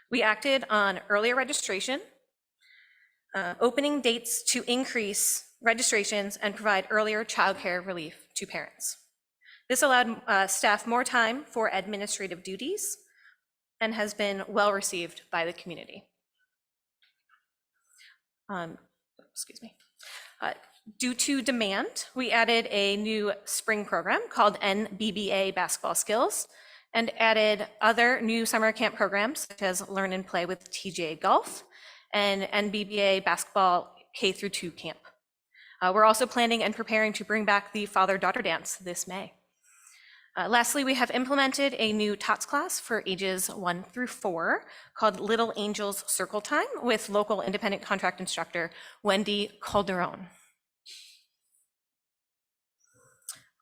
We acted on earlier registration, opening dates to increase registrations and provide earlier childcare relief to parents. This allowed staff more time for administrative duties and has been well received by the community. Excuse me. Due to demand, we added a new spring program called NBBA Basketball Skills and added other new summer camp programs such as Learn and Play with TGA Golf and NBBA Basketball K through 2 camp. We're also planning and preparing to bring back the father-daughter dance this May. Lastly, we have implemented a new TOTS class for ages 1 through 4 called Little Angels Circle Time with local independent contract instructor Wendy Calderon.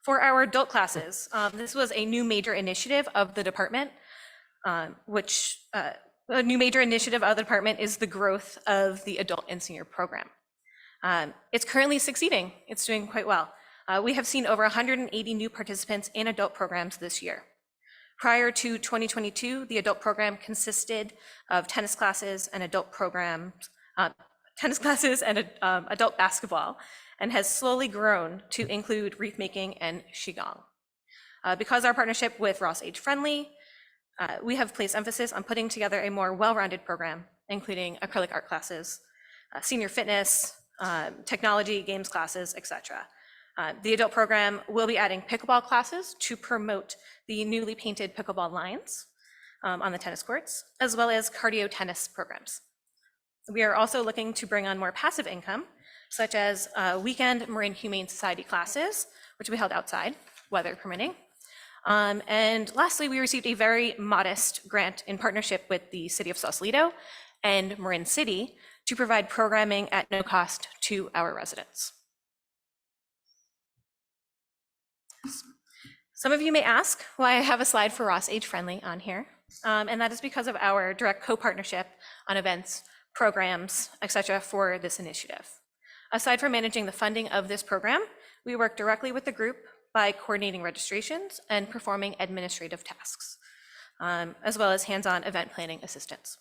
For our adult classes, this was a new major initiative of the department, a new major initiative of the department is the growth of the adult and senior program. It's currently succeeding. It's doing quite well. We have seen over 180 new participants in adult programs this year. Prior to 2022, the adult program consisted of tennis classes and adult basketball, and has slowly grown to include wreath making and qigong. Because our partnership with Ross Age Friendly, we have placed emphasis on putting together a more well-rounded program, including acrylic art classes, senior fitness, technology, games classes, etc. The adult program will be adding pickleball classes to promote the newly painted pickleball lines on the tennis courts, as well as cardio tennis programs. We are also looking to bring on more passive income, such as weekend Marin Humane Society classes, which will be held outside, weather permitting. And lastly, we received a very modest grant in partnership with the City of Sausalito and Marin City to provide programming at no cost to our residents. Some of you may ask why I have a slide for Ross Age Friendly on here, and that is because of our direct co-partnership on events, programs, etc. for this initiative. Aside from managing the funding of this program, we work directly with the group by coordinating registrations and performing administrative tasks, as well as hands-on event planning assistance.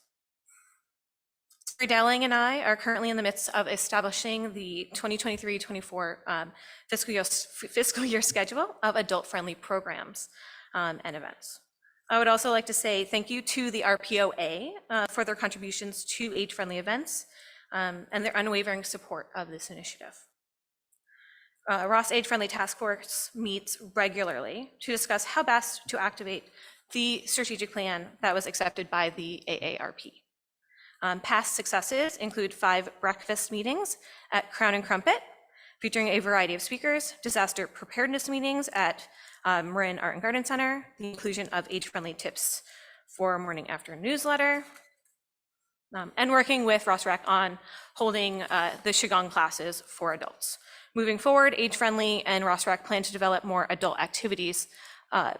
Gary Dowling and I are currently in the midst of establishing the 2023-24 fiscal year schedule of adult-friendly programs and events. I would also like to say thank you to the RPOA for their contributions to age-friendly events and their unwavering support of this initiative. Ross Age Friendly Task Force meets regularly to discuss how best to activate the strategic plan that was accepted by the AARP. Past successes include 5 breakfast meetings at Crown and Crumpet, featuring a variety of speakers, disaster preparedness meetings at Marin Art and Garden Center, the inclusion of age-friendly tips for morning after newsletter, and working with Ross Rec on holding the qigong classes for adults. Moving forward, Age Friendly and Ross Rec plan to develop more adult activities,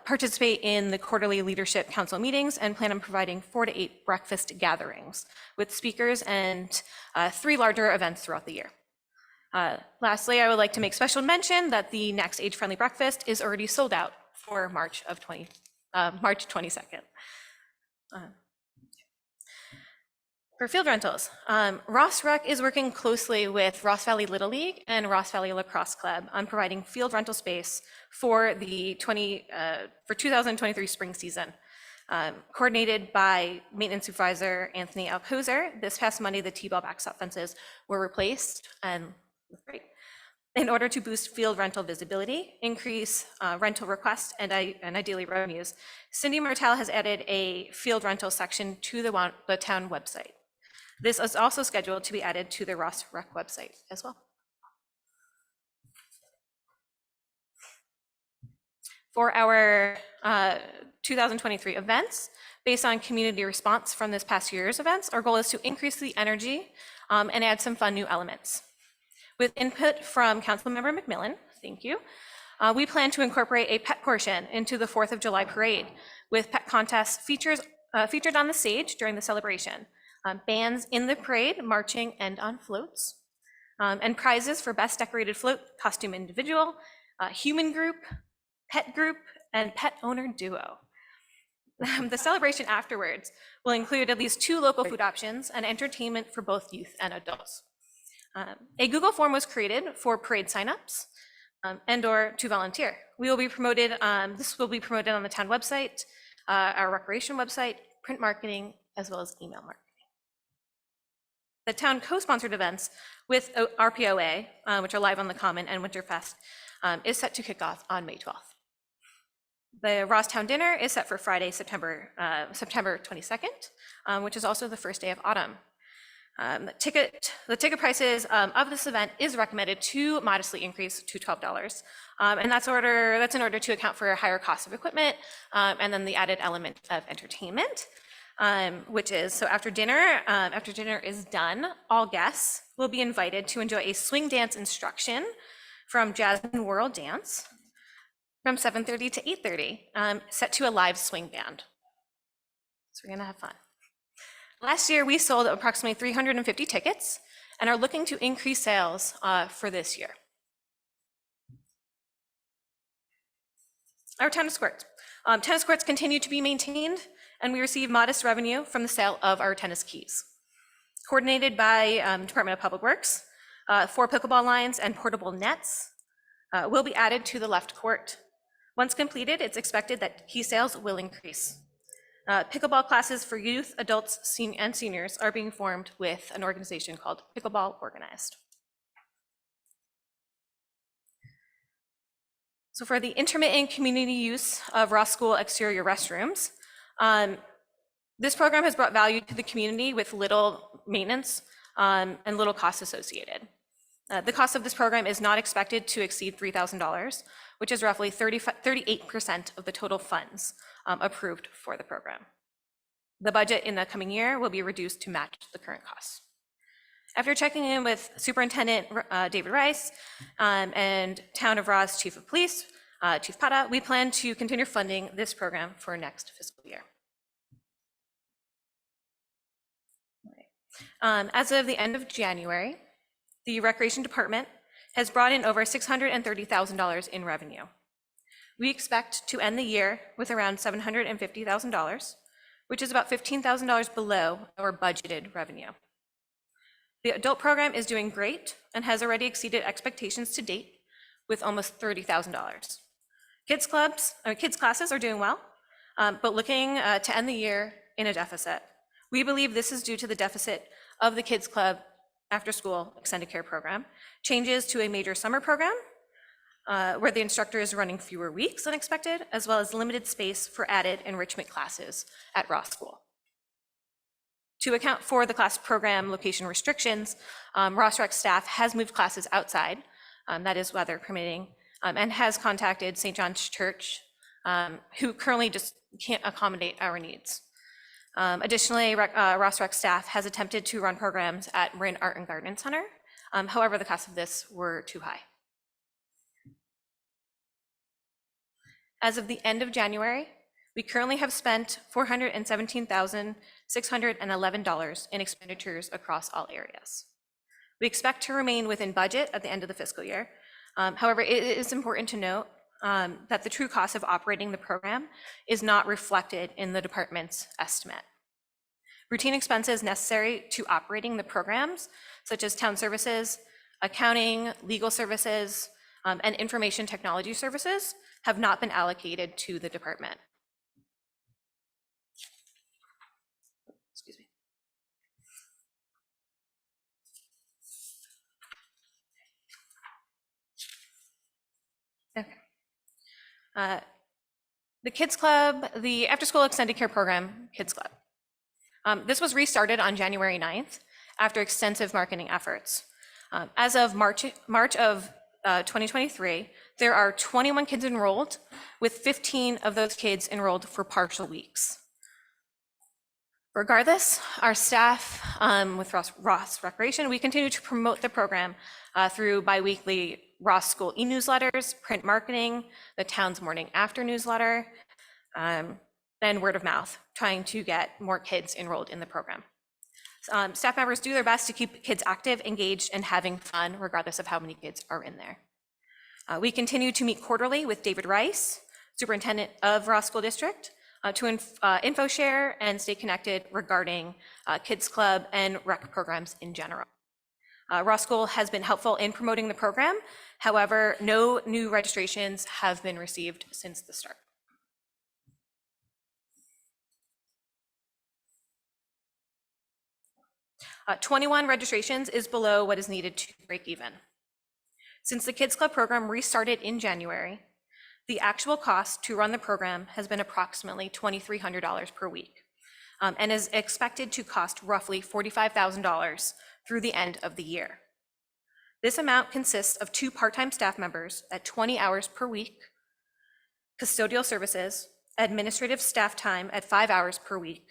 participate in the quarterly leadership council meetings, and plan on providing 4 to 8 breakfast gatherings with speakers and 3 larger events throughout the year. Lastly, I would like to make special mention that the next Age Friendly breakfast is already sold out for March 22nd. For field rentals, Ross Rec is working closely with Ross Valley Little League and Ross Valley Lacrosse Club on providing field rental space for the 2023 spring season. Coordinated by maintenance supervisor Anthony Alcozer, this past Monday, the T-ball backstop fences were replaced and great. In order to boost field rental visibility, increase rental requests, and ideally revenues, Cindy Martell has added a field rental section to the town website. This is also scheduled to be added to the Ross Rec website as well. For our 2023 events, based on community response from this past year's events, our goal is to increase the energy and add some fun new elements. With input from Councilmember McMillan, thank you, we plan to incorporate a pet portion into the 4th of July parade with pet contests featured on the stage during the celebration, bands in the parade marching and on floats, and prizes for best decorated float, costume individual, human group, and pet owner duo. The celebration afterwards will include at least 2 local food options and entertainment for both youth and adults. A Google form was created for parade signups and/or to volunteer. We will be promoted. This will be promoted on the town website, our recreation website, print marketing, as well as email marketing. The town co-sponsored events with RPOA, which are Live on the Common and Winterfest, is set to kick off on May 12th. The Ross Town Dinner is set for Friday, September 22nd, which is also the first day of autumn. The ticket prices of this event is recommended to modestly increase to $12. And that's in order to account for a higher cost of equipment and then the added element of entertainment, which is, so after dinner is done, all guests will be invited to enjoy a swing dance instruction from Jasmine World Dance from 7:30 to 8:30, set to a live swing band. So we're gonna have fun. Last year, we sold approximately 350 tickets and are looking to increase sales for this year. Our tennis courts. Tennis courts continue to be maintained, and we receive modest revenue from the sale of our tennis keys. Coordinated by Department of Public Works, 4 pickleball lines and portable nets will be added to the left court. Once completed, it's expected that key sales will increase. Pickleball classes for youth, adults, and seniors are being formed with an organization called Pickleball Organized. So for the intermittent community use of Ross School exterior restrooms, this program has brought value to the community with little maintenance and little costs associated. The cost of this program is not expected to exceed $3,000, which is roughly 38% of the total funds approved for the program. The budget in the coming year will be reduced to match the current costs. After checking in with Superintendent David Rice and Town of Ross Chief of Police, Chief Pata, we plan to continue funding this program for next fiscal year. As of the end of January, the Recreation Department has brought in over $630,000 in revenue. We expect to end the year with around $750,000, which is about $15,000 below our budgeted revenue. The adult program is doing great and has already exceeded expectations to date with almost $30,000. Kids classes are doing well, but looking to end the year in a deficit. We believe this is due to the deficit of the Kids Club after school extended care program, changes to a major summer program, where the instructor is running fewer weeks than expected, as well as limited space for added enrichment classes at Ross School. To account for the class program location restrictions, Ross Rec staff has moved classes outside, that is weather permitting, and has contacted St. John's Church, who currently just can't accommodate our needs. Additionally, Ross Rec staff has attempted to run programs at Marin Art and Garden Center. However, the costs of this were too high. As of the end of January, we currently have spent $417,611 in expenditures across all areas. We expect to remain within budget at the end of the fiscal year. However, it is important to note that the true cost of operating the program is not reflected in the department's estimate. Routine expenses necessary to operating the programs, such as town services, accounting, legal services, and information technology services, have not been allocated to the department. Excuse me. Okay. The Kids Club, the after-school extended care program, Kids Club. This was restarted on January 9th after extensive marketing efforts. As of March of 2023, there are 21 kids enrolled, with 15 of those kids enrolled for partial weeks. Regardless, our staff with Ross Recreation, we continue to promote the program through biweekly Ross School e-newsletters, print marketing, the town's morning after newsletter, and word of mouth, trying to get more kids enrolled in the program. Staff members do their best to keep kids active, engaged, and having fun, regardless of how many kids are in there. We continue to meet quarterly with David Rice, Superintendent of Ross School District, to info share and stay connected regarding Kids Club and rec programs in general. Ross School has been helpful in promoting the program. However, no new registrations have been received since the start. Uh, 21 registrations is below what is needed to break even. Since the Kids Club program restarted in January, the actual cost to run the program has been approximately $2,300 per week. and is expected to cost roughly $45,000 through the end of the year. This amount consists of 2 part-time staff members at 20 hours per week, custodial services, administrative staff time at 5 hours per week,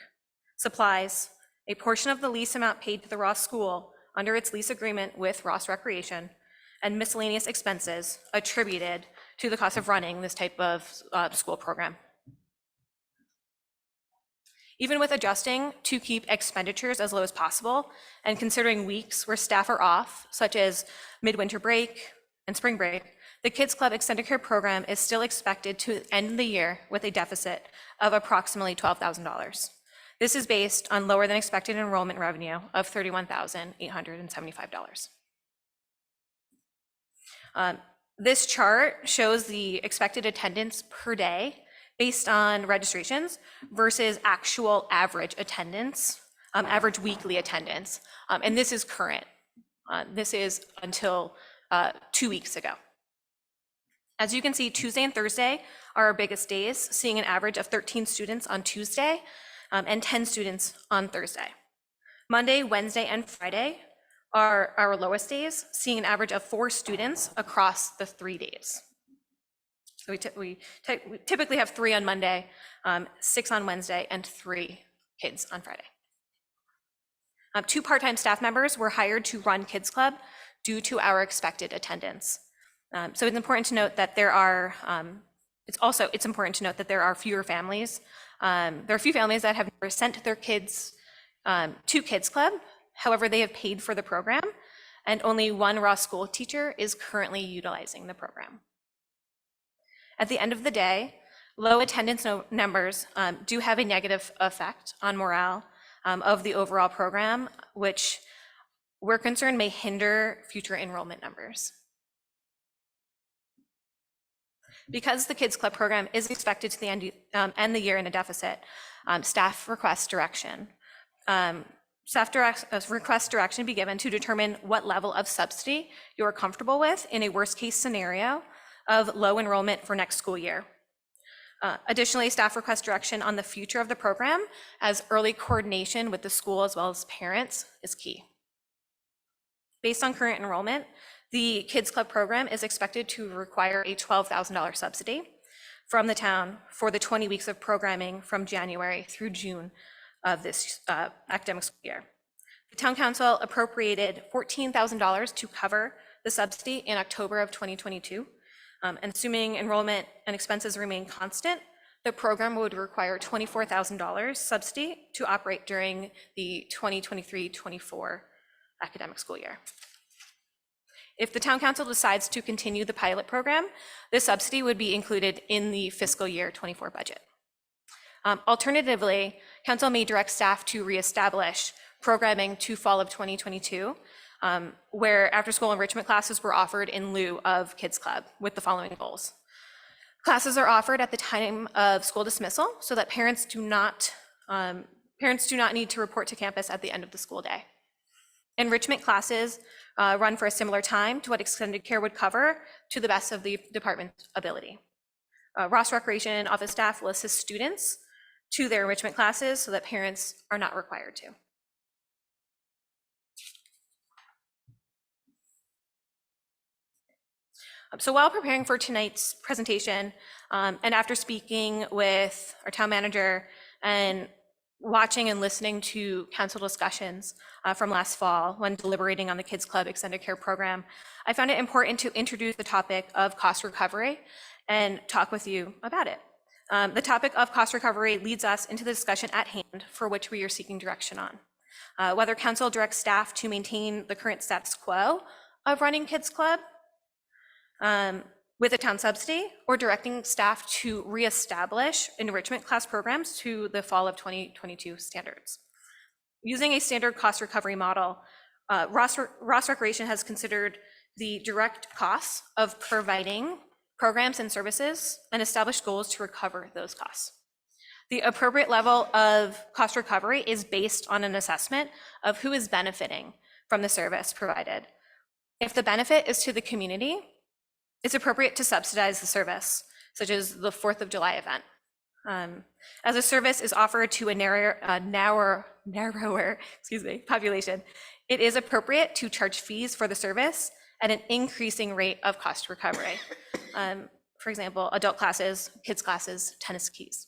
supplies, a portion of the lease amount paid to the Ross School under its lease agreement with Ross Recreation, and miscellaneous expenses attributed to the cost of running this type of school program. Even with adjusting to keep expenditures as low as possible and considering weeks where staff are off, such as midwinter break and spring break, the Kids Club Extended Care Program is still expected to end the year with a deficit of approximately $12,000. This is based on lower than expected enrollment revenue of $31,875. This chart shows the expected attendance per day based on registrations versus actual average attendance, average weekly attendance. And this is current. This is until 2 weeks ago. As you can see, Tuesday and Thursday are our biggest days, seeing an average of 13 students on Tuesday and 10 students on Thursday. Monday, Wednesday, and Friday are our lowest days, seeing an average of 4 students across the 3 days. So we typically have 3 on Monday, 6 on Wednesday, and 3 kids on Friday. 2 part-time staff members were hired to run Kids Club due to our expected attendance. So it's important to note that there are, it's important to note that there are fewer families. There are a few families that have never sent their kids to Kids Club. However, they have paid for the program, and only 1 Ross School teacher is currently utilizing the program. At the end of the day, low attendance numbers do have a negative effect on morale of the overall program, which we're concerned may hinder future enrollment numbers. Because the Kids Club program is expected to end the year in a deficit, staff request direction. Request direction be given to determine what level of subsidy you are comfortable with in a worst-case scenario of low enrollment for next school year. Additionally, staff request direction on the future of the program, as early coordination with the school as well as parents is key. Based on current enrollment, the Kids Club program is expected to require a $12,000 subsidy from the town for the 20 weeks of programming from January through June of this academic school year. The town council appropriated $14,000 to cover the subsidy in October of 2022. And assuming enrollment and expenses remain constant, the program would require $24,000 subsidy to operate during the 2023-24 academic school year. If the town council decides to continue the pilot program, the subsidy would be included in the fiscal year 24 budget. Alternatively, council may direct staff to reestablish programming to fall of 2022, where after-school enrichment classes were offered in lieu of Kids Club with the following goals. Classes are offered at the time of school dismissal so that parents do not need to report to campus at the end of the school day. Enrichment classes run for a similar time to what extended care would cover to the best of the department's ability. Ross Recreation office staff will assist students to their enrichment classes so that parents are not required to. So while preparing for tonight's presentation, and after speaking with our town manager and watching and listening to council discussions from last fall when deliberating on the Kids Club Extended Care Program, I found it important to introduce the topic of cost recovery and talk with you about it. The topic of cost recovery leads us into the discussion at hand for which we are seeking direction on. Whether council directs staff to maintain the current status quo of running Kids Club with a town subsidy, or directing staff to reestablish enrichment class programs to the fall of 2022 standards. Using a standard cost recovery model, Ross Recreation has considered the direct costs of providing programs and services and established goals to recover those costs. The appropriate level of cost recovery is based on an assessment of who is benefiting from the service provided. If the benefit is to the community, it's appropriate to subsidize the service, such as the 4th of July event. As a service is offered to a narrower population, it is appropriate to charge fees for the service at an increasing rate of cost recovery. For example, adult classes, kids classes, tennis keys.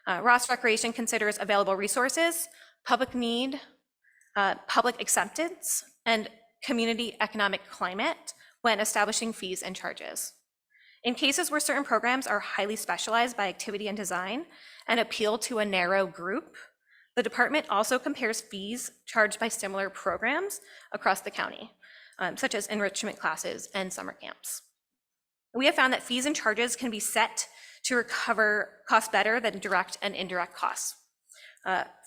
Ross Recreation considers available resources, public need, public acceptance, and community economic climate when establishing fees and charges. In cases where certain programs are highly specialized by activity and design and appeal to a narrow group, the department also compares fees charged by similar programs across the county, such as enrichment classes and summer camps. We have found that fees and charges can be set to recover costs better than direct and indirect costs.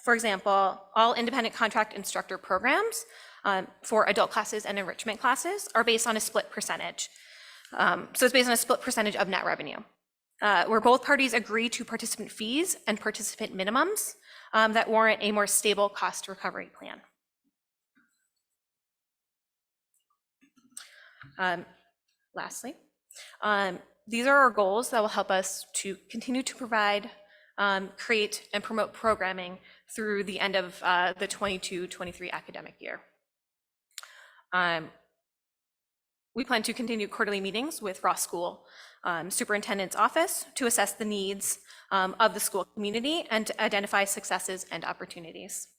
For example, all independent contract instructor programs for adult classes and enrichment classes are based on a split percentage. So it's based on a split percentage of net revenue, where both parties agree to participant fees and participant minimums that warrant a more stable cost recovery plan. Lastly, these are our goals that will help us to continue to provide, create, and promote programming through the end of the 22-23 academic year. We plan to continue quarterly meetings with Ross School Superintendent's Office to assess the needs of the school community and to identify successes and opportunities.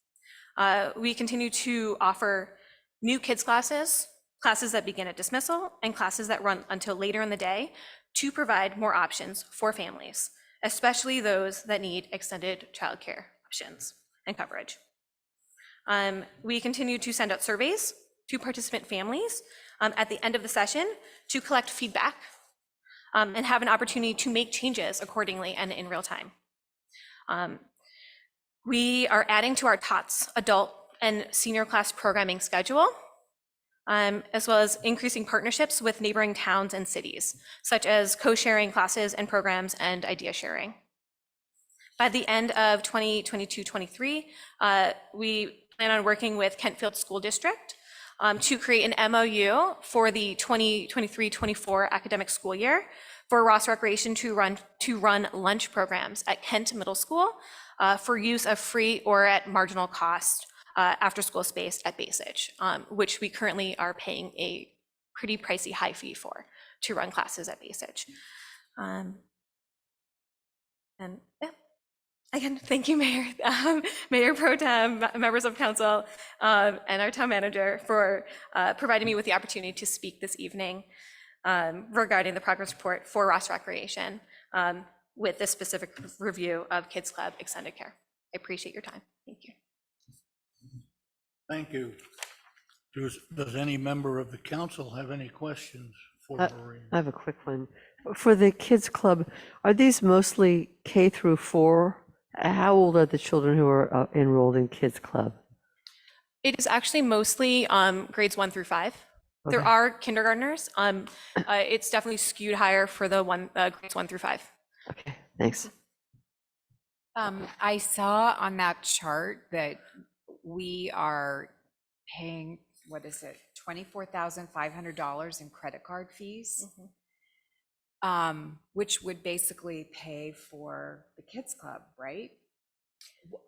We continue to offer new kids classes, classes that begin at dismissal, and classes that run until later in the day to provide more options for families, especially those that need extended childcare options and coverage. We continue to send out surveys to participant families at the end of the session to collect feedback and have an opportunity to make changes accordingly and in real time. We are adding to our TOTS adult and senior class programming schedule, as well as increasing partnerships with neighboring towns and cities, such as co-sharing classes and programs and idea sharing. By the end of 2022-23, we plan on working with Kentfield School District to create an MOU for the 2023-24 academic school year for Ross Recreation to run lunch programs at Kent Middle School for use of free or at marginal cost after school space at Basage, which we currently are paying a pretty pricey high fee for to run classes at Basage. And yeah. Again, thank you, Mayor, Mayor Pro Tem, members of council, and our town manager for providing me with the opportunity to speak this evening regarding the progress report for Ross Recreation with this specific review of Kids Club Extended Care. I appreciate your time. Thank you. Thank you. Does any member of the council have any questions for Maureen? I have a quick one. For the Kids Club, are these mostly K through 4? How old are the children who are enrolled in Kids Club? It is actually mostly grades 1 through 5. There Okay. are kindergartners. It's definitely skewed higher for the grades 1 through 5. Okay, thanks. I saw on that chart that we are paying, what is it, $24,500 in credit card fees, which would basically pay for the kids club, right?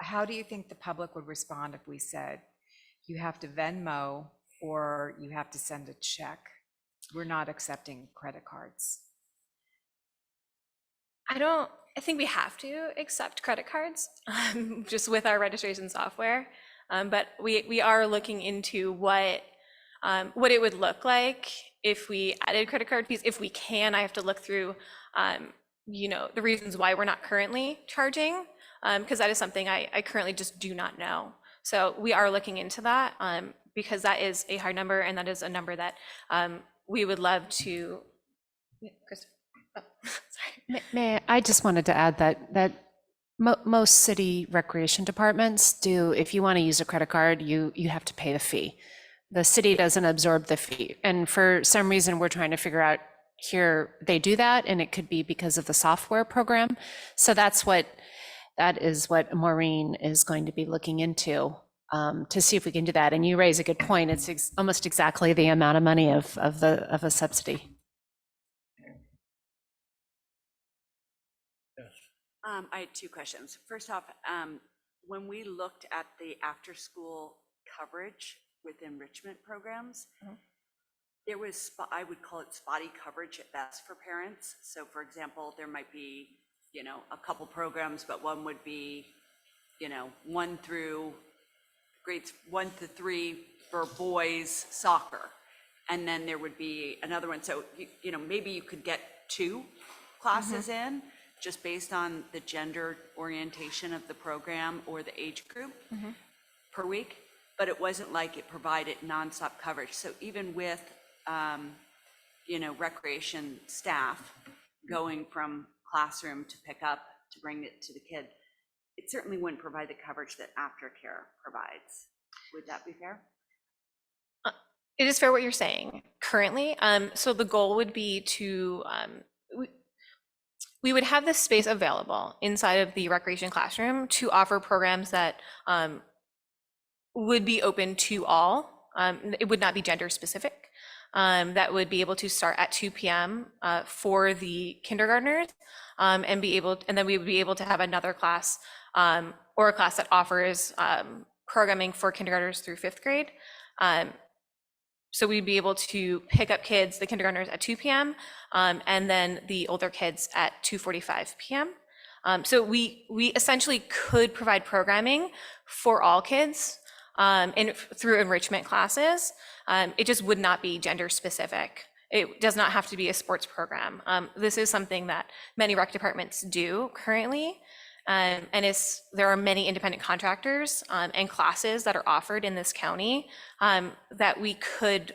How do you think the public would respond if we said, you have to Venmo or you have to send a check? We're not accepting credit cards. I think we have to accept credit cards just with our registration software. But we are looking into what it would look like if we added credit card fees. If we can, I have to look through, the reasons why we're not currently charging, because that is something I currently just do not know. So we are looking into that because that is a hard number, and that is a number that we would love to. Krista. Oh, sorry. May I just wanted to add that most city recreation departments do, if you want to use a credit card, you have to pay the fee. The city doesn't absorb the fee. And for some reason, we're trying to figure out here, they do that, and it could be because of the software program. So that is what Maureen is going to be looking into to see if we can do that. And you raise a good point. It's almost exactly the amount of money of a subsidy. I had two questions. First off, when we looked at the after-school coverage with enrichment programs, there was, I would call it spotty coverage at best for parents. So for example, there might be, you know, a couple programs, but one would be, you know, grades 1 to 3 for boys soccer. And then there would be another one. So, you know, maybe you could get 2 classes in just based on the gender orientation of the program or the age group per week. But it wasn't like it provided nonstop coverage. So even with, you know, recreation staff going from classroom to pick up to bring it to the kid, it certainly wouldn't provide the coverage that aftercare provides. Would that be fair? It is fair what you're saying currently. So the goal would be to, we would have this space available inside of the recreation classroom to offer programs that would be open to all. It would not be gender specific. That would be able to start at 2 p.m. For the kindergartners, and then we would be able to have another class or a class that offers programming for kindergartners through 5th grade. So we'd be able to pick up kids, the kindergartners at 2 p.m. And then the older kids at 2:45 p.m. So we essentially could provide programming for all kids through enrichment classes. It just would not be gender specific. It does not have to be a sports program. This is something that many rec departments do currently. And there are many independent contractors and classes that are offered in this county that we could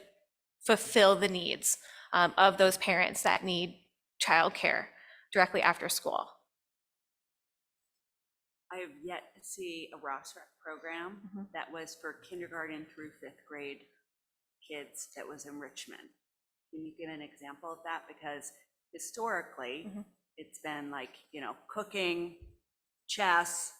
fulfill the needs of those parents that need childcare directly after school. I have yet to see a Ross Rec program that was for kindergarten through 5th grade kids that was enrichment. Can you give an example of that? Because historically, it's been like, you know, cooking, chess,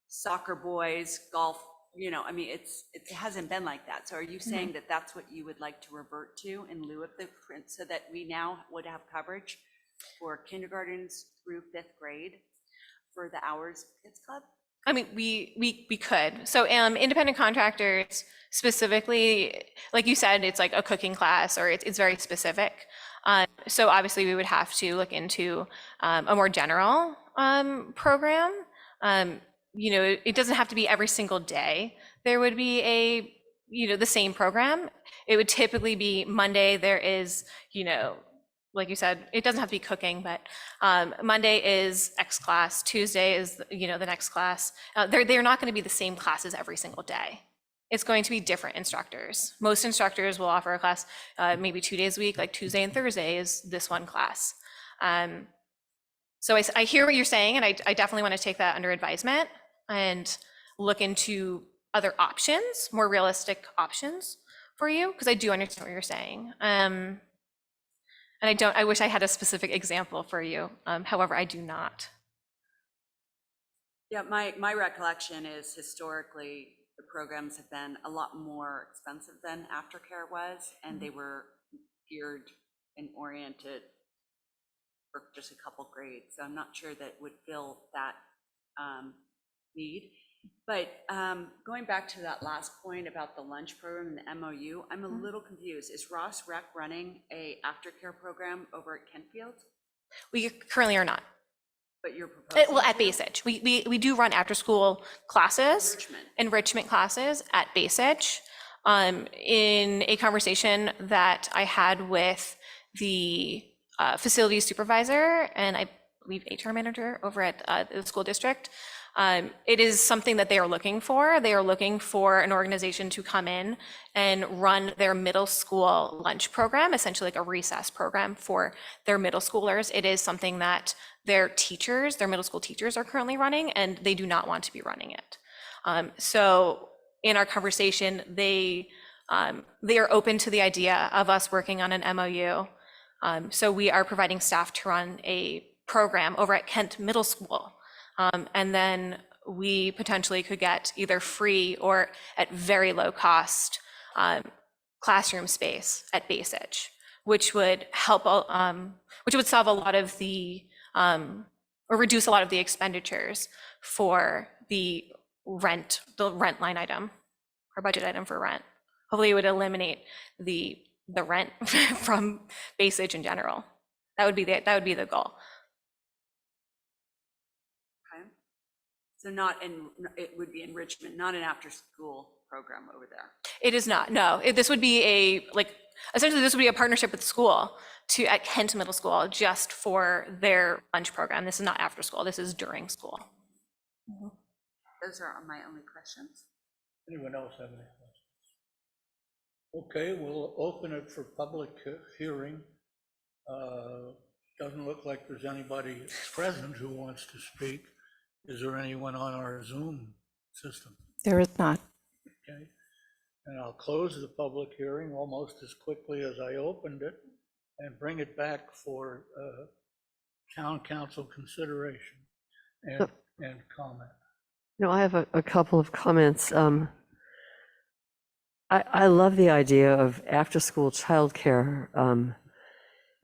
soccer boys, golf, you know, I mean, it hasn't been like that. So are you saying that that's what you would like to revert to in lieu of the print so that we now would have coverage for kindergartens through 5th grade for the Hours Kids Club? I mean, we could. So independent contractors specifically, like you said, it's like a cooking class or it's very specific. So obviously we would have to look into a more general program. You know, it doesn't have to be every single day. There would be the same program. It would typically be Monday. There is, you know, like you said, it doesn't have to be cooking, but Monday is X class. Tuesday is, you know, the next class. They're not going to be the same classes every single day. It's going to be different instructors. Most instructors will offer a class maybe 2 days a week, like Tuesday and Thursday is this one class. So I hear what you're saying, and I definitely want to take that under advisement and look into other options, more realistic options for you, because I do understand what you're saying. And I wish I had a specific example for you. However, I do not. Yeah, my recollection is historically the programs have been a lot more expensive than aftercare was, and they were geared and oriented for just a couple grades. So I'm not sure that would fill that need. But going back to that last point about the lunch program and the MOU, I'm a little confused. Is Ross Rec running a aftercare program over at Kentfield? We currently are not. But you're proposing? Well, at Base Edge. We do run after-school classes, enrichment classes at Base Edge. In a conversation that I had with the facilities supervisor and I believe HR manager over at the school district, it is something that they are looking for. They are looking for an organization to come in and run their middle school lunch program, essentially like a recess program for their middle schoolers. It is something that their teachers, their middle school teachers are currently running, and they do not want to be running it. So in our conversation, they are open to the idea of us working on an MOU. So we are providing staff to run a program over at Kent Middle School. And then we potentially could get either free or at very low cost classroom space at Base Edge, which would help, which would solve a lot of the or reduce a lot of the expenditures for the rent line item, or budget item for rent. Hopefully it would eliminate the rent from Basage in general. That would be the goal. Okay. So not in, it would be enrichment, not an after-school program over there. It is not, no. This would be essentially this would be a partnership with the school at Kent Middle School just for their lunch program. This is not after school, this is during school. Those are my only questions. Anyone else have any questions? Okay, we'll open it for public hearing. Doesn't look like there's anybody present who wants to speak. Is there anyone on our Zoom system? There is not. Okay, and I'll close the public hearing almost as quickly as I opened it and bring it back for town council consideration and comment. I have a couple of comments. I love the idea of after-school childcare,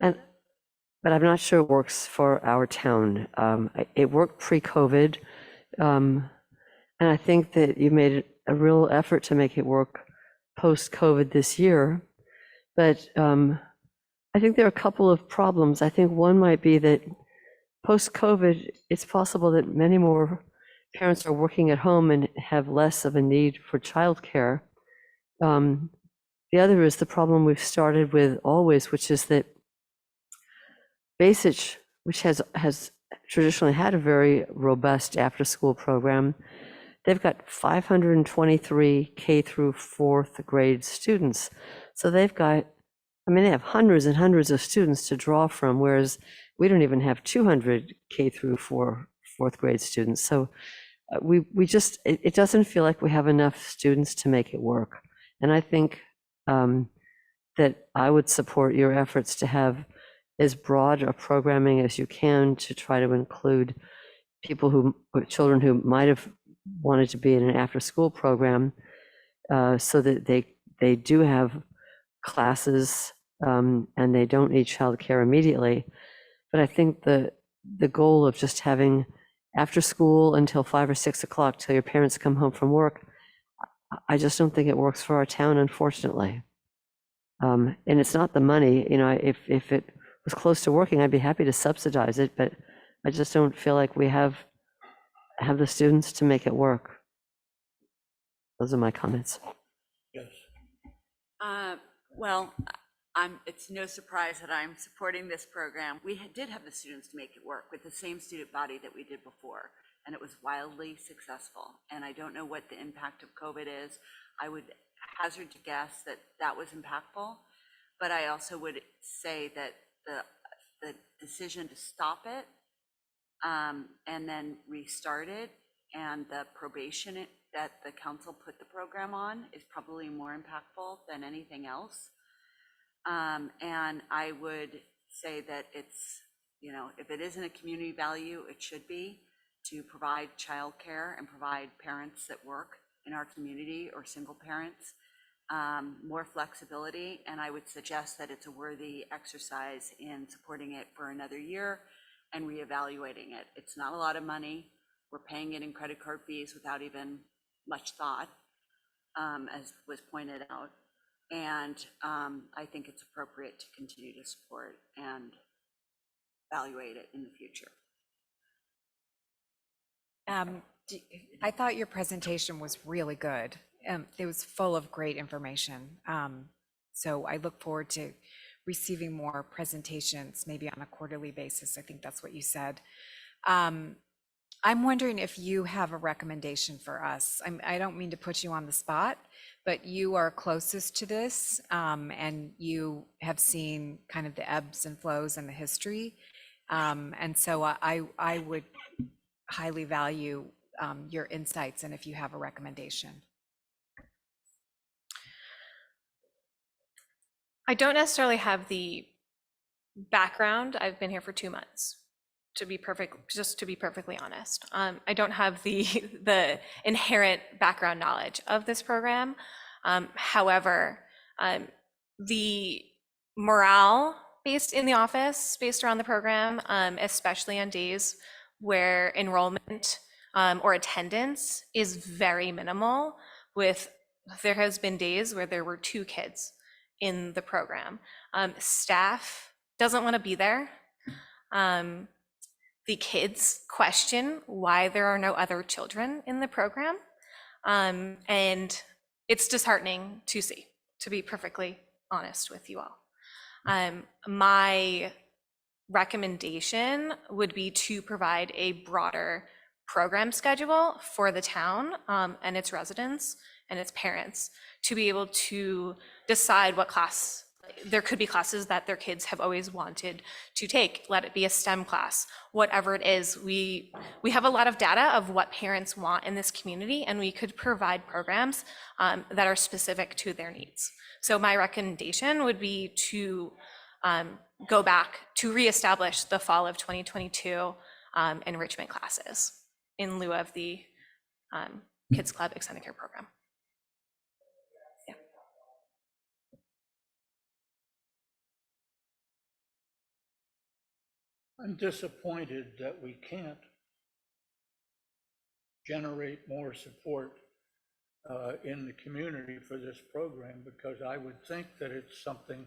but I'm not sure it works for our town. It worked pre-COVID, and I think that you made a real effort to make it work post-COVID this year. But I think there are a couple of problems. I think one might be that post-COVID, it's possible that many more parents are working at home and have less of a need for childcare. The other is the problem we've started with always, which is that Basage, which has traditionally had a very robust after-school program, they've got 523 K through fourth grade students. So they have hundreds and hundreds of students to draw from, whereas we don't even have 200 K through fourth grade students. So it doesn't feel like we have enough students to make it work. And I think that I would support your efforts to have as broad a programming as you can to try to include children who might have wanted to be in an after-school program, so that they do have classes and they don't need childcare immediately. But I think the goal of just having after school until 5 or 6 o'clock till your parents come home from work, I just don't think it works for our town, unfortunately. And it's not the money, if it was close to working, I'd be happy to subsidize it, but I just don't feel like we have the students to make it work. Those are my comments. Yes. Well, it's no surprise that I'm supporting this program. We did have the students to make it work with the same student body that we did before, and it was wildly successful. And I don't know what the impact of COVID is. I would hazard to guess that that was impactful, but I also would say that the decision to stop it and then restart it, and the probation that the council put the program on is probably more impactful than anything else. And I would say that it's, if it isn't a community value, it should be to provide childcare and provide parents that work in our community or single parents more flexibility. And I would suggest that it's a worthy exercise in supporting it for another year and reevaluating it. It's not a lot of money. We're paying it in credit card fees without even much thought, as was pointed out. And I think it's appropriate to continue to support and evaluate it in the future. I thought your presentation was really good. It was full of great information. So I look forward to receiving more presentations, maybe on a quarterly basis. I think that's what you said. I'm wondering if you have a recommendation for us. I don't mean to put you on the spot, but you are closest to this, and you have seen kind of the ebbs and flows and the history. And so I would highly value your insights, and if you have a recommendation. I don't necessarily have the background. I've been here for 2 months, to be perfectly honest. I don't have the inherent background knowledge of this program. However, the morale based in the office, based around the program, especially on days where enrollment or attendance is very minimal. There has been days where there were 2 kids in the program. Staff doesn't want to be there. The kids question why there are no other children in the program. And it's disheartening to see, to be perfectly honest with you all. My recommendation would be to provide a broader program schedule for the town and its residents and its parents to be able to decide what class. There could be classes that their kids have always wanted to take. Let it be a STEM class, whatever it is. We have a lot of data of what parents want in this community, and we could provide programs that are specific to their needs. So my recommendation would be to go back to reestablish the fall of 2022 enrichment classes in lieu of the Kids Club Extended Care Program. I'm disappointed that we can't generate more support in the community for this program, because I would think that it's something,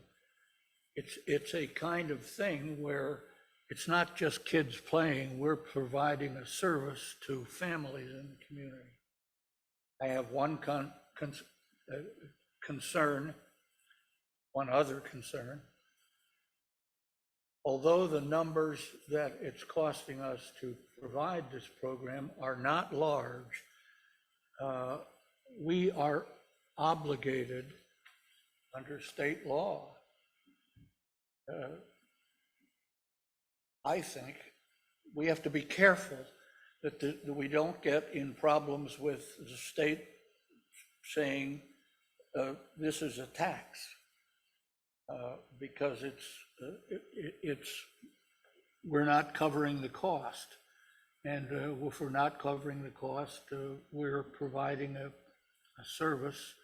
it's a kind of thing where it's not just kids playing, we're providing a service to families in the community. I have one concern, one other concern. Although the numbers that it's costing us to provide this program are not large, we are obligated under state law. I think we have to be careful that we don't get in problems with the state saying this is a tax, because we're not covering the cost. And if we're not covering the cost, we're providing a service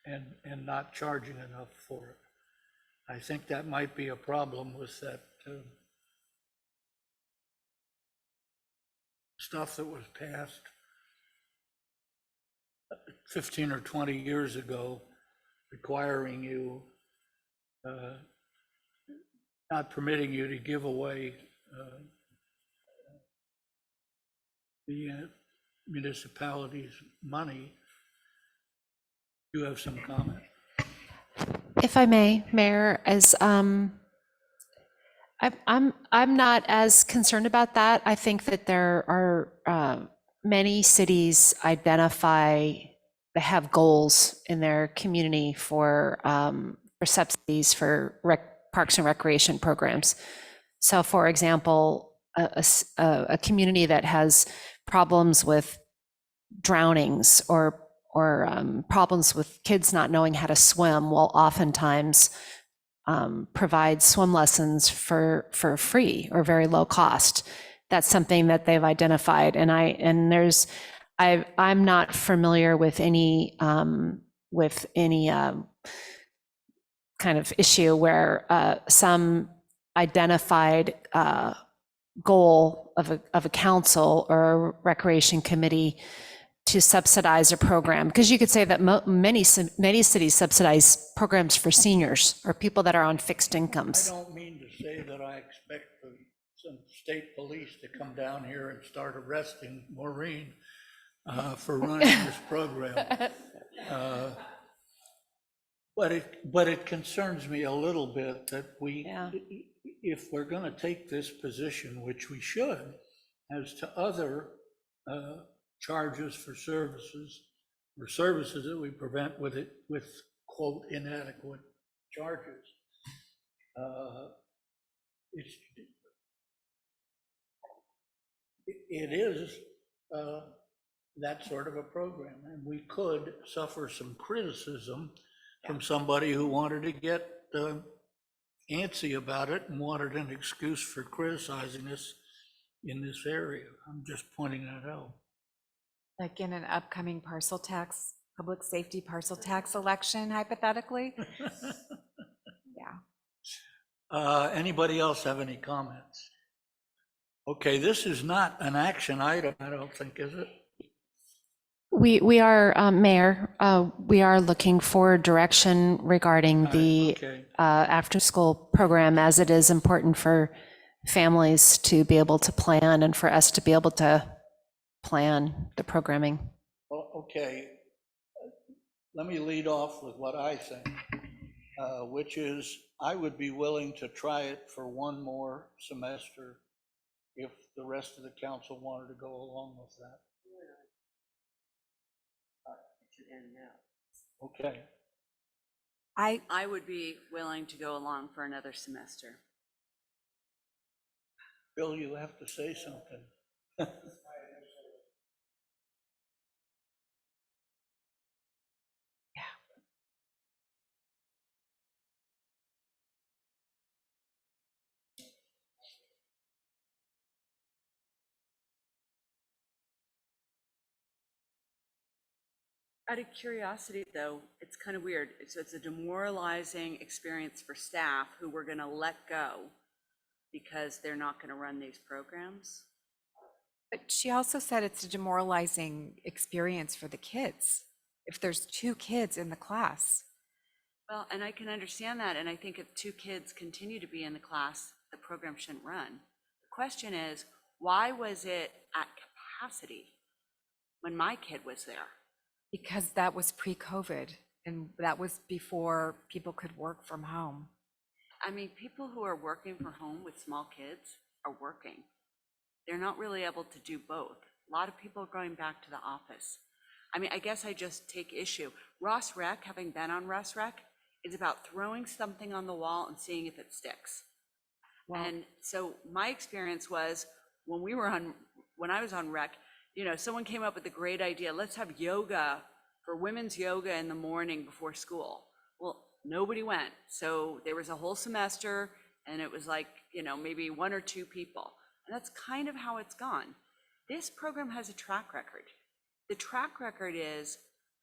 and not charging enough for it. I think that might be a problem with that stuff that was passed 15 or 20 years ago, requiring you, not permitting you to give away the municipality's money. You have some comment? If I may, Mayor, as I'm not as concerned about that. I think that there are many cities that have goals in their community for subsidies for parks and recreation programs. So, for example, a community that has problems with drownings or problems with kids not knowing how to swim will oftentimes provide swim lessons for free or very low cost. That's something that they've identified, and I'm not familiar with any kind of issue where some identified goal of a council or a recreation committee to subsidize a program, because you could say that many cities subsidize programs for seniors or people that are on fixed incomes. I don't mean to say that I expect some state police to come down here and start arresting Maureen for running this program. But it concerns me a little bit that if we're going to take this position, which we should, as to other charges for services, or services that we prevent with quote inadequate charges, it is that sort of a program, and we could suffer some criticism from somebody who wanted to get antsy about it and wanted an excuse for criticizing us in this area. I'm just pointing that out. Like in an upcoming parcel tax, public safety parcel tax election, hypothetically? Yeah. Anybody else have any comments? Okay, this is not an action item, I don't think, is it? We are, Mayor, we are looking for direction regarding the Okay. after-school program, as it is important for families to be able to plan and for us to be able to plan the programming. Well, okay. Let me lead off with what I think, which is I would be willing to try it for one more semester if the rest of the council wanted to go along with that. Okay. I would be willing to go along for another semester. Bill, you have to say something. Out of curiosity, though, it's kind of weird. It's a demoralizing experience for staff who we're going to let go because they're not going to run these programs. But she also said it's a demoralizing experience for the kids if there's 2 kids in the class. Well, and I can understand that. And I think if 2 kids continue to be in the class, the program shouldn't run. The question is, why was it at capacity when my kid was there? Because that was pre-COVID and that was before people could work from home. I mean, people who are working from home with small kids are working. They're not really able to do both. A lot of people are going back to the office. I mean, I guess I just take issue. Ross Rec, having been on Ross Rec, is about throwing something on the wall and seeing if it sticks. And so my experience was when I was on Rec, you know, someone came up with a great idea. Let's have yoga for women's yoga in the morning before school. Well, nobody went. So there was a whole semester and it was like, you know, maybe 1 or 2 people. And that's kind of how it's gone. This program has a track record. The track record is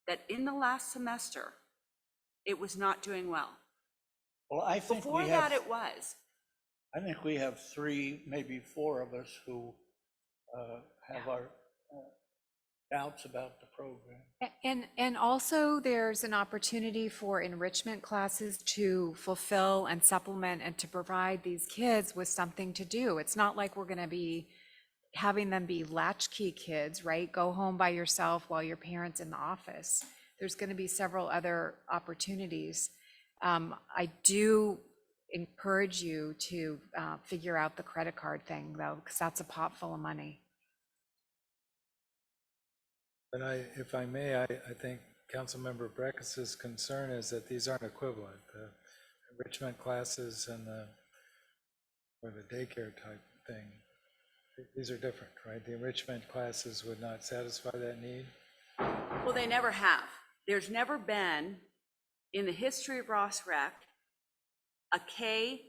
that in the last semester, it was not doing well. Well, I think Before we that, have, it was. I think we have 3, maybe 4 of us who have our doubts about the program. And also there's an opportunity for enrichment classes to fulfill and supplement and to provide these kids with something to do. It's not like we're going to be having them be latchkey kids, right? Go home by yourself while your parents in the office. There's going to be several other opportunities. I do encourage you to figure out the credit card thing though, because that's a pot full of money. But if I may, I think Councilmember Breckus's concern is that these aren't equivalent. The enrichment classes and or the daycare type thing, these are different, right? The enrichment classes would not satisfy that need. Well, they never have. There's never been, in the history of Ross Rec, a K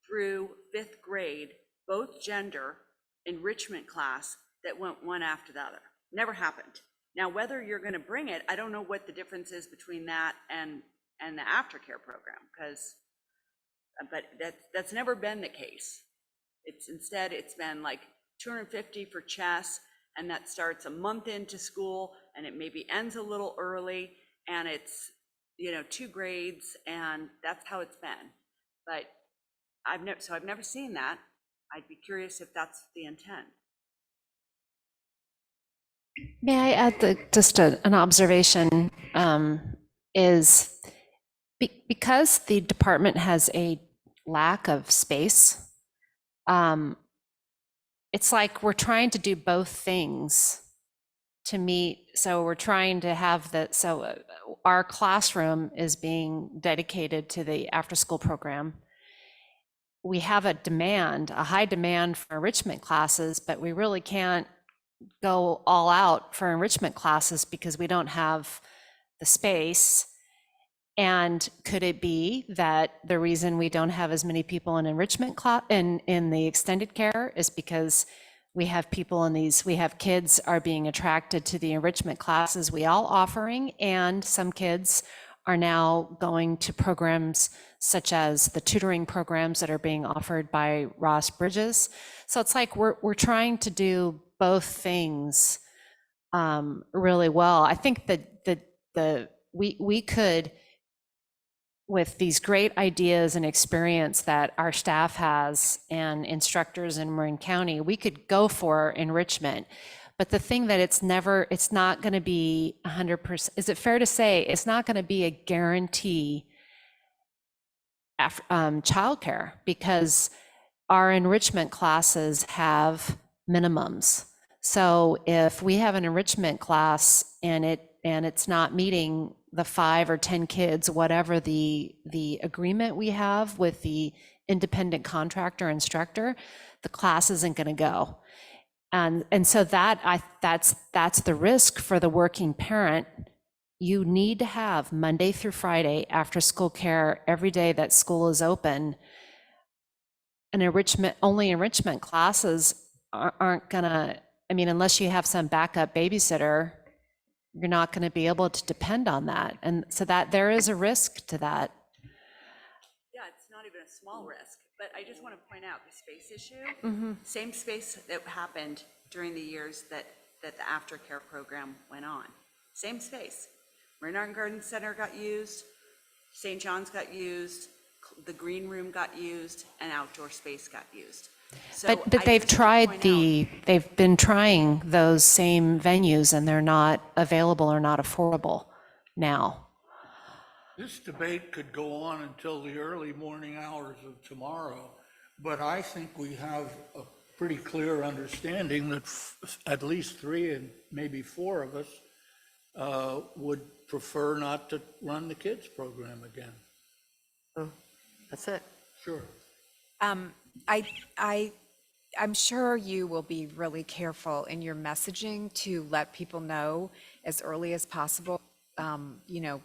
through 5th grade, both gender enrichment class that went one after the other. Never happened. Now, whether you're going to bring it, I don't know what the difference is between that and the aftercare program, but that's never been the case. Instead, it's been like $250 for chess, and that starts a month into school, and it maybe ends a little early, and it's, you know, 2 grades, and that's how it's been. But I've never seen that. I'd be curious if that's the intent. May I add just an observation is because the department has a lack of space, it's like we're trying to do both things to meet. So we're trying to have our classroom is being dedicated to the after-school program. We have a high demand for enrichment classes, but we really can't go all out for enrichment classes because we don't have the space. And could it be that the reason we don't have as many people in enrichment class in the extended care is because we have kids are being attracted to the enrichment classes we all offering, and some kids are now going to programs such as the tutoring programs that are being offered by Ross Bridges. So it's like we're trying to do both things really well. I think that we could, with these great ideas and experience that our staff has and instructors in Marin County, we could go for enrichment. But the thing that it's not going to be 100%, is it fair to say it's not going to be a guarantee childcare, because our enrichment classes have minimums. So if we have an enrichment class and it's not meeting the 5 or 10 kids, whatever the agreement we have with the independent contractor instructor, the class isn't going to go. And so that's the risk for the working parent. You need to have Monday through Friday after school care every day that school is open. Only enrichment classes aren't gonna, I mean, unless you have some backup babysitter, you're not going to be able to depend on that. And so that there is a risk to that. Yeah, it's not even a small risk, but I just want to point out the space issue. Same space that happened during the years that the aftercare program went on. Same space. Marin Art and Garden Center got used, St. John's got used, the green room got used, and outdoor space got used. So But they've they've been trying those same venues and they're not available or not affordable now. This debate could go on until the early morning hours of tomorrow, but I think we have a pretty clear understanding that at least 3 and maybe 4 of us would prefer not to run the kids program again. Oh, that's it. Sure. I'm sure you will be really careful in your messaging to let people know as early as possible,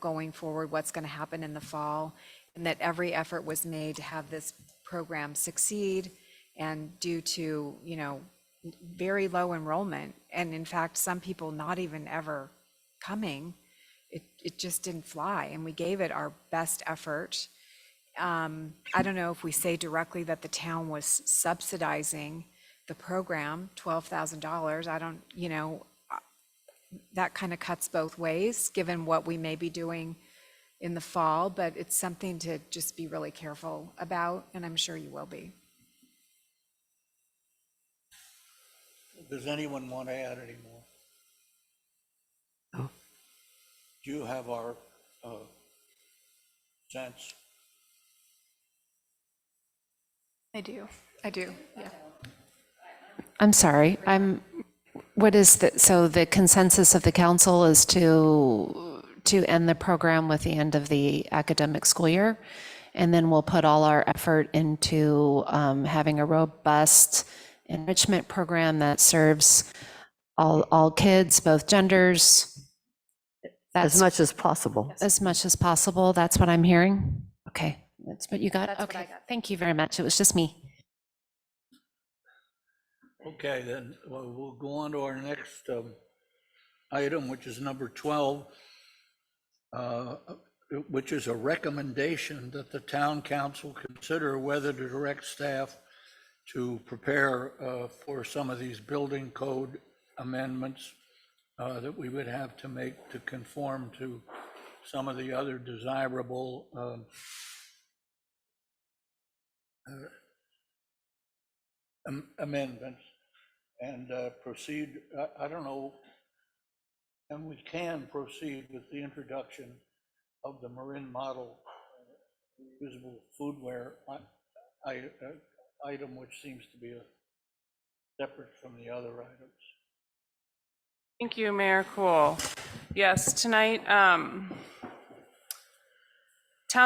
going forward, what's going to happen in the fall, and that every effort was made to have this program succeed. And due to, very low enrollment, and in fact, some people not even ever coming, it just didn't fly. And we gave it our best effort. I don't know if we say directly that the town was subsidizing the program, $12,000. I don't, that kind of cuts both ways, given what we may be doing in the fall, but it's something to just be really careful about, and I'm sure you will be. Does anyone want to add any more? No. Do you have our sense? I do, yeah. I'm sorry, what is so the consensus of the council is to end the program with the end of the academic school year, and then we'll put all our effort into having a robust enrichment program that serves all kids, both genders. As much as possible. As much as possible, that's what I'm hearing. Okay, that's what you got? That's what I Okay, got. thank you very much. It was just me. Okay, then we'll go on to our next item, which is number 12, which is a recommendation that the town council consider whether to direct staff to prepare for some of these building code amendments that we would have to make to conform to some of the other desirable amendments, and proceed, I don't know, and we can proceed with the introduction of the Marin model reusable foodware item, which seems to be separate from the other items. Thank you, Mayor Cool. Yes, tonight, town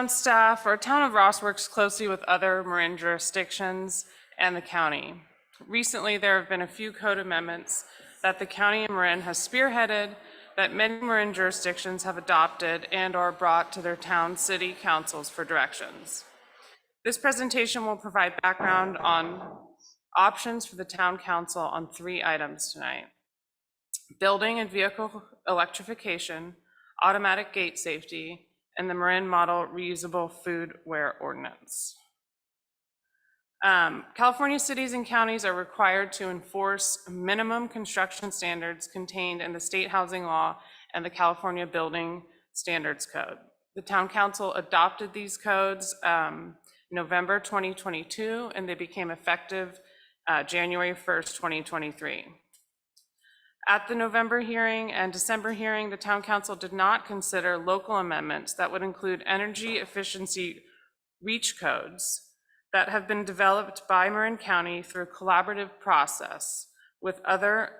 staff or Town of Ross works closely with other Marin jurisdictions and the county. Recently, there have been a few code amendments that the county of Marin has spearheaded that many Marin jurisdictions have adopted and/or brought to their town city councils for directions. This presentation will provide background on options for the town council on 3 items tonight: building and vehicle electrification, automatic gate safety, and the Marin Model Reusable Foodware Ordinance. California cities and counties are required to enforce minimum construction standards contained in the state housing law and the California Building Standards Code. The town council adopted these codes November 2022, and they became effective January 1st, 2023. At the November hearing and December hearing, the town council did not consider local amendments that would include energy efficiency reach codes that have been developed by Marin County through a collaborative process with other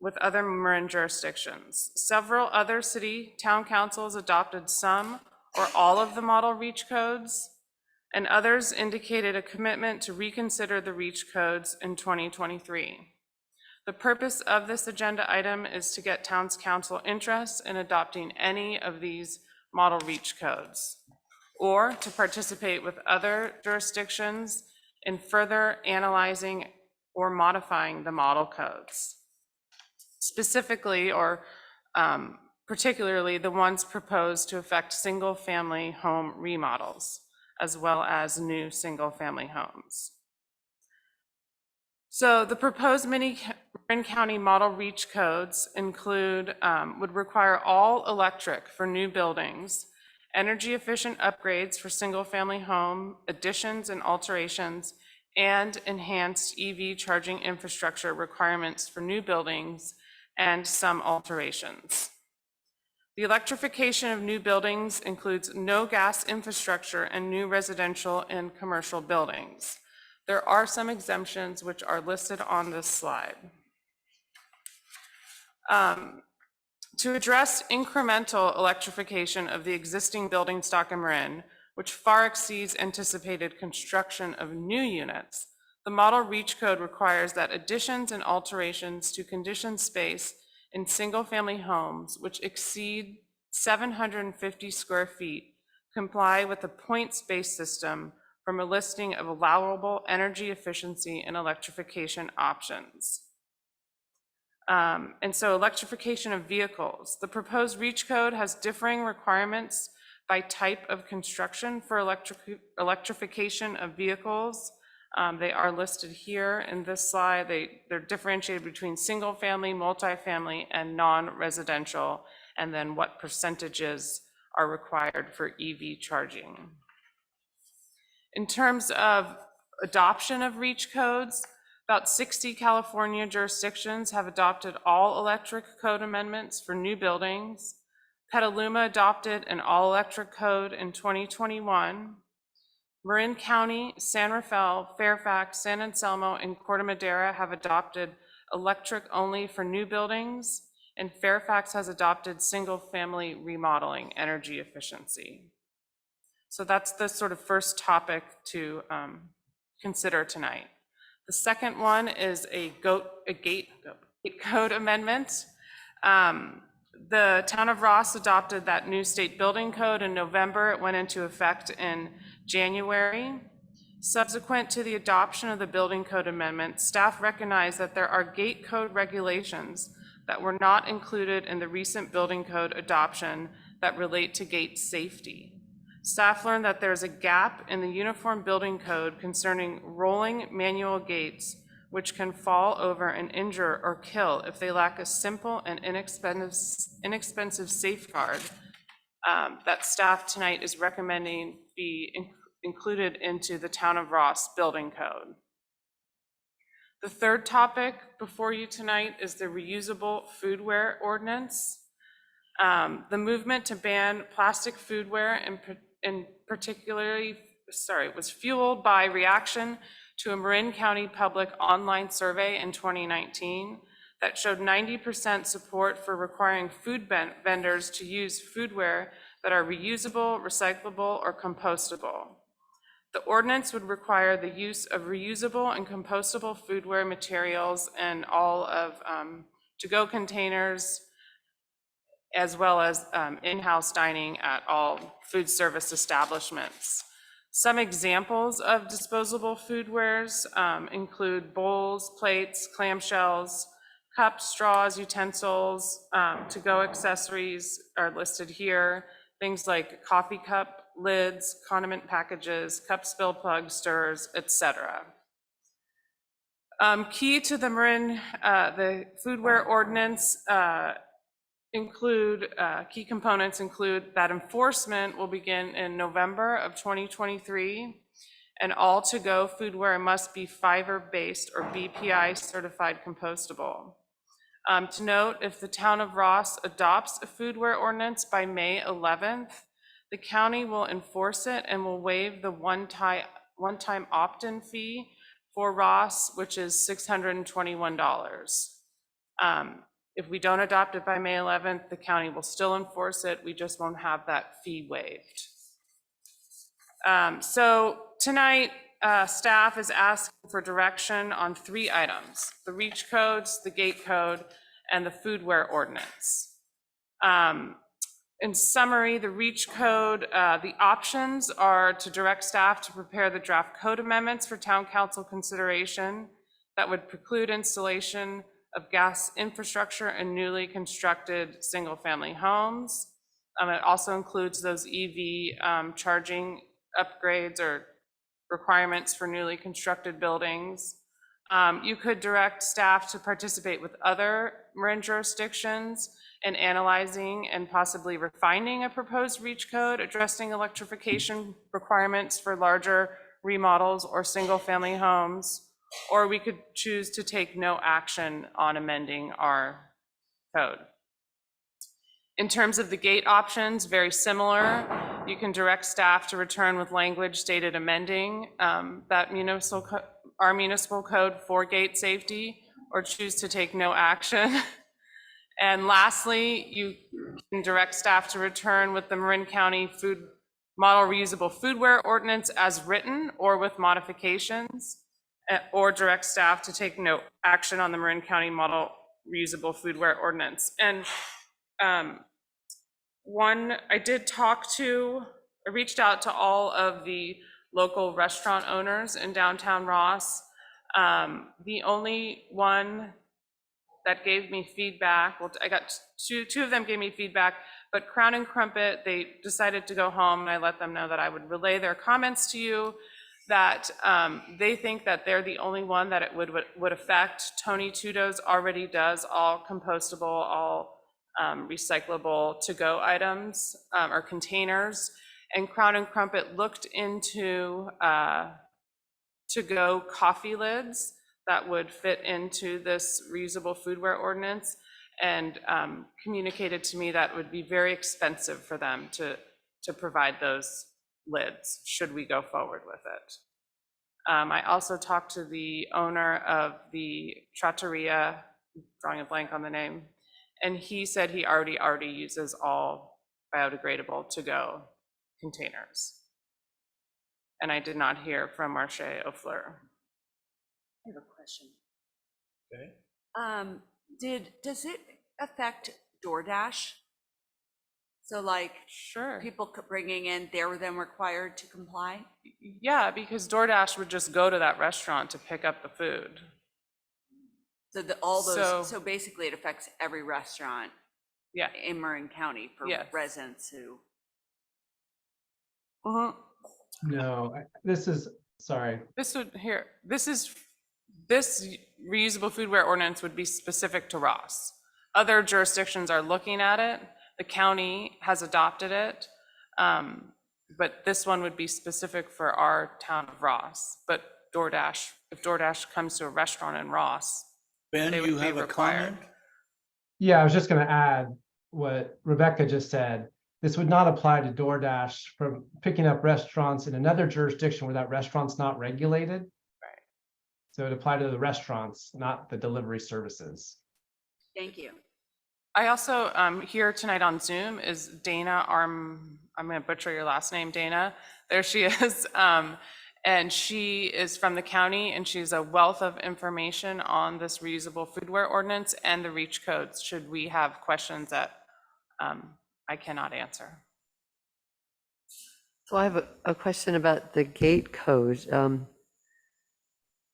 Marin jurisdictions. Several other city town councils adopted some or all of the model reach codes, and others indicated a commitment to reconsider the reach codes in 2023. The purpose of this agenda item is to get town's council interest in adopting any of these model reach codes, or to participate with other jurisdictions in further analyzing or modifying the model codes. Specifically, or particularly the ones proposed to affect single-family home remodels, as well as new single-family homes. So the proposed Marin County Model Reach codes include, would require all electric for new buildings, energy efficient upgrades for single-family home additions and alterations, and enhanced EV charging infrastructure requirements for new buildings and some alterations. The electrification of new buildings includes no gas infrastructure in new residential and commercial buildings. There are some exemptions which are listed on this slide. To address incremental electrification of the existing building stock in Marin, which far exceeds anticipated construction of new units, the Model Reach Code requires that additions and alterations to conditioned space in single-family homes which exceed 750 square feet comply with the points-based system from a listing of allowable energy efficiency and electrification options. And so electrification of vehicles. The proposed REACH code has differing requirements by type of construction for electrification of vehicles. They are listed here in this slide. They're differentiated between single family, multifamily, and non-residential, and then what percentages are required for EV charging. In terms of adoption of REACH codes, about 60 California jurisdictions have adopted all electric code amendments for new buildings. Petaluma adopted an all-electric code in 2021. Marin County, San Rafael, Fairfax, San Anselmo, and Corte Madera have adopted electric only for new buildings, and Fairfax has adopted single-family remodeling energy efficiency. So that's the sort of first topic to consider tonight. The second one is a gate code amendment. The town of Ross adopted that new state building code in November. It went into effect in January. Subsequent to the adoption of the building code amendment, staff recognized that there are gate code regulations that were not included in the recent building code adoption that relate to gate safety. Staff learned that there's a gap in the uniform building code concerning rolling manual gates, which can fall over and injure or kill if they lack a simple and inexpensive safeguard that staff tonight is recommending be included into the town of Ross building code. The third topic before you tonight is the reusable foodware ordinance. The movement to ban plastic foodware was fueled by reaction to a Marin County public online survey in 2019 that showed 90% support for requiring food vendors to use foodware that are reusable, recyclable, or compostable. The ordinance would require the use of reusable and compostable foodware materials in all of to-go containers, as well as in-house dining at all food service establishments. Some examples of disposable foodwares include bowls, plates, clamshells, cups, straws, utensils, to-go accessories are listed here, things like coffee cup lids, condiment packages, cup spill plug stirrers, etc. Key to the Marin, the foodware ordinance key components include that enforcement will begin in November of 2023, and all to-go foodware must be fiber-based or BPI certified compostable. To note, if the town of Ross adopts a foodware ordinance by May 11th, the county will enforce it and will waive the one-time opt-in fee for Ross, which is $621. If we don't adopt it by May 11th, the county will still enforce it. We just won't have that fee waived. So tonight, staff is asking for direction on 3 items: the reach codes, the gate code, and the foodware ordinance. In summary, the reach code, the options are to direct staff to prepare the draft code amendments for town council consideration that would preclude installation of gas infrastructure in newly constructed single-family homes. It also includes those EV charging upgrades or requirements for newly constructed buildings. You could direct staff to participate with other Marin jurisdictions in analyzing and possibly refining a proposed reach code addressing electrification requirements for larger remodels or single-family homes, or we could choose to take no action on amending our code. In terms of the gate options, very similar. You can direct staff to return with language stated amending our municipal code for gate safety, or choose to take no action. And lastly, you can direct staff to return with the Marin County Food Model Reusable Foodware Ordinance as written or with modifications, or direct staff to take no action on the Marin County Model Reusable Foodware Ordinance. And I reached out to all of the local restaurant owners in downtown Ross. The only one that gave me feedback, well, I got two of them gave me feedback, but Crown and Crumpet, they decided to go home, and I let them know that I would relay their comments to you, that they think that they're the only one that it would affect. Tony Tudo's already does all compostable, all recyclable to-go items or containers, and Crown and Crumpet looked into to-go coffee lids that would fit into this reusable foodware ordinance, and communicated to me that it would be very expensive for them to provide those lids should we go forward with it. I also talked to the owner of the trattoria, drawing a blank on the name, and he said he already uses all biodegradable to-go containers. And I did not hear from Marche O'Fleur. I have a question. Okay. Does it affect DoorDash? So like, sure, people bringing in, they're then required to comply? Yeah, because DoorDash would just go to that restaurant to pick up the food. So so basically it affects every restaurant in Marin County for residents who. No, sorry. This reusable foodware ordinance would be specific to Ross. Other jurisdictions are looking at it. The county has adopted it, but this one would be specific for our town of Ross. But DoorDash, if DoorDash comes to a restaurant in Ross, Ben, they would you be have a required. comment? Yeah, I was just going to add what Rebecca just said. This would not apply to DoorDash for picking up restaurants in another jurisdiction where that restaurant's not regulated. Right. So it would apply to the restaurants, not the delivery services. Thank you. I also, here tonight on Zoom is Dana I'm going to butcher your last name, Dana. There she is. And she is from the county, and she's a wealth of information on this reusable foodware ordinance and the reach codes, should we have questions that I cannot answer. So I have a question about the gate code.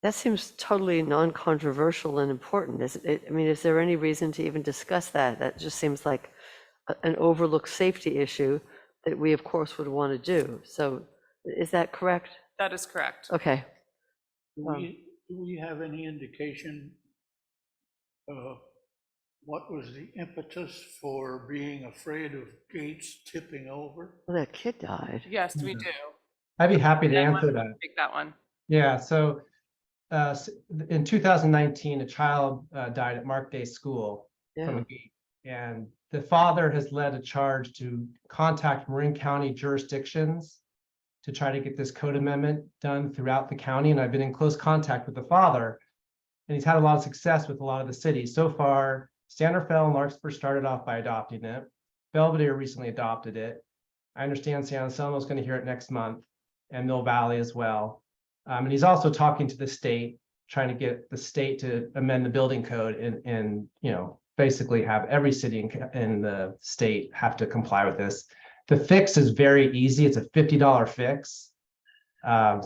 That seems totally non-controversial and important. Is there any reason to even discuss that? That just seems like an overlooked safety issue, that we, of course, would want to do. So is that correct? That is correct. Okay. Do we have any indication what was the impetus for being afraid of gates tipping over? Well, that kid died. Yes, we do. I'd be happy to Ed, why answer don't you that. Take that one. Yeah, so in 2019, a child died at Mark Day School from a Yeah. gate. And the father has led a charge to contact Marin County jurisdictions to try to get this code amendment done throughout the county. And I've been in close contact with the father, and he's had a lot of success with a lot of the cities. So far, Sanderfell and Larkspur started off by adopting it. Belvedere recently adopted it. I understand San Anselmo is going to hear it next month, and Mill Valley as well. And he's also talking to the state, trying to get the state to amend the building code and basically have every city in the state have to comply with this. The fix is very easy. It's a $50 fix.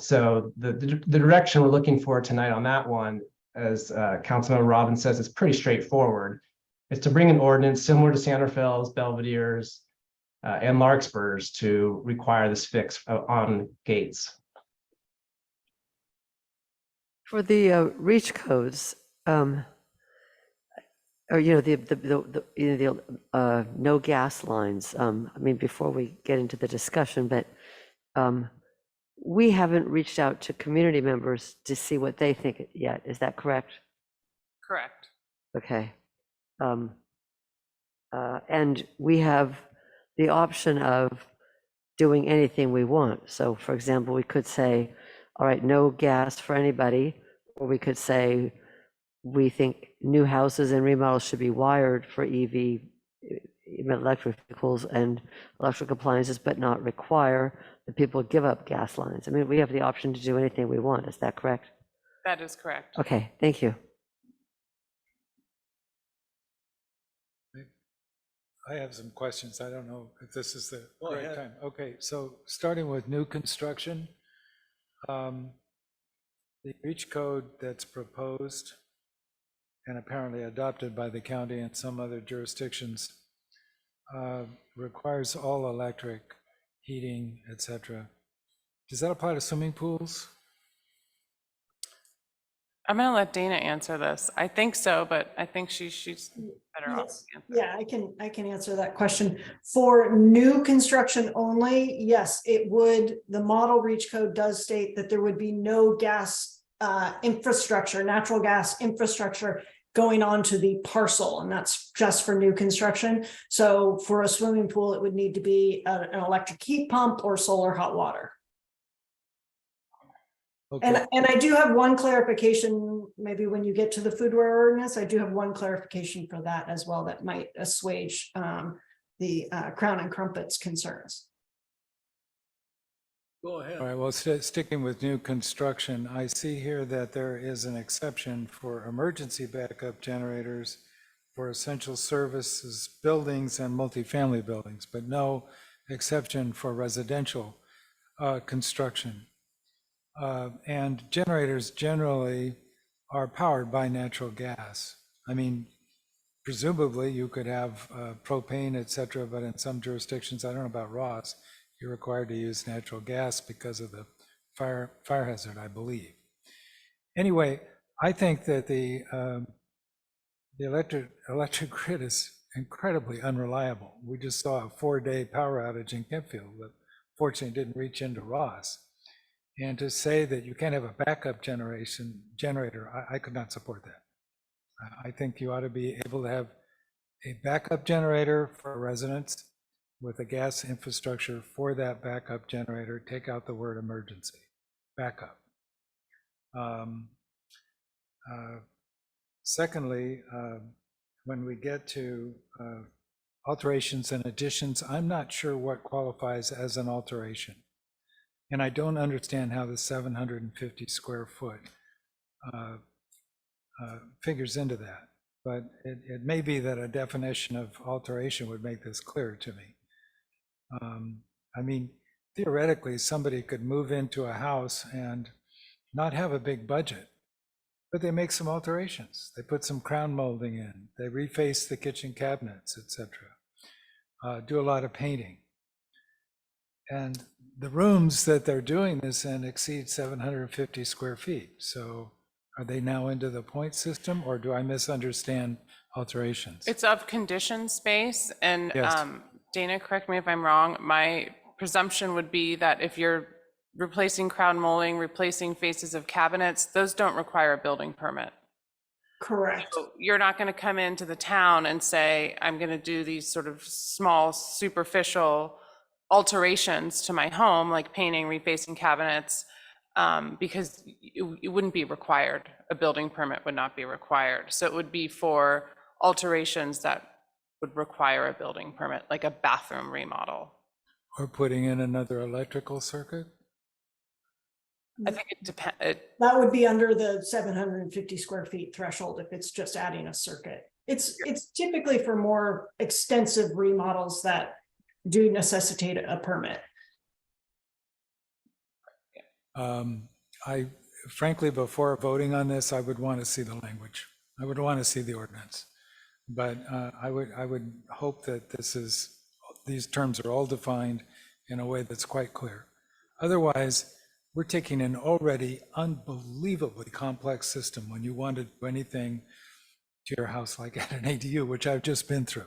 So the direction we're looking for tonight on that one, as Councilmember Robbins says, is pretty straightforward. It's to bring an ordinance similar to Sanderfell's, Belvedere's, and Larkspur's to require this fix on gates. For the reach codes, or the no gas lines. I mean, before we get into the discussion, but we haven't reached out to community members to see what they think yet. Is that correct? Correct. Okay. And we have the option of doing anything we want. So, for example, we could say, all right, no gas for anybody, or we could say, we think new houses and remodels should be wired for EV, electric vehicles and electrical appliances, but not require that people give up gas lines. I mean, we have the option to do anything we want. Is that correct? That is correct. Okay, thank you. I have some questions. I don't know if this is the right time. Okay, so starting with new construction, the reach code that's proposed and apparently adopted by the county and some other jurisdictions requires all electric heating, etc. Does that apply to swimming pools? I'm going to let Dana answer this. I think so, but I think she's better off. Yeah, I can answer that question. For new construction only, yes, it would, the model reach code does state that there would be no gas infrastructure, natural gas infrastructure going onto the parcel, and that's just for new construction. So for a swimming pool, it would need to be an electric heat pump or solar hot water. Okay. And I do have one clarification, maybe when you get to the foodware ordinance, I do have one clarification for that as well that might assuage the Crown and Crumpet's concerns. Go ahead. All right, well, sticking with new construction, I see here that there is an exception for emergency backup generators for essential services buildings and multifamily buildings, but no exception for residential construction. And generators generally are powered by natural gas. I mean, presumably you could have propane, et cetera, but in some jurisdictions, I don't know about Ross, you're required to use natural gas because of the fire hazard, I believe. Anyway, I think that the electric grid is incredibly unreliable. We just saw a 4-day power outage in Kempfield that fortunately didn't reach into Ross. And to say that you can't have a backup generator, I could not support that. I think you ought to be able to have a backup generator for residents with a gas infrastructure for that backup generator. Take out the word emergency, backup. Secondly, when we get to alterations and additions, I'm not sure what qualifies as an alteration. And I don't understand how the 750 square foot figures into that. But it may be that a definition of alteration would make this clearer to me. I mean, theoretically, somebody could move into a house and not have a big budget, but they make some alterations. They put some crown molding in, they reface the kitchen cabinets, etc. Do a lot of painting. And the rooms that they're doing this in exceed 750 square feet. So are they now into the point system, or do I misunderstand alterations? It's of conditioned space, and Yes. Dana, correct me if I'm wrong, my presumption would be that if you're replacing crown molding, replacing faces of cabinets, those don't require a building permit. Correct. So you're not going to come into the town and say, I'm going to do these sort of small superficial alterations to my home, like painting, refacing cabinets, because it wouldn't be required. A building permit would not be required. So it would be for alterations that would require a building permit, like a bathroom remodel. Or putting in another electrical circuit? I think it depends. That would be under the 750 square feet threshold if it's just adding a circuit. It's typically for more extensive remodels that do necessitate a permit. I frankly, before voting on this, I would want to see the language. I would want to see the ordinance. But I would hope that these terms are all defined in a way that's quite clear. Otherwise, we're taking an already unbelievably complex system when you want to do anything to your house like at an ADU, which I've just been through,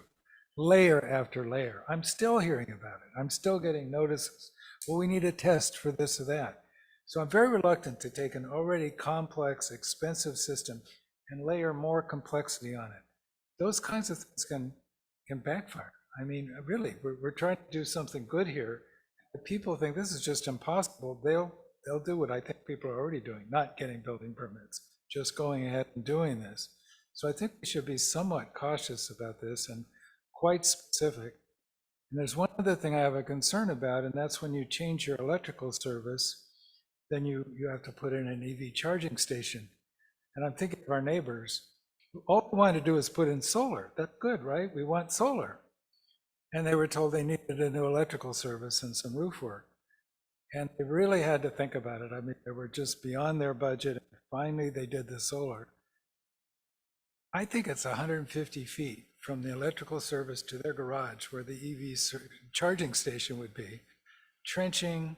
layer after layer. I'm still hearing about it. I'm still getting notices. Well, we need a test for this or that. So I'm very reluctant to take an already complex, expensive system and layer more complexity on it. Those kinds of things can backfire. I mean, really, we're trying to do something good here. If people think this is just impossible, they'll do what I think people are already doing, not getting building permits, just going ahead and doing this. So I think we should be somewhat cautious about this and quite specific. And there's one other thing I have a concern about, and that's when you change your electrical service, then you have to put in an EV charging station. And I'm thinking of our neighbors. All we want to do is put in solar. That's good, right? We want solar. And they were told they needed a new electrical service and some roof work. And they really had to think about it. I mean, they were just beyond their budget. And finally, they did the solar. I think it's 150 feet from the electrical service to their garage where the EV charging station would be. Trenching,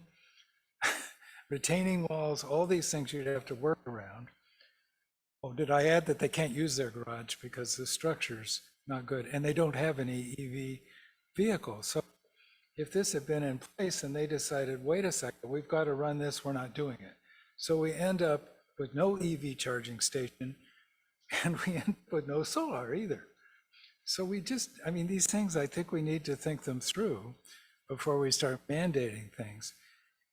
retaining walls, all these things you'd have to work around. Oh, did I add that they can't use their garage because the structure's not good and they don't have any EV vehicles? So if this had been in place and they decided, wait a second, we've got to run this, we're not doing it. So we end up with no EV charging station and we end up with no solar either. So I mean, these things, I think we need to think them through before we start mandating things.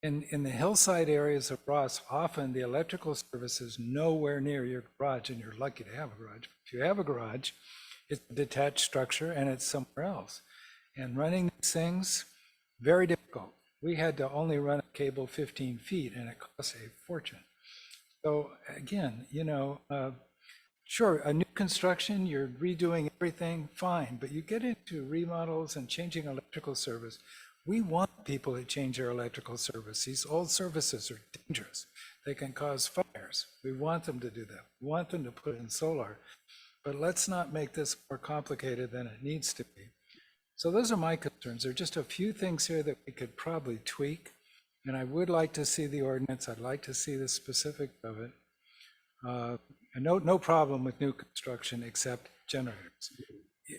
In the hillside areas of Ross, often the electrical service is nowhere near your garage, and you're lucky to have a garage. If you have a garage, it's a detached structure and it's somewhere else. And running these things, very difficult. We had to only run a cable 15 feet and it costs a fortune. So again, sure, a new construction, you're redoing everything, fine, but you get into remodels and changing electrical service. We want people to change their electrical service. These old services are dangerous. They can cause fires. We want them to do that. We want them to put in solar, but let's not make this more complicated than it needs to be. So those are my concerns. There are just a few things here that we could probably tweak, and I would like to see the ordinance. I'd like to see the specifics of it. And no problem with new construction except generators.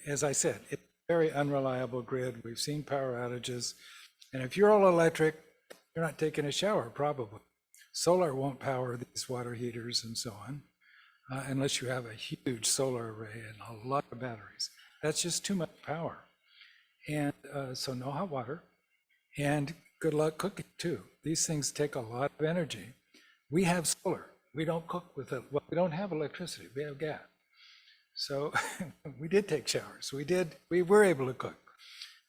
As I said, it's a very unreliable grid. We've seen power outages. And if you're all electric, you're not taking a shower, probably. Solar won't power these water heaters and so on, unless you have a huge solar array and a lot of batteries. That's just too much power. And so no hot water. And good luck cooking too. These things take a lot of energy. We have solar. We don't cook with it. Well, we don't have electricity. We have gas. So we did take showers. We were able to cook.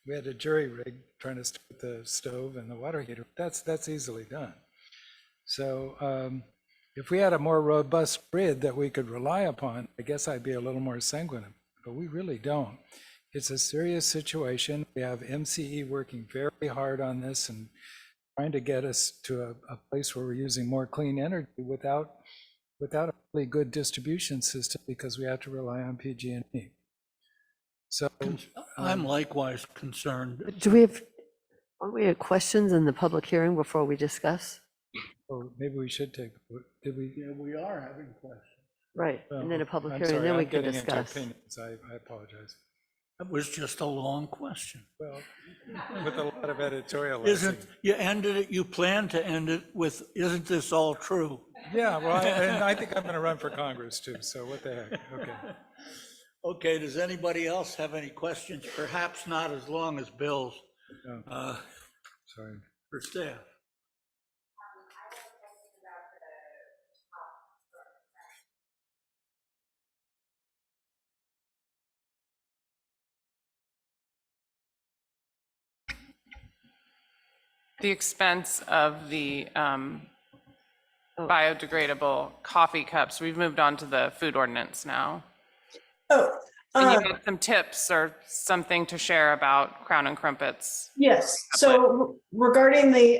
We had a jury rig trying to start the stove and the water heater. That's easily done. So if we had a more robust grid that we could rely upon, I guess I'd be a little more sanguine, but we really don't. It's a serious situation. We have MCE working very hard on this and trying to get us to a place where we're using more clean energy without a really good distribution system because we have to rely on PG&E. So I'm likewise concerned. Do we have, Aren't we at questions in the public hearing before we discuss? Or maybe we should take, did we? Yeah, we are having questions. Right, and then a public I'm hearing, sorry, then we I'm can getting into discuss. opinions. I apologize. That was just a long question. Well, with a lot of editorializing. Isn't, you ended it, you planned to end it with, isn't this all true? Yeah, well, and I think I'm going to run for Congress too, so what the heck, okay. Okay, does anybody else have any questions? Perhaps not as long as Bill's No, sorry. for staff. The expense of the biodegradable coffee cups. We've moved on to the food ordinance now. Oh, And you had some tips or something to share about Crown and Crumpets. yes. So regarding the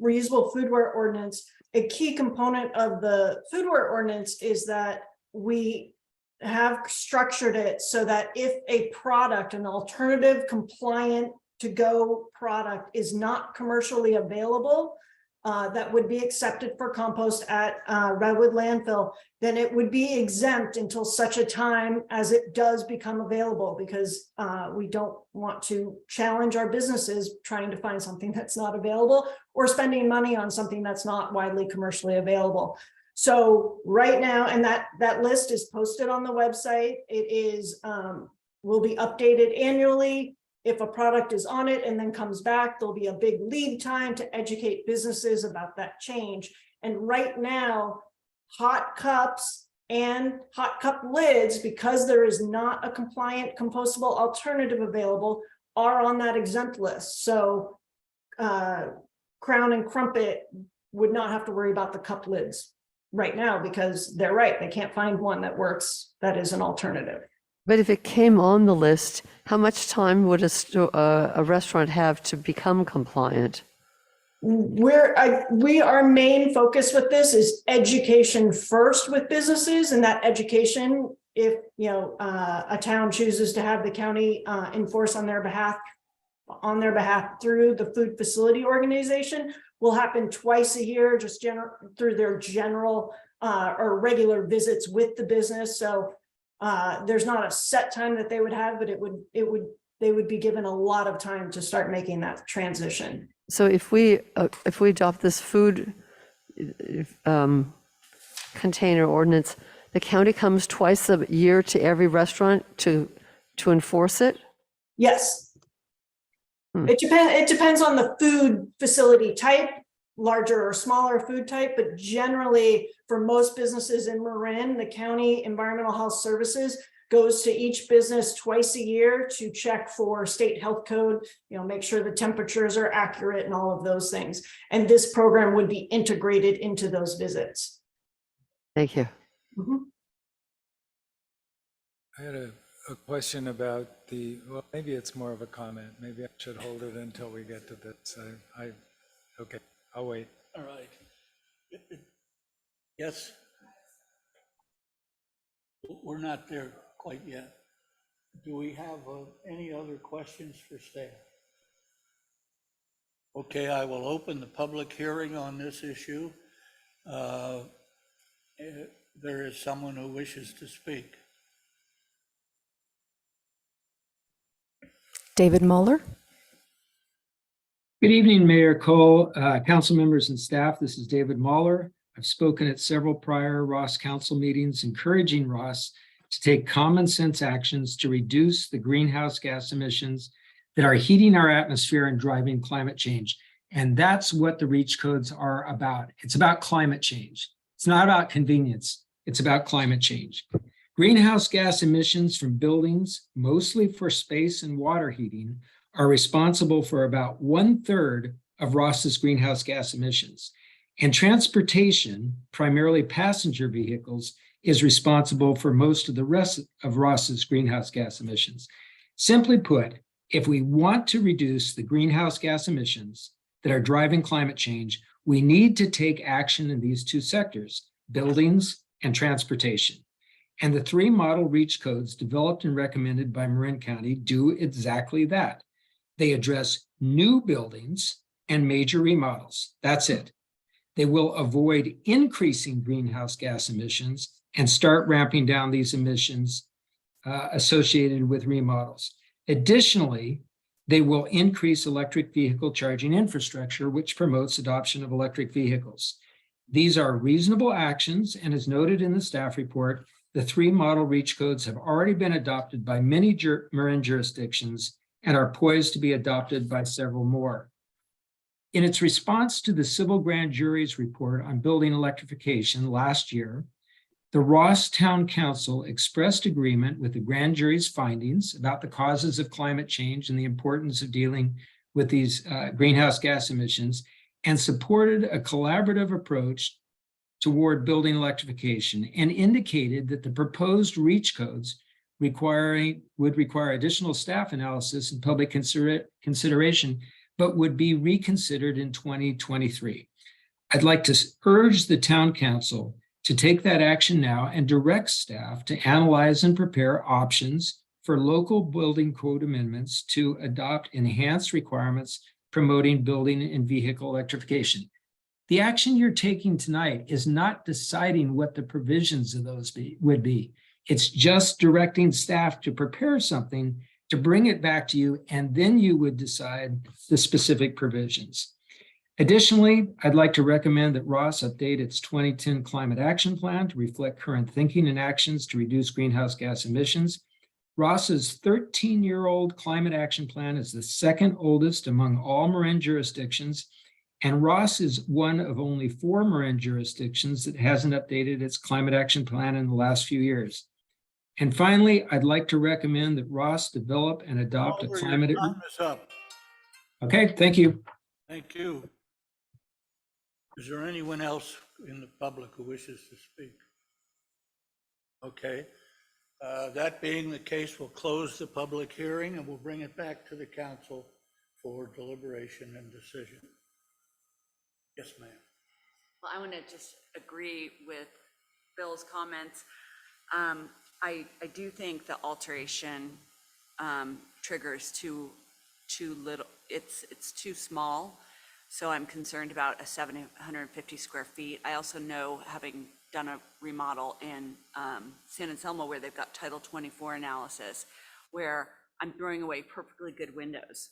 reusable foodware ordinance, a key component of the foodware ordinance is that we have structured it so that if a product, an alternative compliant to-go product is not commercially available, that would be accepted for compost at Redwood landfill, then it would be exempt until such a time as it does become available, because we don't want to challenge our businesses trying to find something that's not available or spending money on something that's not widely commercially available. So right now, and that list is posted on the website. It is will be updated annually. If a product is on it and then comes back, there'll be a big lead time to educate businesses about that change. And right now, hot cups and hot cup lids, because there is not a compliant compostable alternative available, are on that exempt list. So Crown and Crumpet would not have to worry about the cup lids right now, because they're right, they can't find one that works, that is an alternative. But if it came on the list, how much time would a restaurant have to become compliant? Our main focus with this is education first with businesses, and that education, if a town chooses to have the county enforce on their behalf through the food facility organization, will happen twice a year, just through their general or regular visits with the business. So there's not a set time that they would have, but they would be given a lot of time to start making that transition. So if we adopt this food container ordinance, the county comes twice a year to every restaurant to enforce it? Yes. It depends on the food facility type, larger or smaller food type, but generally for most businesses in Marin, the county environmental health services goes to each business twice a year to check for state health code, make sure the temperatures are accurate and all of those things. And this program would be integrated into those visits. Thank you. Mm-hmm. I had a question about well, maybe it's more of a comment. Maybe I should hold it until we get to this. Okay, I'll wait. All right. Yes? We're not there quite yet. Do we have any other questions for staff? Okay, I will open the public hearing on this issue. There is someone who wishes to speak. David Muller. Good evening, Mayor Cole, council members and staff. This is David Muller. I've spoken at several prior Ross Council meetings, encouraging Ross to take common sense actions to reduce the greenhouse gas emissions that are heating our atmosphere and driving climate change. And that's what the REACH codes are about. It's about climate change. It's not about convenience. It's about climate change. Greenhouse gas emissions from buildings, mostly for space and water heating, are responsible for about 1/3 of Ross's greenhouse gas emissions. And transportation, primarily passenger vehicles, is responsible for most of the rest of Ross's greenhouse gas emissions. Simply put, if we want to reduce the greenhouse gas emissions that are driving climate change, we need to take action in these two sectors, buildings and transportation. And the 3 model REACH codes developed and recommended by Marin County do exactly that. They address new buildings and major remodels. That's it. They will avoid increasing greenhouse gas emissions and start ramping down these emissions associated with remodels. Additionally, they will increase electric vehicle charging infrastructure, which promotes adoption of electric vehicles. These are reasonable actions, and as noted in the staff report, the 3 model REACH codes have already been adopted by many Marin jurisdictions and are poised to be adopted by several more. In its response to the civil grand jury's report on building electrification last year, the Ross Town Council expressed agreement with the grand jury's findings about the causes of climate change and the importance of dealing with these greenhouse gas emissions, and supported a collaborative approach toward building electrification, and indicated that the proposed REACH codes would require additional staff analysis and public consideration, but would be reconsidered in 2023. I'd like to urge the town council to take that action now and direct staff to analyze and prepare options for local building code amendments to adopt enhanced requirements promoting building and vehicle electrification. The action you're taking tonight is not deciding what the provisions of those would be. It's just directing staff to prepare something, to bring it back to you, and then you would decide the specific provisions. Additionally, I'd like to recommend that Ross update its 2010 Climate Action Plan to reflect current thinking and actions to reduce greenhouse gas emissions. Ross's 13-year-old Climate Action Plan is the second oldest among all Marin jurisdictions, and Ross is one of only 4 Marin jurisdictions that hasn't updated its Climate Action Plan in the last few years. And finally, I'd like to recommend that Ross develop and adopt a Oliver, climate. your time is up. Okay, thank you. Thank you. Is there anyone else in the public who wishes to speak? Okay. That being the case, we'll close the public hearing and we'll bring it back to the council for deliberation and decision. Yes, ma'am. Well, I want to just agree with Bill's comments. I do think the alteration triggers too little. It's too small. So I'm concerned about a 750 square feet. I also know, having done a remodel in San Anselmo where they've got Title 24 analysis, where I'm throwing away perfectly good windows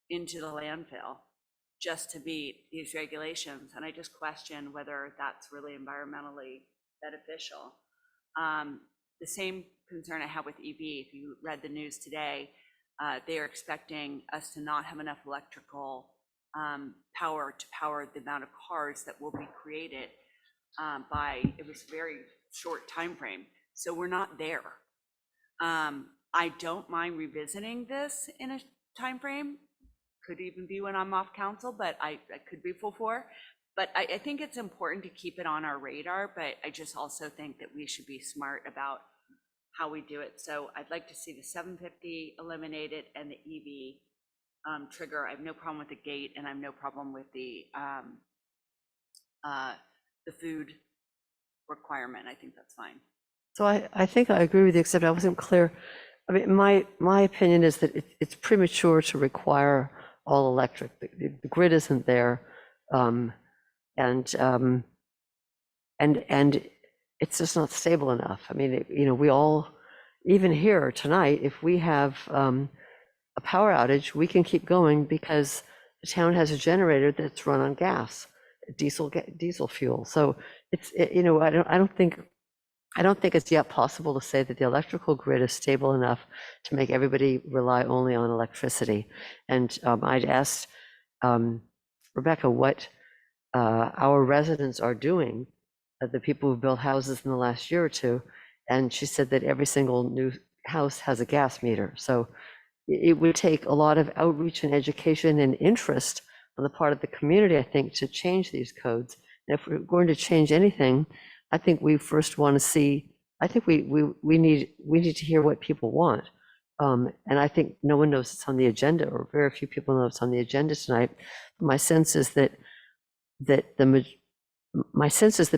into the landfill just to meet these regulations. And I just question whether that's really environmentally beneficial. The same concern I have with EV, if you read the news today, they are expecting us to not have enough electrical power to power the amount of cars that will be created it was a very short time frame. So we're not there. I don't mind revisiting this in a time frame. Could even be when I'm off council, but I could be full for. But I think it's important to keep it on our radar, but I just also think that we should be smart about how we do it. So I'd like to see the 750 eliminated and the EV trigger. I have no problem with the gate, and I have no problem with the food requirement. I think that's fine. So I think I agree with you, except I wasn't clear. I mean, my opinion is that it's premature to require all electric. The grid isn't there, and it's just not stable enough. I mean, we all, even here tonight, if we have a power outage, we can keep going because the town has a generator that's run on gas, diesel fuel. So I don't think it's yet possible to say that the electrical grid is stable enough to make everybody rely only on electricity. And I'd asked Rebecca what our residents are doing, the people who built houses in the last year or two, and she said that every single new house has a gas meter. So it would take a lot of outreach and education and interest on the part of the community, I think, to change these codes. And if we're going to change anything, I think we first want to see, I think we need to hear what people want. And I think no one knows it's on the agenda, or very few people know it's on the agenda tonight. My sense is that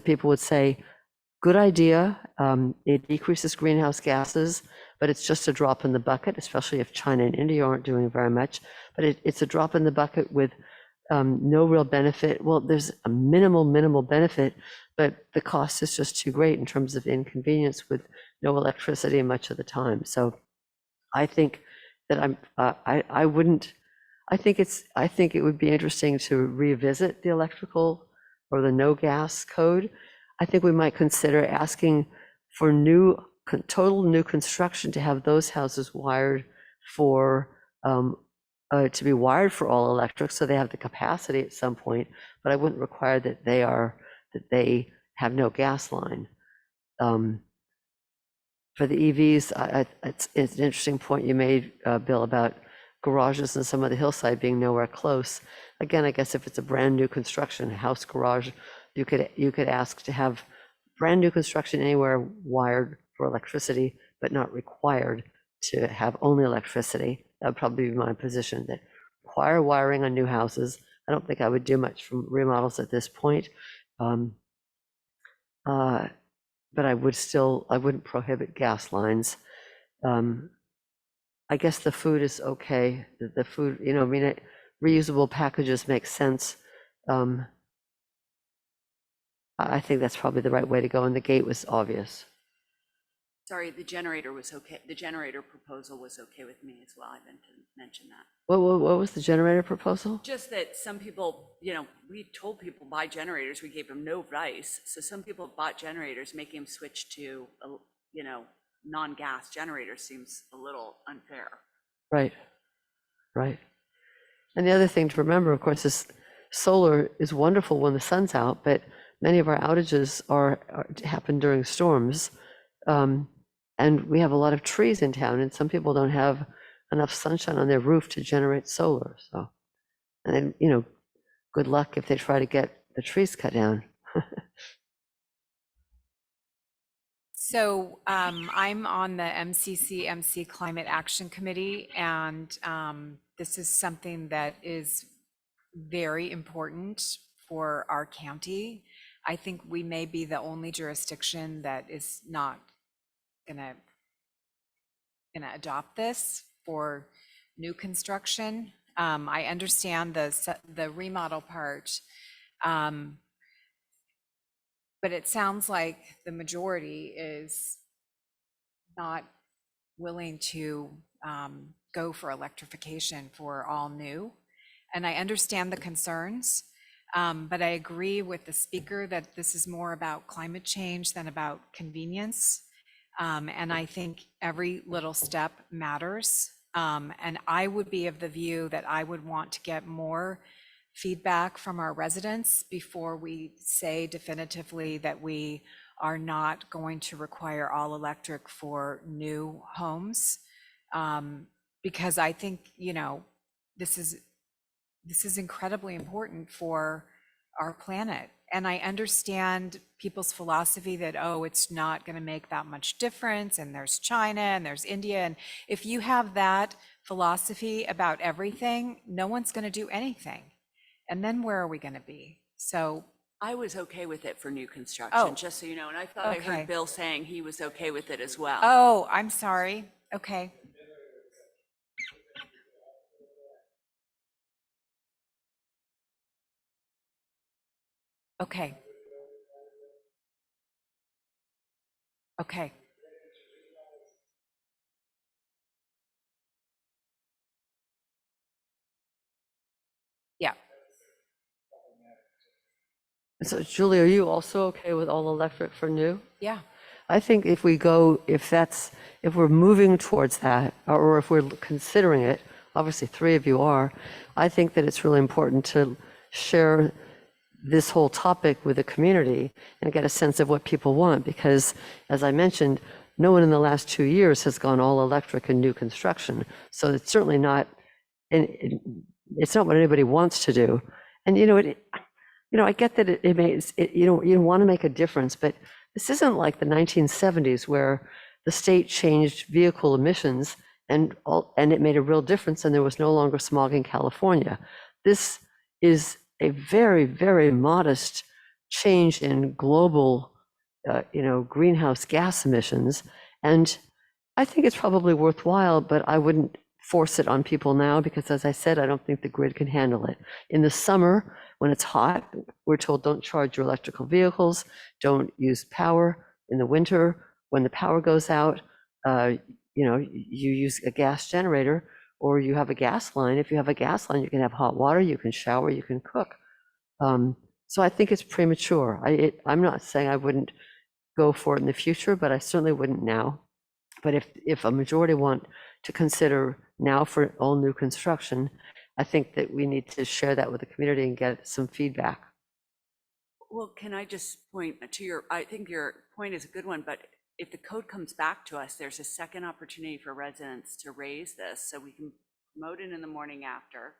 people would say, good idea, it decreases greenhouse gases, but it's just a drop in the bucket, especially if China and India aren't doing very much. But it's a drop in the bucket with no real benefit. Well, there's a minimal benefit, but the cost is just too great in terms of inconvenience with no electricity much of the time. So I think that I wouldn't, I think it would be interesting to revisit the electrical or the no gas code. I think we might consider asking for total new construction to have those houses wired for, to be wired for all electric, so they have the capacity at some point, but I wouldn't require that they have no gas line. For the EVs, it's an interesting point you made, Bill, about garages and some of the hillside being nowhere close. Again, I guess if it's a brand new construction, house, garage, you could ask to have brand new construction anywhere wired for electricity, but not required to have only electricity. That would probably be my position, that require wiring on new houses. I don't think I would do much from remodels at this point. But I wouldn't prohibit gas lines. I guess the food is okay. The food, reusable packages make sense. I think that's probably the right way to go, and the gate was obvious. Sorry, the generator was okay. The generator proposal was okay with me as well. I meant to mention that. What was the generator proposal? Just that some people, we told people buy generators. We gave them no advice. So some people bought generators, making them switch to, non-gas generators seems a little unfair. Right. And the other thing to remember, of course, is solar is wonderful when the sun's out, but many of our outages happen during storms. And we have a lot of trees in town, and some people don't have enough sunshine on their roof to generate solar. So, and then, good luck if they try to get the trees cut down. So I'm on the MC Climate Action Committee, and this is something that is very important for our county. I think we may be the only jurisdiction that is not gonna adopt this for new construction. I understand the remodel part, but it sounds like the majority is not willing to go for electrification for all new. And I understand the concerns, but I agree with the speaker that this is more about climate change than about convenience. And I think every little step matters. And I would be of the view that I would want to get more feedback from our residents before we say definitively that we are not going to require all electric for new homes. Because I think, this is incredibly important for our planet. And I understand people's philosophy that, it's not going to make that much difference, and there's China and there's India. And if you have that philosophy about everything, no one's going to do anything. And then where are we going to be? So I was okay with it for new construction, just so you know. And I thought I heard Bill saying he was okay with it as well. Oh, I'm sorry. Okay. Okay. Okay. Yeah. So Julie, are you also okay with all electric for new? Yeah. I think if we're moving towards that, or if we're considering it, obviously 3 of you are, I think that it's really important to share this whole topic with the community and get a sense of what people want, because as I mentioned, no one in the last 2 years has gone all electric in new construction. So it's certainly not, it's not what anybody wants to do. And I get that you don't want to make a difference, but this isn't like the 1970s where the state changed vehicle emissions and it made a real difference, and there was no longer smog in California. This is a very, very modest change in global, greenhouse gas emissions, and I think it's probably worthwhile, but I wouldn't force it on people now because, as I said, I don't think the grid can handle it. In the summer, when it's hot, we're told don't charge your electrical vehicles, don't use power. In the winter, when the power goes out, you use a gas generator or you have a gas line. If you have a gas line, you can have hot water, you can shower, you can cook. So I think it's premature. I'm not saying I wouldn't go for it in the future, but I certainly wouldn't now. But if a majority want to consider now for all new construction, I think that we need to share that with the community and get some feedback. Well, can I just point to I think your point is a good one, but if the code comes back to us, there's a second opportunity for residents to raise this, so we can promote it in the morning after,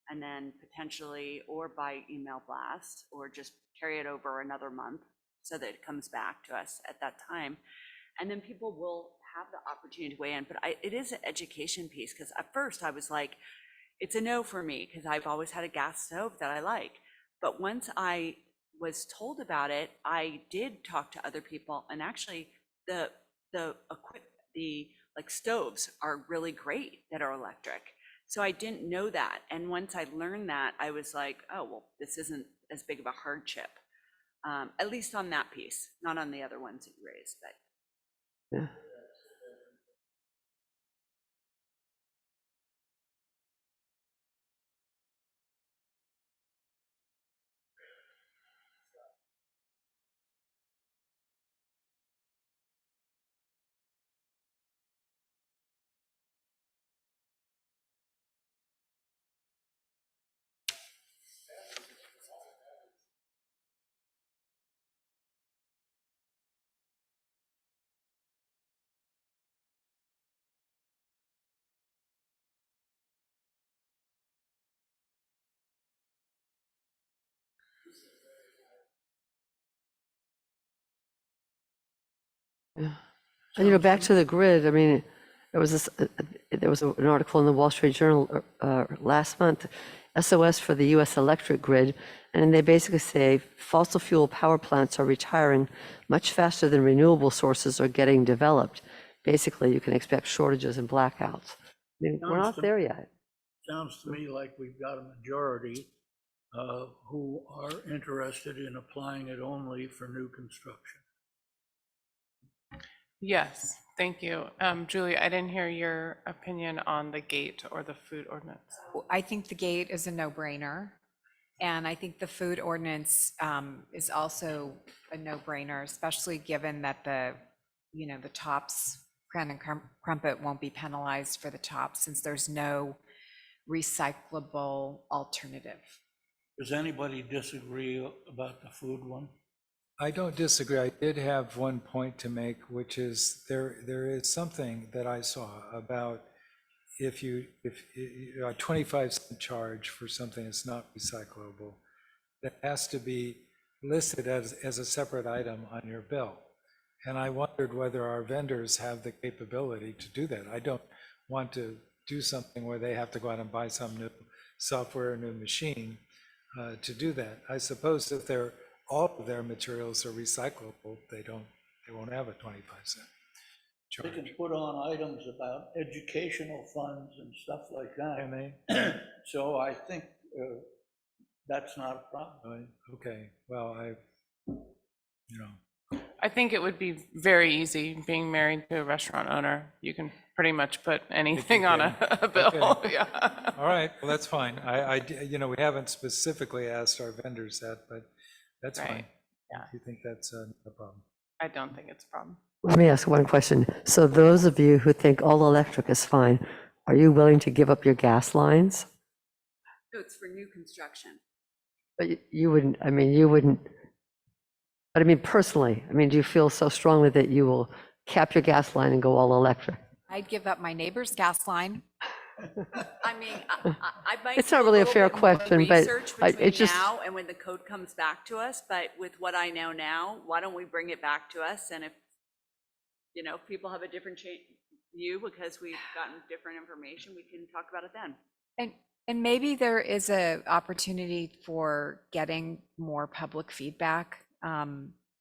and then potentially, or by email blast, or just carry it over another month so that it comes back to us at that time. And then people will have the opportunity to weigh in, but it is an education piece, because at first I was like, it's a no for me, because I've always had a gas stove that I like. But once I was told about it, I did talk to other people, and actually the stoves are really great that are electric. So I didn't know that. And once I learned that, I was like, oh, well, this isn't as big of a hardship, at least on that piece, not on the other ones that you raised, but. Yeah. Yeah. And back to the grid, I mean, there was an article in the Wall Street Journal last month, SOS for the US electric grid, and they basically say fossil fuel power plants are retiring much faster than renewable sources are getting developed. Basically, you can expect shortages and blackouts. I mean, we're not there yet. Sounds to me like we've got a majority who are interested in applying it only for new construction. Yes, thank you. Julie, I didn't hear your opinion on the gate or the food ordinance. I think the gate is a no-brainer. And I think the food ordinance is also a no-brainer, especially given that the tops, Crown and Crumpet won't be penalized for the tops since there's no recyclable alternative. Does anybody disagree about the food one? I don't disagree. I did have one point to make, which is there is something that I saw about if a 25-cent charge for something that's not recyclable, that has to be listed as a separate item on your bill. And I wondered whether our vendors have the capability to do that. I don't want to do something where they have to go out and buy some new software, a new machine to do that. I suppose if all of their materials are recyclable, they won't have a 25-cent charge. They can put on items about educational funds and stuff like that. Can they? So I think that's not a problem. Okay, well, I think it would be very easy being married to a restaurant owner. You can pretty much put anything on a bill. Okay. Yeah. All right, well, that's fine. We haven't specifically asked our vendors that, but that's fine. Yeah. If you think that's a problem. I don't think it's a problem. Let me ask one question. So those of you who think all electric is fine, are you willing to give up your gas lines? No, it's for new construction. But you wouldn't, but I mean, personally, do you feel so strongly that you will cap your gas line and go all electric? I'd give up my neighbor's gas line. I mean, I might. It's do not really a little fair bit more question, but research it's between just. now and when the code comes back to us, but with what I know now, why don't we bring it back to us? And if, people have a different view because we've gotten different information, we can talk about it then. And maybe there is a opportunity for getting more public feedback.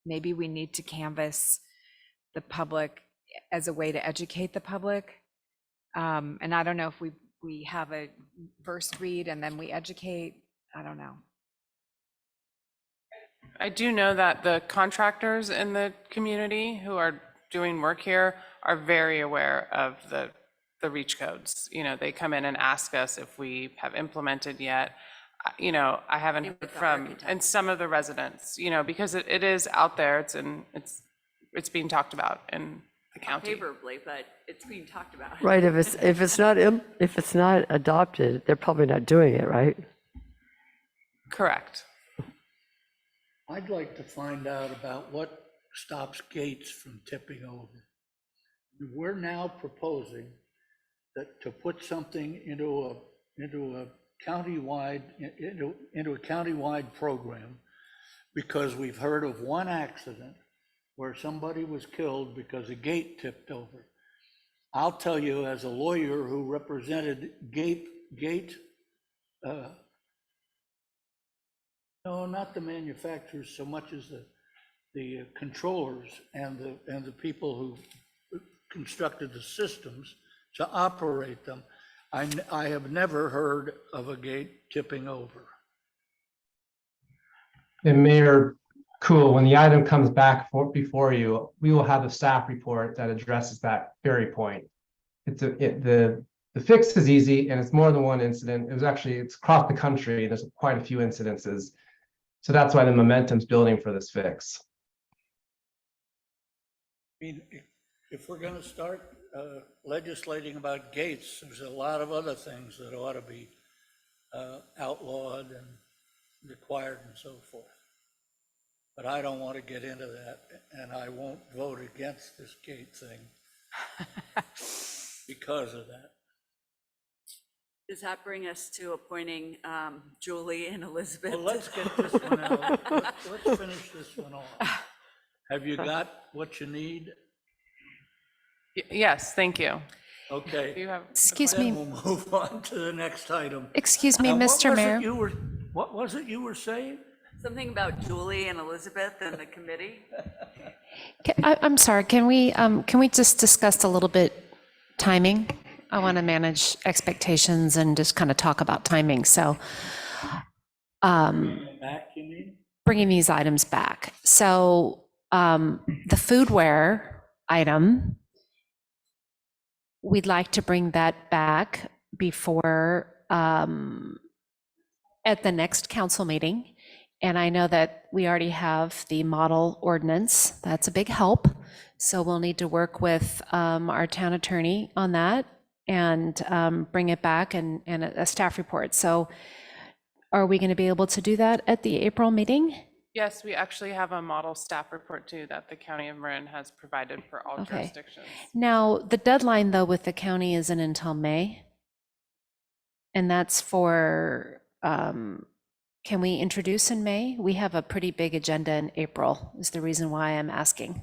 Maybe we need to canvass the public as a way to educate the public. And I don't know if we have a first read and then we educate. I don't know. I do know that the contractors in the community who are doing work here are very aware of the reach codes. You know, they come in and ask us if we have implemented yet. You know, I haven't heard from, and some of the residents, you know, because it is out there, it's being talked about in the county. Favorably, but it's being talked about. Right, if it's not adopted, they're probably not doing it, right? Correct. I'd like to find out about what stops gates from tipping over. We're now proposing that to put something into a countywide program, because we've heard of one accident where somebody was killed because a gate tipped over. I'll tell you, as a lawyer who represented no, not the manufacturers so much as the controllers and the people who constructed the systems to operate them. I have never heard of a gate tipping over. And Mayor Cool, when the item comes back before you, we will have a staff report that addresses that very point. The fix is easy and it's more than one incident. It's across the country. There's quite a few incidences. So that's why the momentum's building for this fix. I mean, if we're gonna start legislating about gates, there's a lot of other things that ought to be outlawed and required and so forth. But I don't want to get into that, and I won't vote against this gate thing because of that. Does that bring us to appointing Julie and Elizabeth? Well, let's get this one out. Let's finish this one off. Have you got what you need? Yes, thank you. Okay. Do you have? Excuse me. Then we'll move on to the next item. Excuse me, Now, Mr. Mayor. What was it you were saying? Something about Julie and Elizabeth and the committee? I'm sorry, can we just discuss a little bit timing? I want to manage expectations and just kind of talk about timing. So Back, you mean? bringing these items back. So the foodware item, we'd like to bring that back before, at the next council meeting. And I know that we already have the model ordinance. That's a big help. So we'll need to work with our town attorney on that and bring it back and a staff report. So are we going to be able to do that at the April meeting? Yes, we actually have a model staff report too that the County of Marin has provided for all Okay. jurisdictions. Now, the deadline though with the county isn't until May. And that's for, can we introduce in May? We have a pretty big agenda in April is the reason why I'm asking.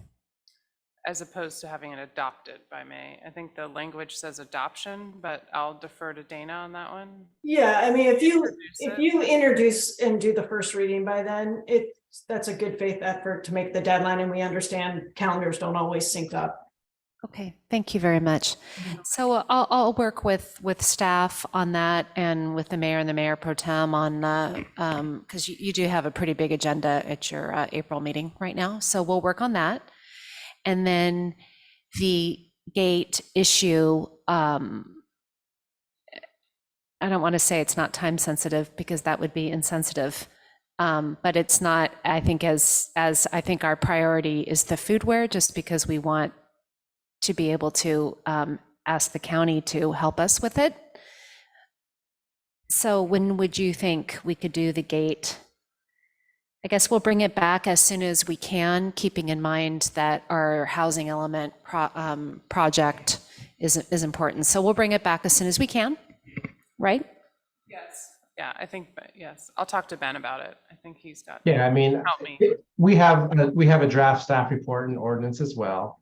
As opposed to having it adopted by May. I think the language says adoption, but I'll defer to Dana on that one. Yeah, I mean, if Introduce you it. introduce and do the first reading by then, that's a good faith effort to make the deadline, and we understand calendars don't always sync up. Okay, thank you very much. So I'll work with staff on that and with the mayor and the mayor pro tem on, because you do have a pretty big agenda at your April meeting right now. So we'll work on that. And then the gate issue, I don't want to say it's not time sensitive because that would be insensitive. But it's not, I think as I think our priority is the foodware, just because we want to be able to ask the county to help us with it. So when would you think we could do the gate? I guess we'll bring it back as soon as we can, keeping in mind that our housing element project is important. So we'll bring it back as soon as we can, right? Yes. Yeah, I think, yes. I'll talk to Ben about it. I think he's got. Yeah, I mean, Help me. we have a draft staff report and ordinance as well.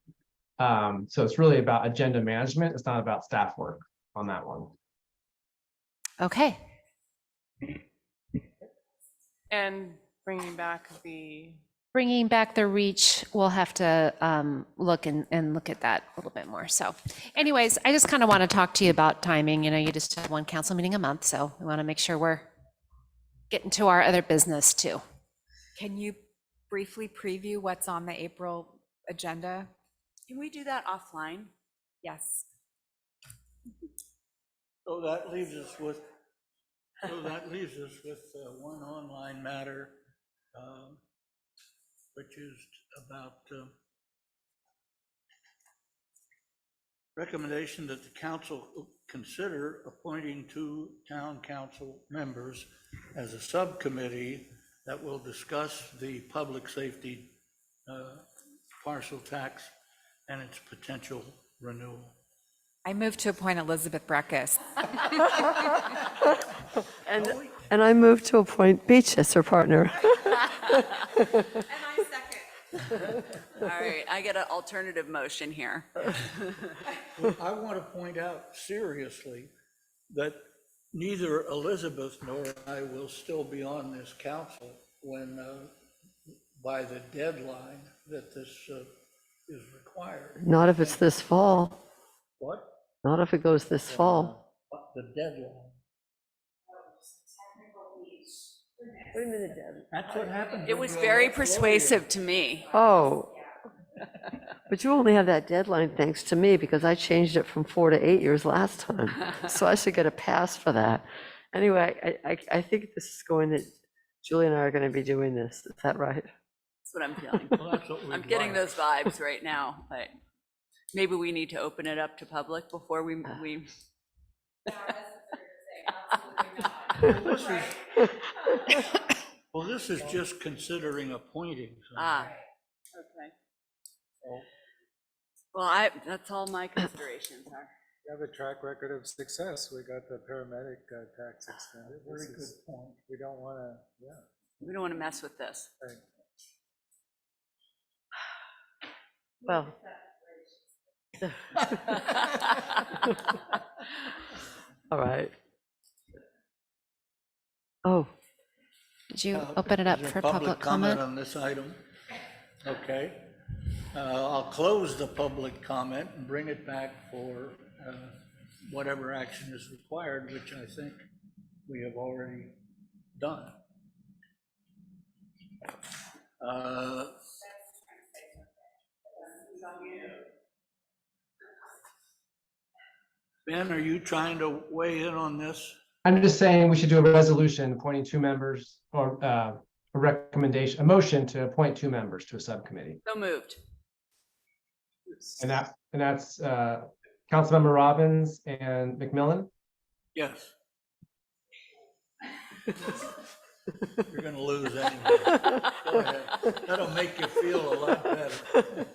So it's really about agenda management. It's not about staff work on that one. Okay. And bringing back the bringing back the reach, we'll have to look and look at that a little bit more. So anyways, I just kind of want to talk to you about timing. You know, you just have one council meeting a month, so we want to make sure we're getting to our other business too. Can you briefly preview what's on the April agenda? Can we do that offline? Yes. So that leaves us with one online matter, which is about recommendation that the council consider appointing 2 town council members as a subcommittee that will discuss the public safety parcel tax and its potential renewal. I move to appoint Elizabeth Breckus. And I move to appoint Beach as her partner. All right, I get an alternative motion here. Well, I want to point out seriously that neither Elizabeth nor I will still be on this council when, by the deadline that this is required. Not if it's this fall. What? Not if it goes this fall. The deadline. What do you mean the deadline? That's what happened. It was very persuasive to me. Oh. But you only have that deadline thanks to me because I changed it from 4 to 8 years last time. So I should get a pass for that. Anyway, I think this is going that Julie and I are going to be doing this. Is that right? That's what I'm feeling. Well, that's what we'd I'm getting like. those vibes right now, but maybe we need to open it up to public before we. Well, this is just considering appointing. Okay. Well, that's all my considerations are. We have a track record of success. We got the paramedic tax extended. Very good point. We don't want to, yeah. We don't want to mess with this. Right. Well. All right. Oh. Did you open it up Is there for public comment? on this item? Okay. I'll close the public comment and bring it back for whatever action is required, which I think we have already done. Ben, are you trying to weigh in on this? I'm just saying we should do a resolution appointing 2 members or a recommendation, a motion to appoint 2 members to a subcommittee. So moved. And that's Councilmember Robbins and McMillan. Yes. You're going to lose anyway. Go ahead. That'll make you feel a lot better.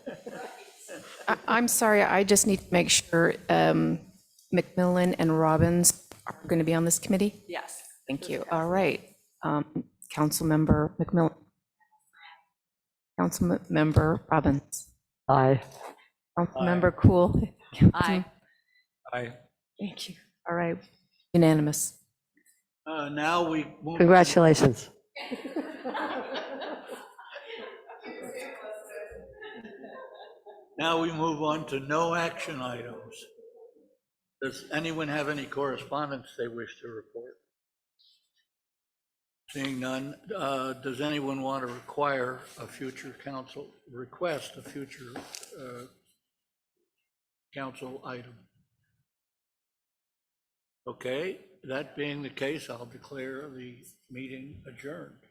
I'm sorry, I just need to make sure McMillan and Robbins are going to be on this committee? Yes. Thank you. All right. Councilmember McMillan. Councilmember Robbins. Aye. Councilmember Cool. Aye. Aye. Thank you. All right. Unanimous. Now we move. Congratulations. Now we move on to no action items. Does anyone have any correspondence they wish to report? Seeing none, does anyone want to request a future council item? Okay, that being the case, I'll declare the meeting adjourned.